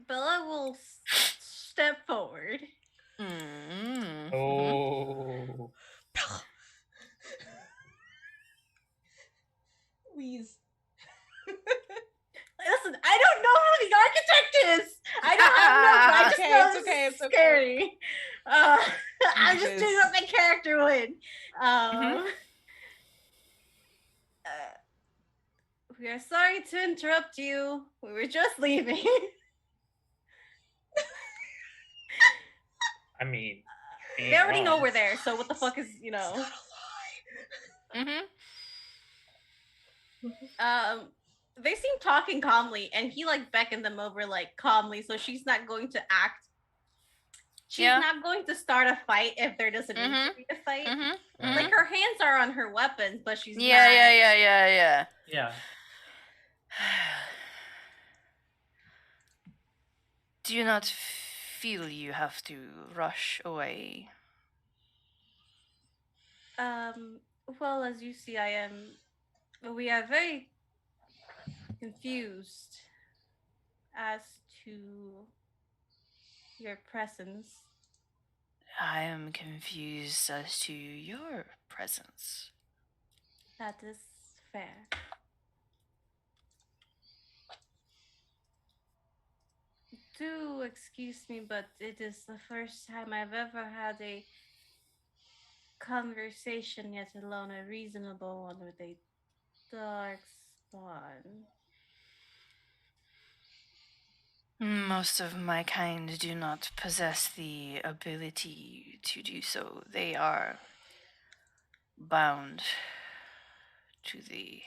Bella will step forward. Oh. Please. Listen, I don't know who the architect is. I don't know. I just know it's scary. I'm just doing what my character would. We are sorry to interrupt you. We were just leaving. I mean, they already know we're there, so what the fuck is, you know? It's not a lie. They seem talking calmly, and he like beckoned them over like calmly, so she's not going to act. She's not going to start a fight if there doesn't need to be a fight. Like her hands are on her weapons, but she's not. Yeah. Do you not feel you have to rush away? Well, as you see, we are very confused as to your presence. I am confused as to your presence. That is fair. Do excuse me, but it is the first time I've ever had a conversation, yet alone a reasonable one, with a dark spawn. Most of my kind do not possess the ability to do so. They are bound to the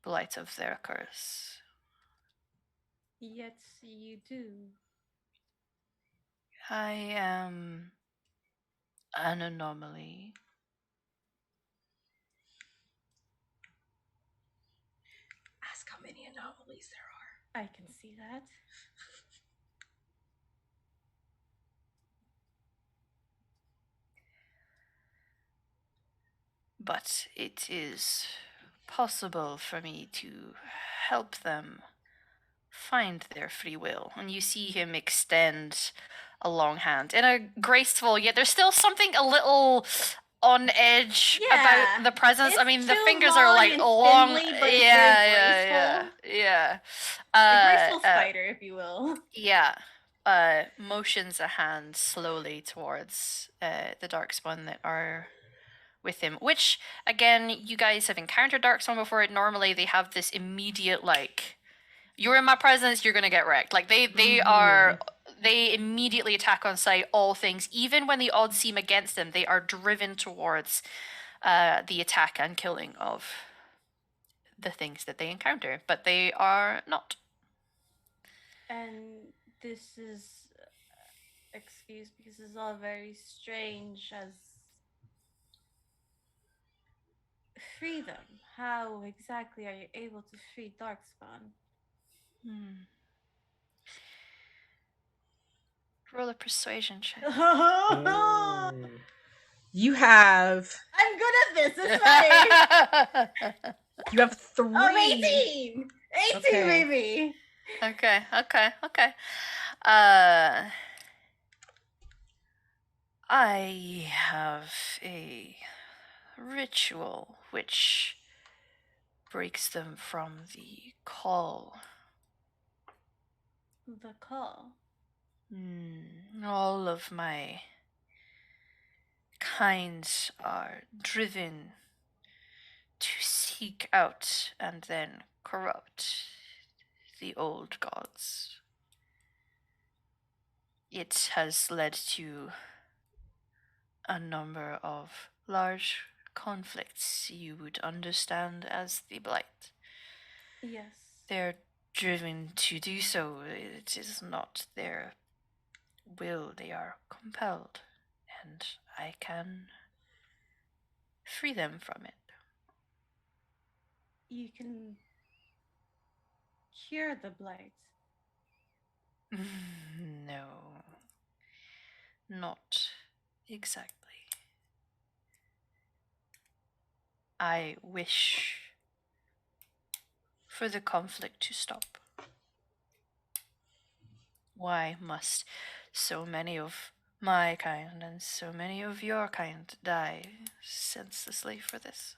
blight of their curse. Yet you do. I am an anomaly. Ask how many anomalies there are. I can see that. But it is possible for me to help them find their free will. And you see him extend a long hand in a graceful, yet there's still something a little on edge Yeah, about the presence. I it's mean, the too fingers are long like and long. spindly, but it's Yeah, very yeah, graceful. yeah, A yeah. graceful spider, if you will. Yeah. Motions a hand slowly towards the darkspawn that are with him. Which, again, you guys have encountered darkspawn before. Normally, they have this immediate like, "You're in my presence, you're gonna get wrecked." Like they immediately attack on sight all things, even when the odds seem against them. They are driven towards the attack and killing of the things that they encounter, but they are not. And this is, excuse me, this is all very strange. As free them. How exactly are you able to free Darkspawn? Roll a persuasion check. Ooh. You have I'm good at this. It's fine. you have 3. Oh, 18! 18, Okay. baby! Okay. I have a ritual which breaks them from the call. The call. All of my kinds are driven to seek out and then corrupt the old gods. It has led to a number of large conflicts you would understand as the blight. Yes. They're driven to do so. It is not their will, they are compelled, and I can free them from it. You can cure the blight. No, not exactly. I wish for the conflict to stop. Why must so many of my kind and so many of your kind die senselessly for this?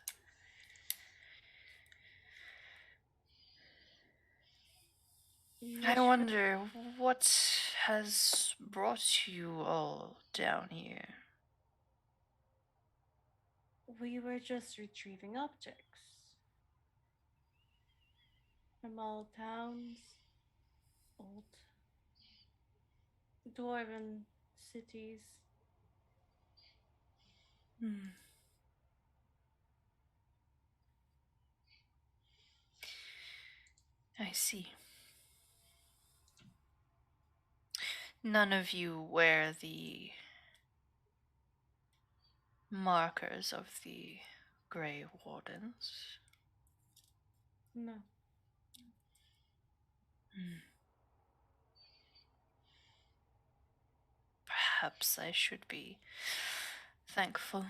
I wonder what has brought you all down here. We were just retrieving objects from all towns, old dwarven cities. I see. None of you wear the markers of the Grey Wardens. No. Perhaps I should be thankful.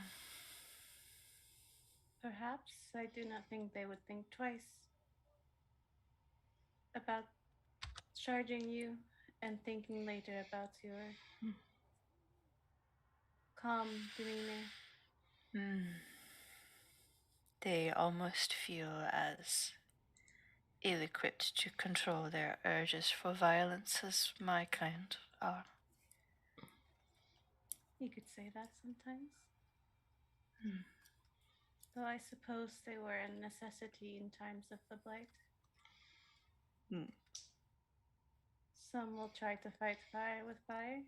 Perhaps I do not think they would think twice about charging you and thinking later about your calm demeanor. They almost feel as ill-equipped to control their urges for violence as my kind are. You could say that sometimes. Hmm. Though I suppose they were a necessity in times of the Blight. Hmm. Some will try to fight fire with fire.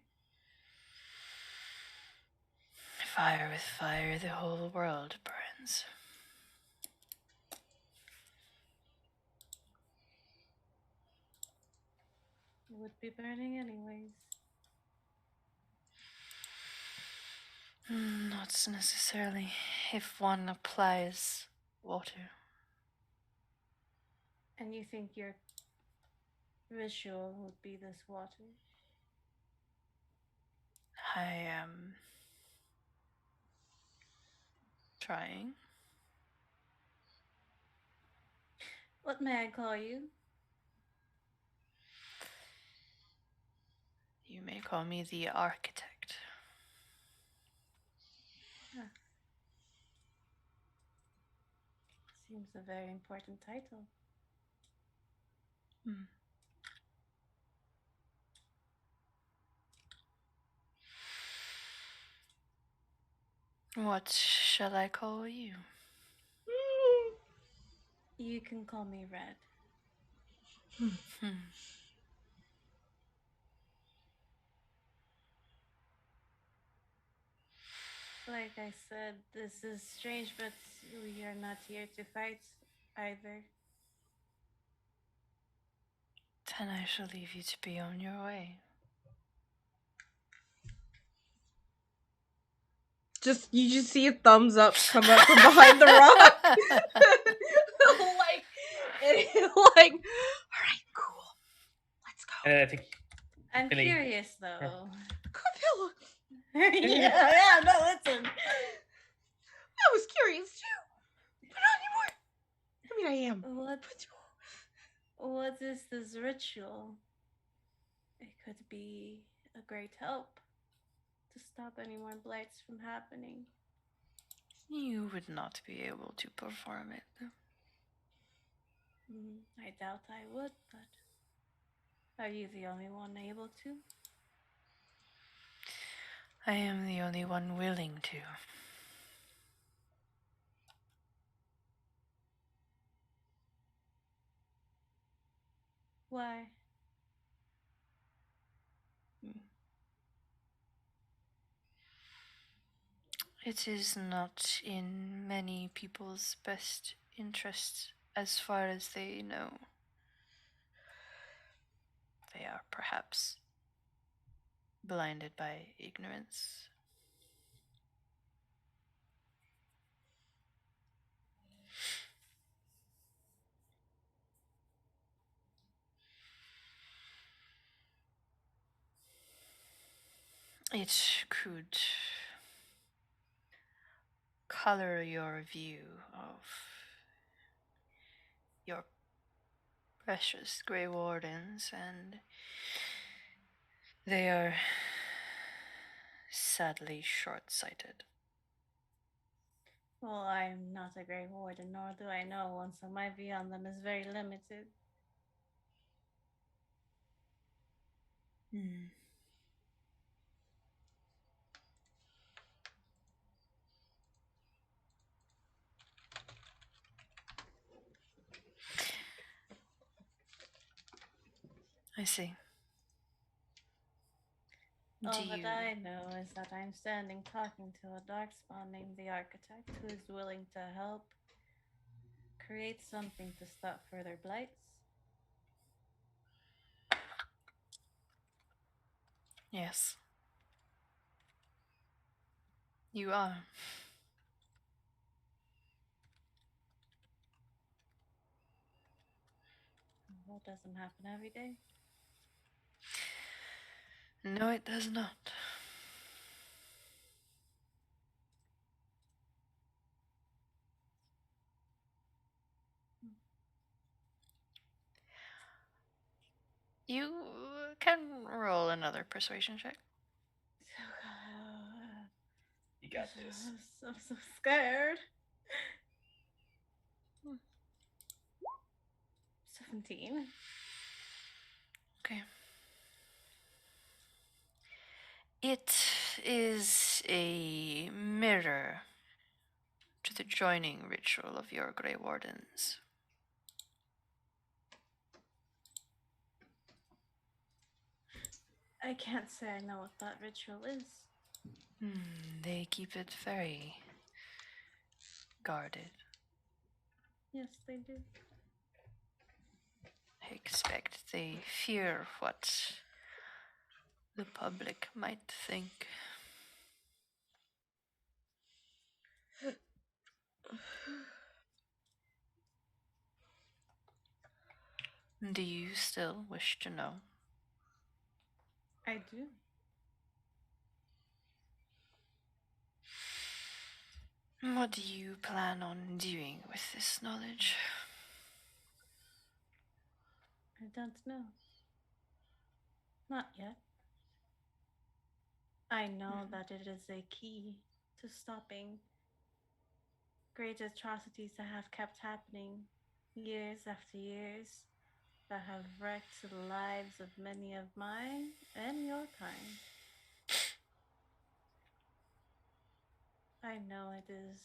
Fire with fire, the whole world burns. It would be burning anyways. Not necessarily if one applies water. And you think your ritual would be this water? I am trying. What may I call you? You may call me the architect. Seems a very important title. Hmm. What shall I call you? You can call me Red. Hmm. Like I said, this is strange, but we are not here to fight either. Then I shall leave you to be on your way. You just see a thumbs up come up from behind the rock. like, all right, cool. Let's go. And I think I'm Really? curious though. Capella, yeah, no, listen. I was curious too, but not anymore. I mean, I am. What is this ritual? It could be a great help to stop any more blights from happening. You would not be able to perform it. I doubt I would, but are you the only one able to? I am the only one willing to. Why? It is not in many people's best interest as far as they know. They are perhaps blinded by ignorance. It could color your view of your precious Grey Wardens, and they are sadly short-sighted. Well, I'm not a Grey Warden, nor do I know one, so my view on them is very limited. I see. All that I know is that I'm standing talking to a darkspawn named the Architect, who is willing to help create something to stop further blights. Yes. You are. That doesn't happen every day. No, it does not. You can roll another persuasion check. You got this. I'm so scared. It's 17. Okay. It is a mirror to the joining ritual of your Grey Wardens. I can't say I know what that ritual is. They keep it very guarded. Yes, they do. I expect they fear what the public might think. Do you still wish to know? I do. What do you plan on doing with this knowledge? I don't know. Not yet. I know that it is a key to stopping great atrocities that have kept happening years after years that have wrecked the lives of many of mine and your kind. I know it is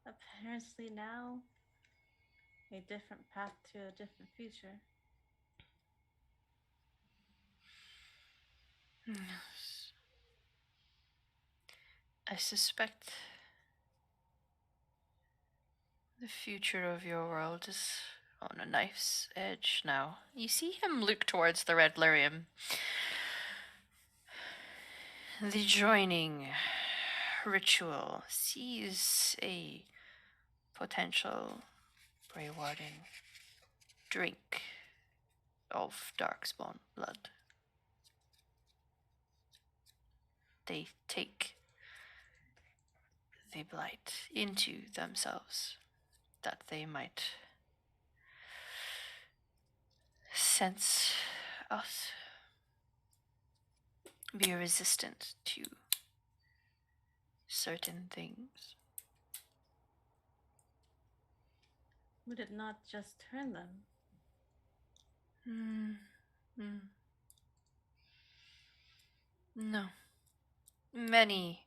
apparently now a different path to a different future. Yes. I suspect the future of your world is on a knife's edge now. You see him look towards the red lyrium. The joining ritual sees a potential Grey Warden drink of Darkspawn blood. They take the blight into themselves that they might sense us, be resistant to certain things. Would it not just turn them? No. Many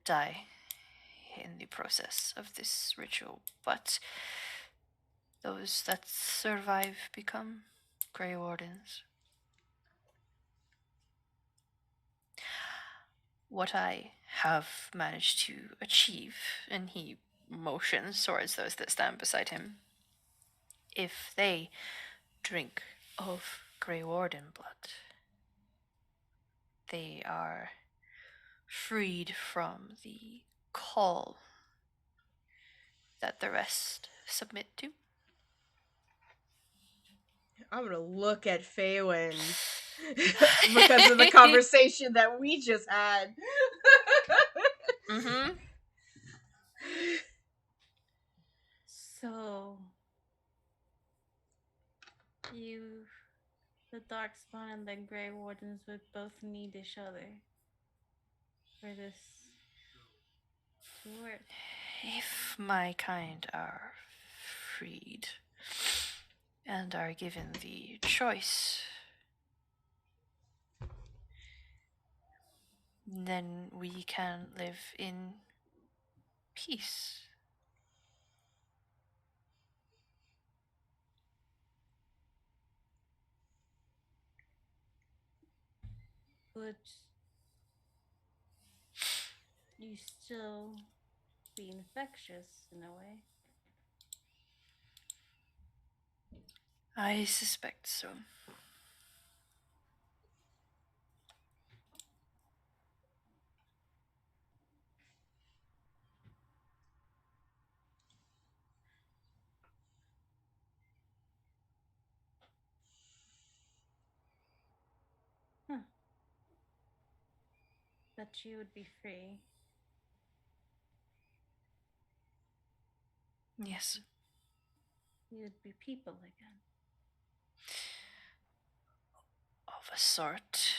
die in the process of this ritual, but those that survive become Grey Wardens. What I have managed to achieve, and he motions towards those that stand beside him, if they drink of Grey Warden blood, they are freed from the call that the rest submit to. I'm gonna look at Faywin because of the conversation that we just had. Mm-hmm. So, you, the Darkspawn and the Grey Wardens would both need each other for this to work. If my kind are freed and are given the choice, then we can live in peace. Would you still be infectious in a way? I suspect so. Huh. But you would be free. Yes. You would be people again. Of a sort.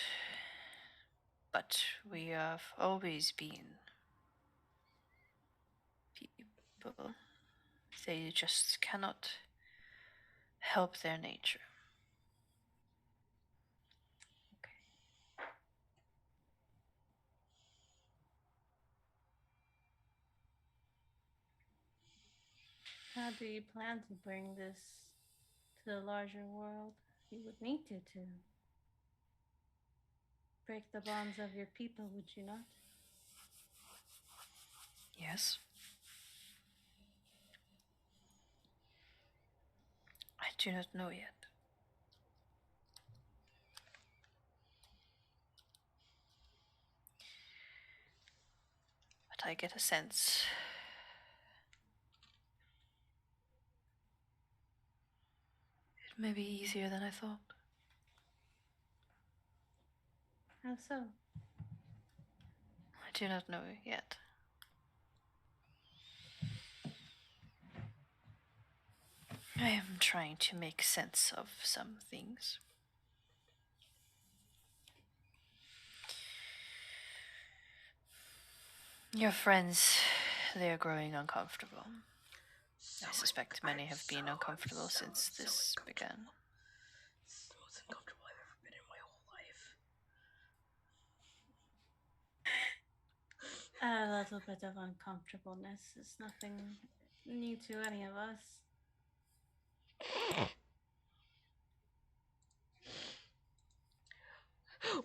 But we have always been people. They just cannot help their nature. How do you plan to bring this to the larger world? You would need to break the bonds of your people, would you not? Yes. I do not know yet. But I get a sense it may be easier than I thought. How so? I do not know yet. I am trying to make sense of some things. Your friends, they are growing uncomfortable. I suspect many have been uncomfortable since this began. It's the most uncomfortable I've ever been in my whole life. A little bit of uncomfortableness is nothing new to any of us.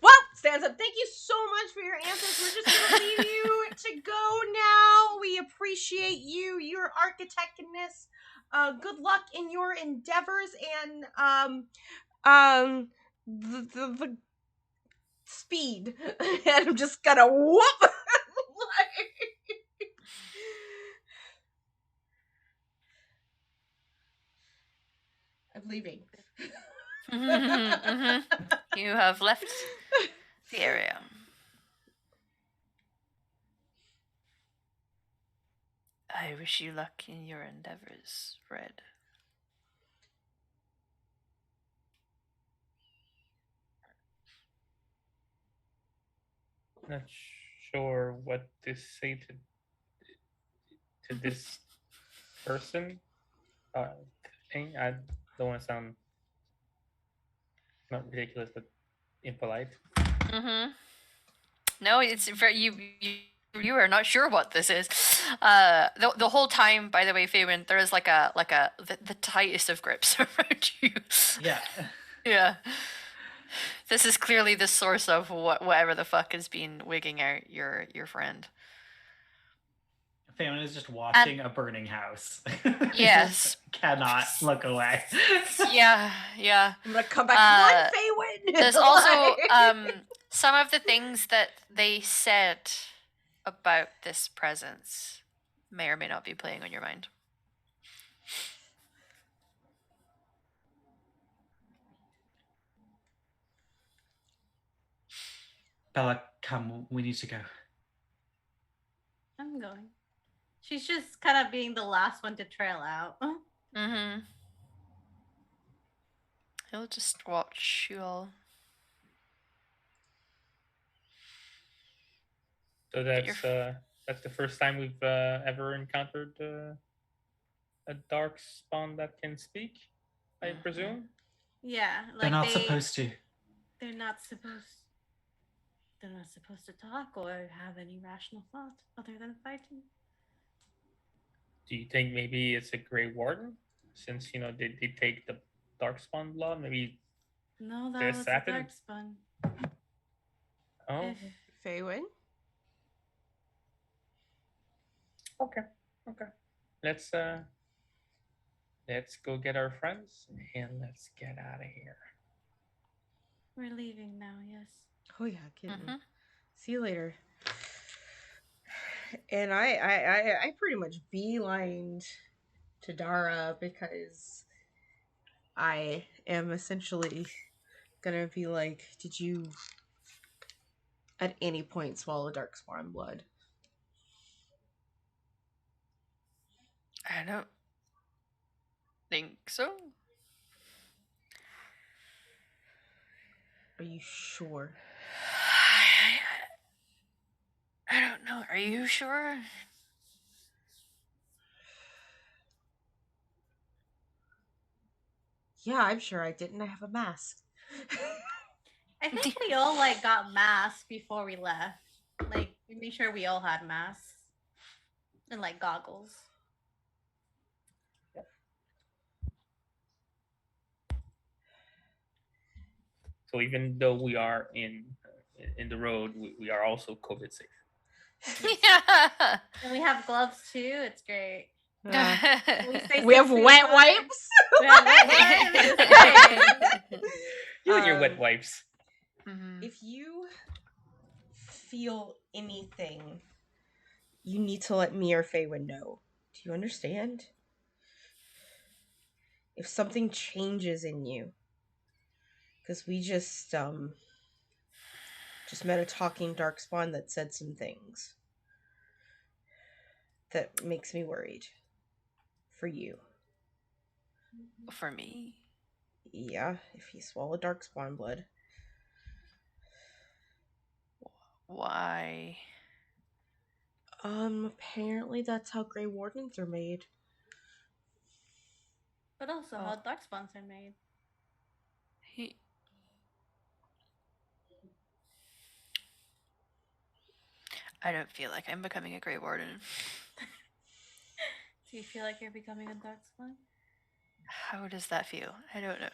Well, stands up. Thank you so much for your answers. We're just gonna leave you to go now. We appreciate you, your architectness. Good luck in your endeavors and the speed. And I'm just gonna whoop. I'm leaving. You have left the area. I wish you luck in your endeavors, Red. Not sure what to say to this person. Thing. I don't want to sound not ridiculous, but impolite. No, it's very you are not sure what this is. The whole time, by the way, Faywin, there is the tightest of grips around you. Yeah. Yeah. This is clearly the source of whatever the fuck has been wigging out your friend. Famine is just watching a burning house. Yes. Just cannot look away. Yeah. I'm gonna come back. Run, Faywin! There's also some of the things that they said about this presence may or may not be playing on your mind. Bella, come, we need to go. I'm going. She's just kind of being the last one to trail out. Mm-hmm. He'll just watch you all. So that's the first time we've ever encountered a dark spawn that can speak, I presume. Yeah, like They're not supposed to. They're not supposed. They're not supposed to talk or have any rational thought other than fighting. Do you think maybe it's a Grey Warden? Since they take the Darkspawn blood, maybe. No, that was a Darkspawn. Oh, Faywin? okay. Let's go get our friends and let's get out of here. We're leaving now. Yes. Oh yeah, kidding. See you later. And I pretty much beelined to Dara because I am essentially gonna be like, did you at any point swallow Darkspawn blood? I don't think so. Are you sure? I don't know. Are you sure? Yeah, I'm sure I didn't. I have a mask. I think we all like got masks before we left. Like we made sure we all had masks and like goggles. So even though we are in the road, we are also COVID safe. Yeah. And we have gloves too. It's great. We have wet wipes. We have wet wipes. It's great. You and your wet wipes. Mhm. If you feel anything, you need to let me or Faywin know. Do you understand? If something changes in you, because we just met a talking darkspawn that said some things that makes me worried for you. For me. Yeah, if he swallowed darkspawn blood. Why? Apparently that's how Grey Wardens are made. But also how darkspawns are made. I don't feel like I'm becoming a Grey Warden. Do you feel like you're becoming a darkspawn? How does that feel? I don't know.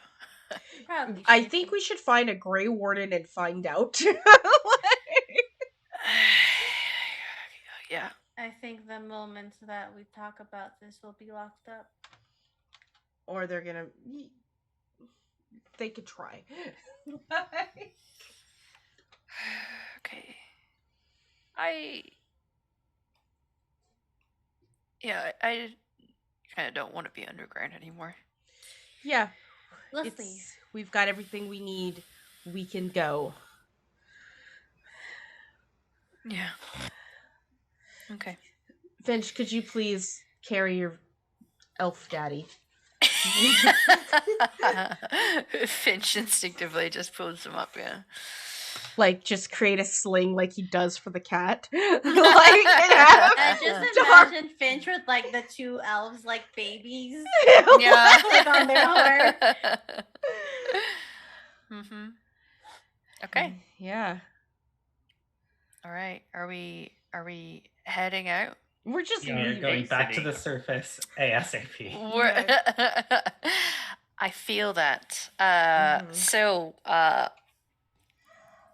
Probably. I think we should find a Grey Warden and find out. Yeah. I think the moment that we talk about this will be locked up. Or they're gonna... They could try. Okay. I kind of don't want to be underground anymore. Yeah. Let's leave. We've got everything we need. We can go. Yeah. Okay. Finch, could you please carry your elf daddy? Finch instinctively just pulls him up, yeah. Like, just create a sling like he does for the cat. I just imagine Finch with like the two elves like babies. Yeah. Like on their heart. Mm-hmm. Okay. Yeah. All right. Are we heading out? We're just We're going back to the surface ASAP. I feel that. Mhm. So,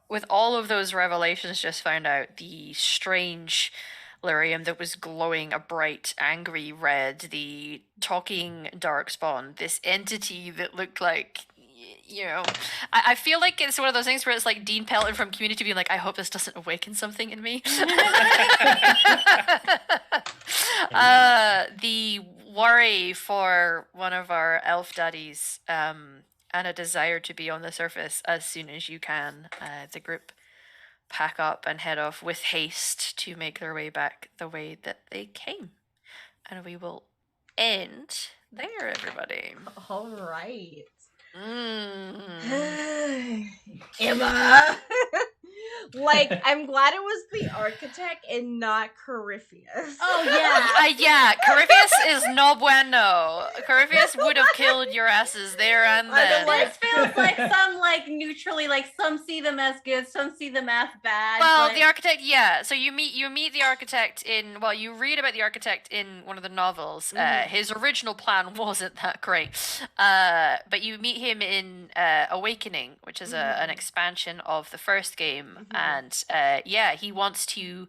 with all of those revelations just found out, the strange lyrium that was glowing a bright, angry red, the talking darkspawn, this entity that looked like, you know, I feel like it's one of those things where it's like Dean Pelton from Community being like, I hope this doesn't awaken something in me. The worry for one of our elf daddies, and a desire to be on the surface as soon as you can. The group pack up and head off with haste to make their way back the way that they came. And we will end there, everybody. All right. Mm. Emma. Like, I'm glad it was the architect and not Corypheus. Oh yeah. Yeah, Corypheus is no bueno. Corypheus would have killed your asses there and then. This feels like some like neutrally, like some see them as good, some see them as bad. Well, but... the architect, yeah. So you meet the architect in, well, you read about the architect in one of the novels. His original plan wasn't that great, but you meet him in Awakening, which is an expansion of the first game, and yeah, he wants to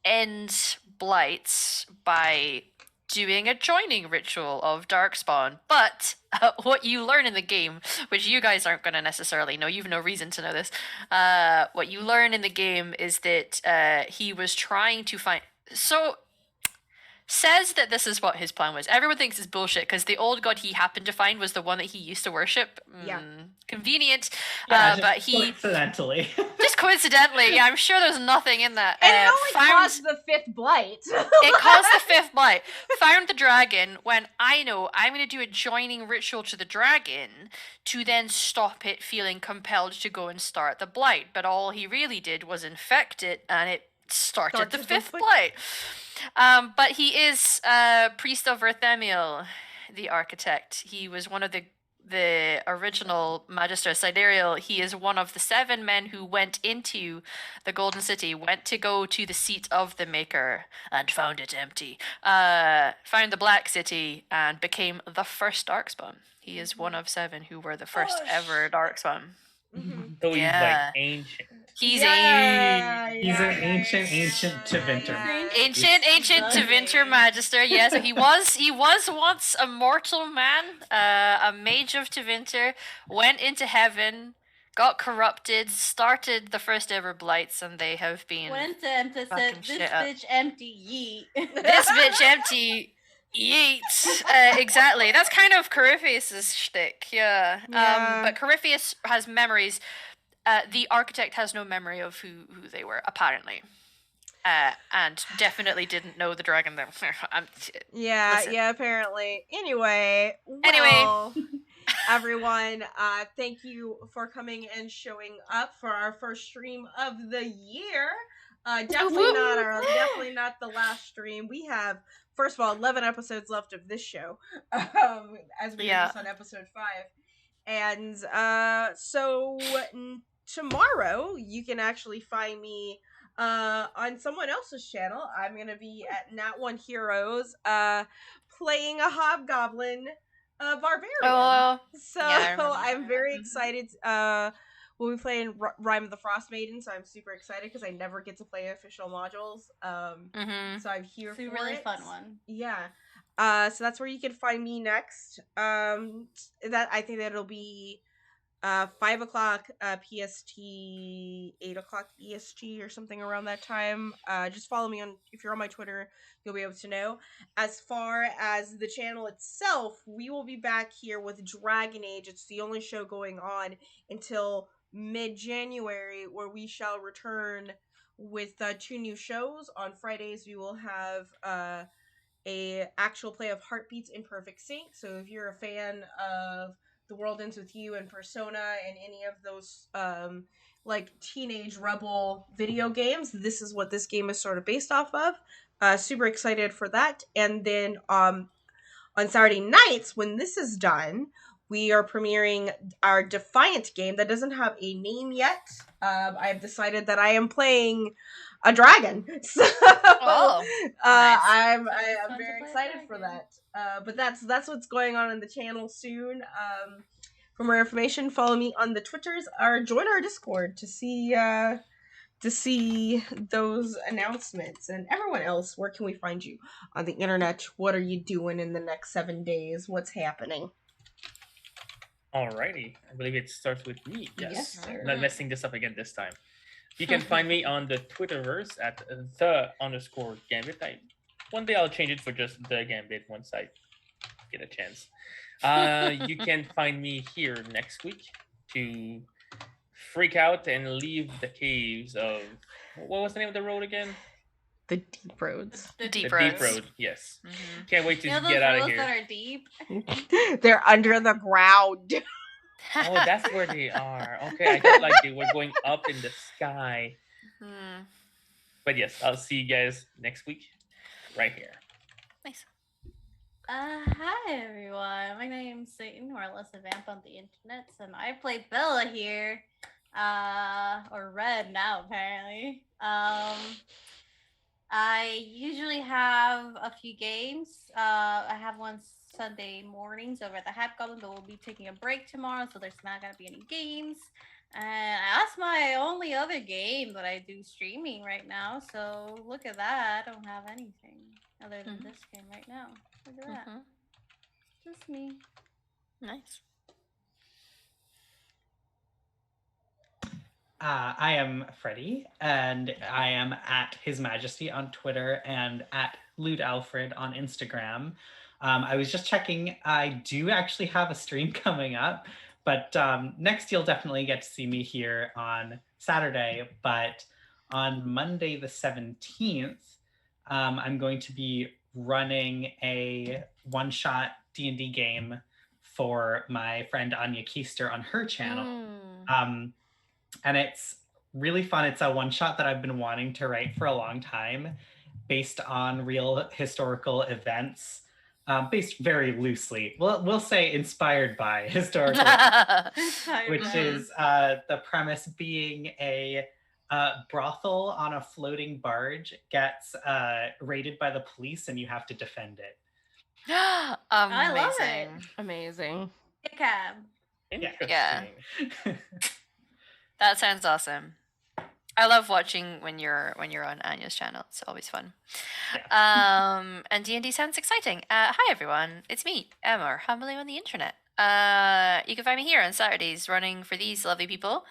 end blights by doing a joining ritual of Darkspawn. But what you learn in the game, which you guys aren't going to necessarily know, you've no reason to know this, what you learn in the game is that he was trying to find... So... says that this is what his plan was. Everyone thinks it's bullshit because the old god he happened to find was the one that he used to worship. Yeah. Convenient. Yeah, but he... coincidentally. Just coincidentally. Yeah, I'm sure there's nothing in that. And it only caused the 5th blight. It caused the 5th blight. Found the dragon when I know I'm going to do a joining ritual to the dragon to then stop it feeling compelled to go and start the blight. But all he really did was infect it and it started the 5th blight. But he is Priest of Earthemiel, the architect. He was one of the the original Magister Sidereal, he is one of the 7 men who went into the Golden City, went to go to the seat of the Maker and found it empty. Found the Black City and became the first Darkspawn. He is one of 7 who were the first ever Darkspawn. So he's like ancient. He's He's an ancient Tevinter. ancient Tevinter Magister. Yeah, so he was once a mortal man, a mage of Tevinter, went into heaven, got corrupted, started the first ever blights, and they have been Went to him to said, fucking "This shit up. bitch empty, yeet." This bitch empty. Yeet. Exactly. That's kind of Corypheus's shtick. Yeah. But Corypheus has memories. The architect has no memory of who they were, apparently. And definitely didn't know the dragon there. Yeah, apparently. Anyway, well, everyone, thank you for coming and showing up for our first stream of the year. Definitely not the last stream. We have, first of all, 11 episodes left of this show, as we do this on episode 5. And so tomorrow you can actually find me on someone else's channel. I'm gonna be at Nat One Heroes playing a hobgoblin barbarian. So I'm very excited. We'll be playing Rime of the Frost Maiden, so I'm super excited because I never get to play official modules. So I'm here for it. It's a really fun one. Yeah. So that's where you can find me next. That I think that it'll be 5:00 PST, 8:00 EST, or something around that time. Just follow me if you're on my Twitter, you'll be able to know. As far as the channel itself, we will be back here with Dragon Age. It's the only show going on until mid-January, where we shall return with 2 new shows. On Fridays, we will have a actual play of Heartbeats in Perfect Sync. So if you're a fan of The World Ends With You and Persona and any of those like teenage rebel video games, this is what this game is sort of based off of. Super excited for that. And then on Saturday nights, when this is done, we are premiering our Defiant game that doesn't have a name yet. I have decided that I am playing a dragon, so nice. I'm very excited for that. But that's what's going on in the channel soon. For more information, follow me on the Twitters or join our Discord to see those announcements. And everyone else, where can we find you on the internet? What are you doing in the next 7 days? What's happening? Alrighty, I believe it starts with me. Yes, sir. I'm not messing this up again this time. You can find me on the Twitterverse at _Gambit. One day I'll change it for just the Gambit once I get a chance. You can find me here next week to freak out and leave the caves of, what was the name of the road again? The Deep Roads. The Deep Roads. Road. Yes. Can't wait to You know those get out of roads here. that are deep? They're under the ground. Oh, that's where they are. Okay, I thought like they were going up in the sky. But yes, I'll see you guys next week, right here. Nice. Hi everyone. My name's Satan, or less a vamp on the internet, and I play Bella here. Or Red now apparently. I usually have a few games. I have one Sunday mornings over at the Hobgoblin, but we'll be taking a break tomorrow, so there's not gonna be any games. And that's my only other game that I do streaming right now. So look at that. I don't have anything other than this game right now. Look at that. Just me. Nice. I am Freddie, and I am at His Majesty on Twitter and at Lewd Alfred on Instagram. I was just checking, I do actually have a stream coming up, but next you'll definitely get to see me here on Saturday, but on Monday the 17th, I'm going to be running a one-shot D&D game for my friend Anya Keister on her channel. And it's really fun. It's a one-shot that I've been wanting to write for a long time, based on real historical events. based very loosely. We'll say inspired by historical, which is the premise being a brothel on a floating barge gets raided by the police and you have to defend it. I love it. Amazing. Amazing. Cab. Interesting. Yeah. That sounds awesome. I love watching when you're on Anya's channel. It's always fun. And D&D sounds exciting. Hi everyone, it's me, Emma, humbly on the internet. You can find me here on Saturdays running for these lovely people.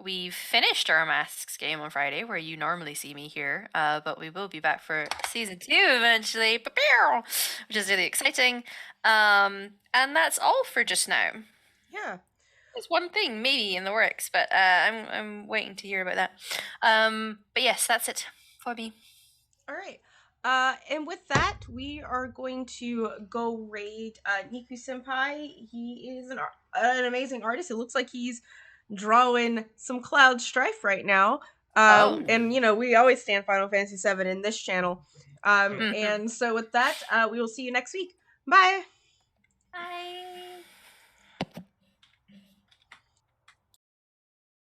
We've finished our Masks game on Friday, where you normally see me here, but we will be back for season 2 eventually, which is really exciting. And that's all for just now. Yeah. There's one thing maybe in the works, but I'm waiting to hear about that. But yes, that's it for me. All right. And with that, we are going to go raid Niku Senpai. He is an amazing artist. It looks like he's drawing some Cloud Strife right now. And, you know, we always stand Final Fantasy VII in this channel. And so with that, we will see you next week. Bye.